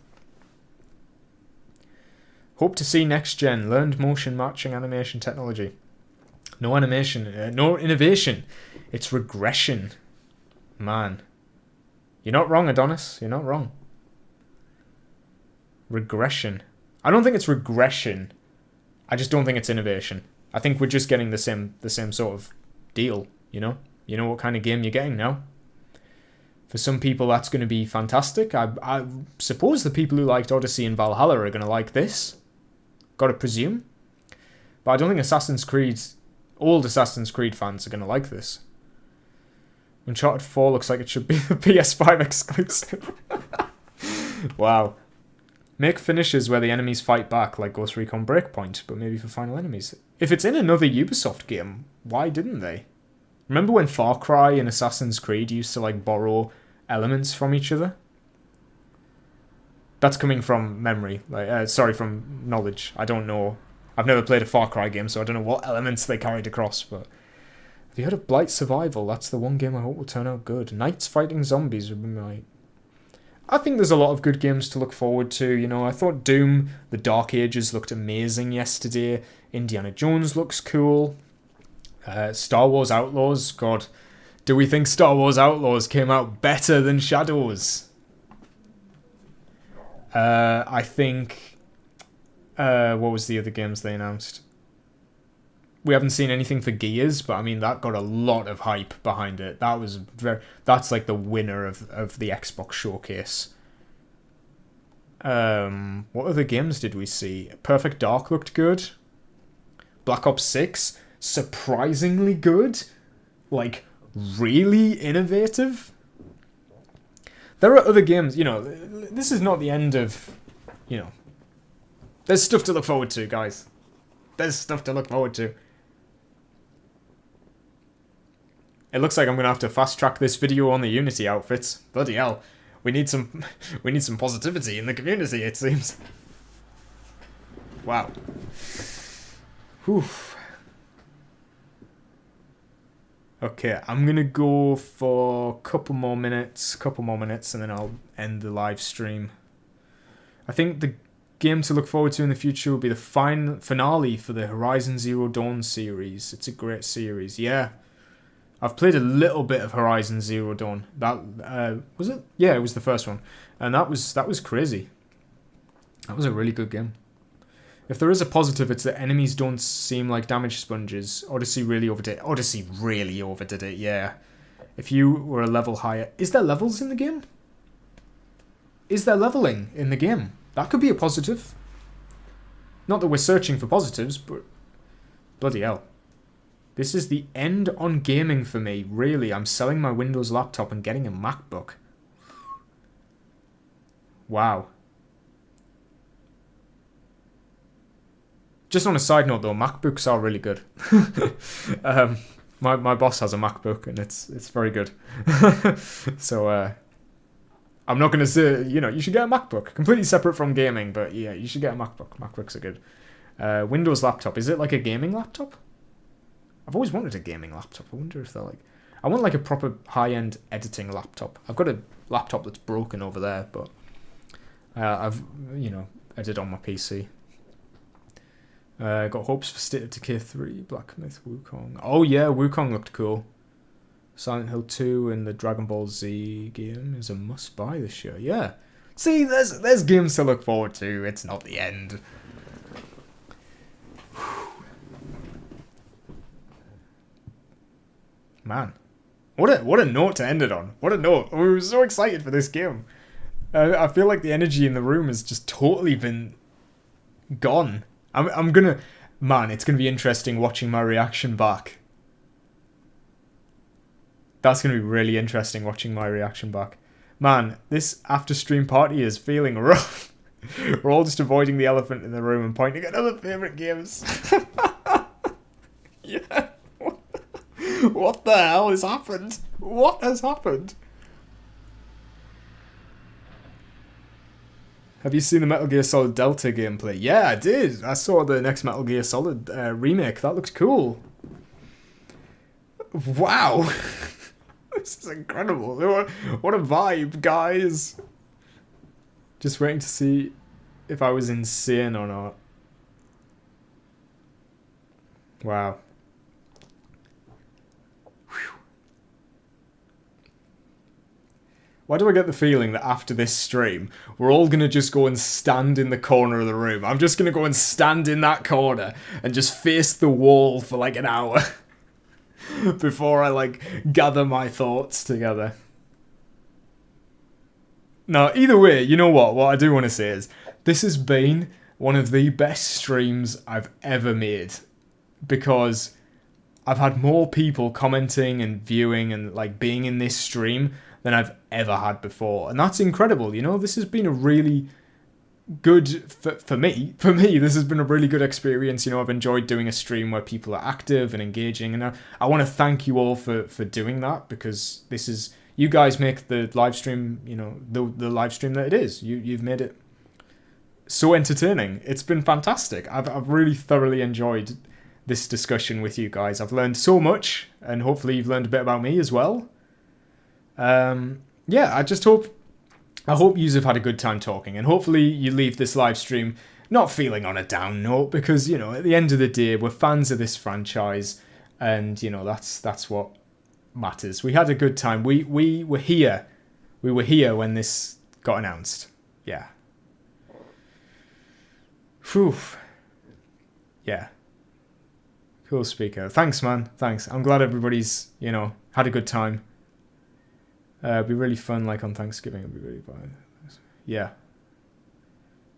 Hope to see next gen. Learned motion matching animation technology. No animation. No innovation. It's regression. Man. You're not wrong, Adonis. You're not wrong. Regression. I don't think it's regression. I just don't think it's innovation. I think we're just getting the same sort of deal, you know? You know what kind of game you're getting now. For some people, that's going to be fantastic. I suppose the people who liked Odyssey and Valhalla are going to like this. Gotta presume. But I don't think old Assassin's Creed fans are going to like this. Uncharted 4 looks like it should be the PS5 exclusive. Wow. Make finishes where the enemies fight back, like Ghost Recon Breakpoint, but maybe for final enemies. If it's in another Ubisoft game, why didn't they? Remember when Far Cry and Assassin's Creed used to like borrow elements from each other? That's coming from memory, from knowledge. I don't know. I've never played a Far Cry game, so I don't know what elements they carried across, but have you heard of Blight Survival? That's the one game I hope will turn out good. Knights Fighting Zombies would be my... I think there's a lot of good games to look forward to, you know. I thought Doom, The Dark Ages looked amazing yesterday. Indiana Jones looks cool. Star Wars Outlaws, God, do we think Star Wars Outlaws came out better than Shadows? I think... what was the other games they announced? We haven't seen anything for Gears, but I mean, that got a lot of hype behind it. That's like the winner of the Xbox showcase. What other games did we see? Perfect Dark looked good. Black Ops 6, surprisingly good. Like, really innovative. There are other games, you know, this is not the end of, you know, there's stuff to look forward to, guys. There's stuff to look forward to. It looks like I'm going to have to fast track this video on the Unity outfits. Bloody hell. We need some positivity in the community, it seems. Wow. Whew. Okay, I'm gonna go for a couple more minutes, and then I'll end the live stream. I think the game to look forward to in the future will be the finale for the Horizon Zero Dawn series. It's a great series. Yeah, I've played a little bit of Horizon Zero Dawn. That was it? Yeah, it was the first one, and that was crazy. That was a really good game. If there is a positive, it's that enemies don't seem like damage sponges. Odyssey really overdid it, yeah. If you were a level higher... Is there levels in the game? Is there leveling in the game? That could be a positive. Not that we're searching for positives, but... Bloody hell. This is the end on gaming for me. Really, I'm selling my Windows laptop and getting a MacBook. Wow. Just on a side note though, MacBooks are really good. My boss has a MacBook and it's very good. So I'm not going to say, you should get a MacBook. Completely separate from gaming, but yeah, you should get a MacBook. MacBooks are good. Windows laptop, is it like a gaming laptop? I've always wanted a gaming laptop. I wonder if they're like... I want like a proper high-end editing laptop. I've got a laptop that's broken over there, but I've, edited on my PC. Got hopes for State of Decay 3, Black Myth, Wukong. Oh yeah, Wukong looked cool. Silent Hill 2 and the Dragon Ball Z game is a must-buy this year. Yeah. See, there's games to look forward to. It's not the end. Man. What a note to end it on. What a note. We were so excited for this game. I feel like the energy in the room has just totally been gone. I'm gonna... Man, it's gonna be interesting watching my reaction back. That's gonna be really interesting watching my reaction back. Man, this after-stream party is feeling rough. We're all just avoiding the elephant in the room and pointing at other favourite games. Yeah. What the hell has happened? What has happened? Have you seen the Metal Gear Solid Delta gameplay? Yeah, I did. I saw the next Metal Gear Solid remake. That looks cool. Wow. This is incredible. What a vibe, guys. Just waiting to see if I was insane or not. Wow. Why do I get the feeling that after this stream, we're all going to just go and stand in the corner of the room? I'm just going to go and stand in that corner and just face the wall for like an hour before I gather my thoughts together. No, either way, you know what? What I do want to say is this has been one of the best streams I've ever made because I've had more people commenting and viewing and being in this stream than I've ever had before. And that's incredible, This has been a really good... For me, this has been a really good experience. I've enjoyed doing a stream where people are active and engaging. And I want to thank you all for doing that because this is... You guys make the live stream, the live stream that it is. You've made it so entertaining. It's been fantastic. I've really thoroughly enjoyed this discussion with you guys. I've learned so much and hopefully you've learned a bit about me as well. Yeah, I hope you've had a good time talking and hopefully you leave this live stream not feeling on a down note because, at the end of the day, we're fans of this franchise and, that's what matters. We had a good time. We were here. We were here when this got announced. Yeah. Phew. Yeah. Cool speaker. Thanks, man. Thanks. I'm glad everybody's, had a good time. It'd be really fun, on Thanksgiving. It'd be really fun. Yeah.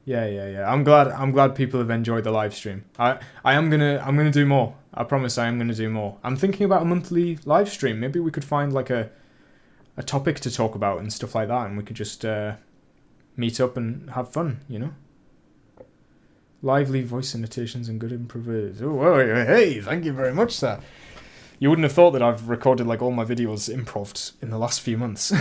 Yeah. I'm glad people have enjoyed the live stream. I'm gonna do more. I promise I am gonna do more. I'm thinking about a monthly live stream. Maybe we could find a topic to talk about and stuff like that, and we could just meet up and have fun. Lively voice annotations and good improvers. Oh, hey, thank you very much, sir. You wouldn't have thought that I've recorded all my videos improv'd in the last few months.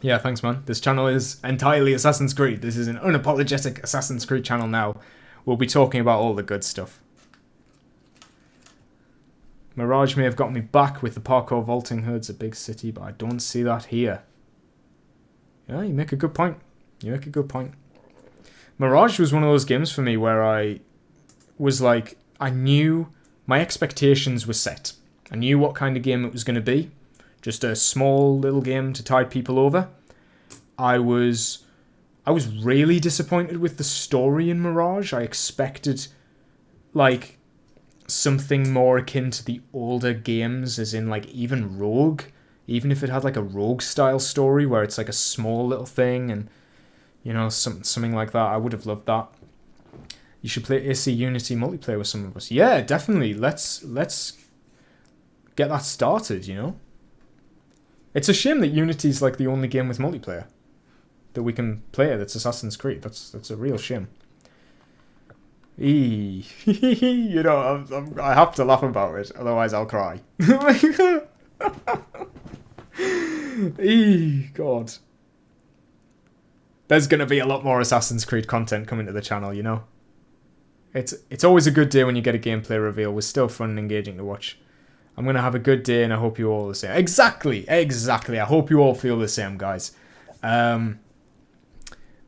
Yeah, thanks, man. This channel is entirely Assassin's Creed. This is an unapologetic Assassin's Creed channel now. We'll be talking about all the good stuff. Mirage may have got me back with the parkour vaulting herds at Big City, but I don't see that here. Yeah, you make a good point. You make a good point. Mirage was one of those games for me where I was like, I knew my expectations were set. I knew what kind of game it was going to be. Just a small little game to tide people over. I was really disappointed with the story in Mirage. I expected like something more akin to the older games, as in like even Rogue. Even if it had like a Rogue style story where it's like a small little thing and, you know, something like that. I would have loved that. You should play AC Unity multiplayer with some of us. Yeah, definitely. Let's get that started, you know? It's a shame that Unity's like the only game with multiplayer that we can play that's Assassin's Creed. That's a real shame. You know, I have to laugh about it, otherwise I'll cry. God. There's going to be a lot more Assassin's Creed content coming to the channel, you know? It's always a good day when you get a gameplay reveal. It's still fun and engaging to watch. I'm going to have a good day and I hope you all the same. Exactly. I hope you all feel the same, guys.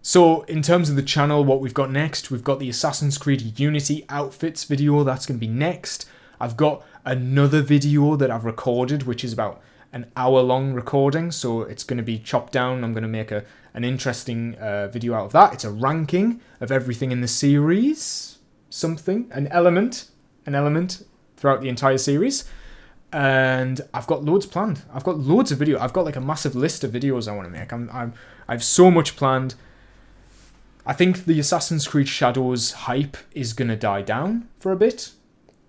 So, in terms of the channel, what we've got next, we've got the Assassin's Creed Unity outfits video. That's going to be next. I've got another video that I've recorded, which is about an hour-long recording. So, it's going to be chopped down. I'm going to make an interesting video out of that. It's a ranking of everything in the series. An element throughout the entire series. And I've got loads planned. I've got loads of videos. I've got like a massive list of videos I want to make. I have so much planned. I think the Assassin's Creed Shadows hype is going to die down for a bit.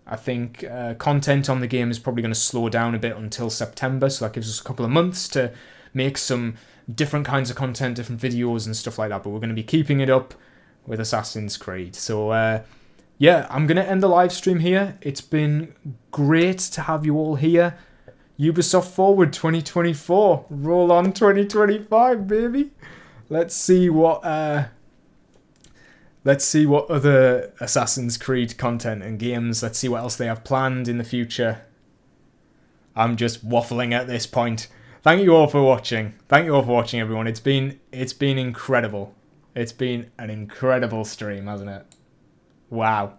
I think content on the game is probably going to slow down a bit until September, so that gives us a couple of months to make some different kinds of content, different videos and stuff like that, but we're going to be keeping it up with Assassin's Creed. So, yeah, I'm going to end the live stream here. It's been great to have you all here. Ubisoft Forward 2024. Roll on 2025, baby. Let's see what other Assassin's Creed content and games, let's see what else they have planned in the future. I'm just waffling at this point. Thank you all for watching. Thank you all for watching, everyone. It's been incredible. It's been an incredible stream, hasn't it? Wow.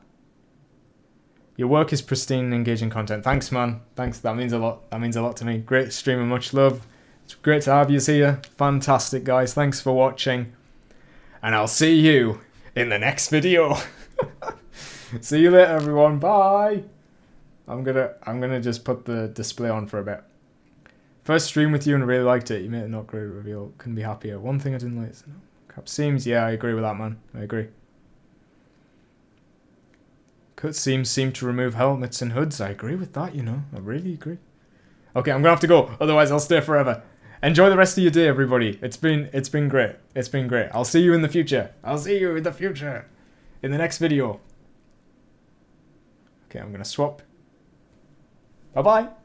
Your work is pristine and engaging content. Thanks, man. Thanks. That means a lot. That means a lot to me. Great stream and much love. It's great to have you here. Fantastic, guys. Thanks for watching. And I'll see you in the next video. See you later, everyone. Bye. I'm gonna just put the display on for a bit. First stream with you and I really liked it. You made a not great reveal. Couldn't be happier. One thing I didn't like is cutscenes. Yeah, I agree with that, man. I agree. Cutscenes seem to remove helmets and hoods. I agree with that, you know. I really agree. Okay, I'm going to have to go. Otherwise, I'll stay forever. Enjoy the rest of your day, everybody. It's been great. It's been great. I'll see you in the future. I'll see you in the future. In the next video. Okay, I'm going to swap. Bye-bye.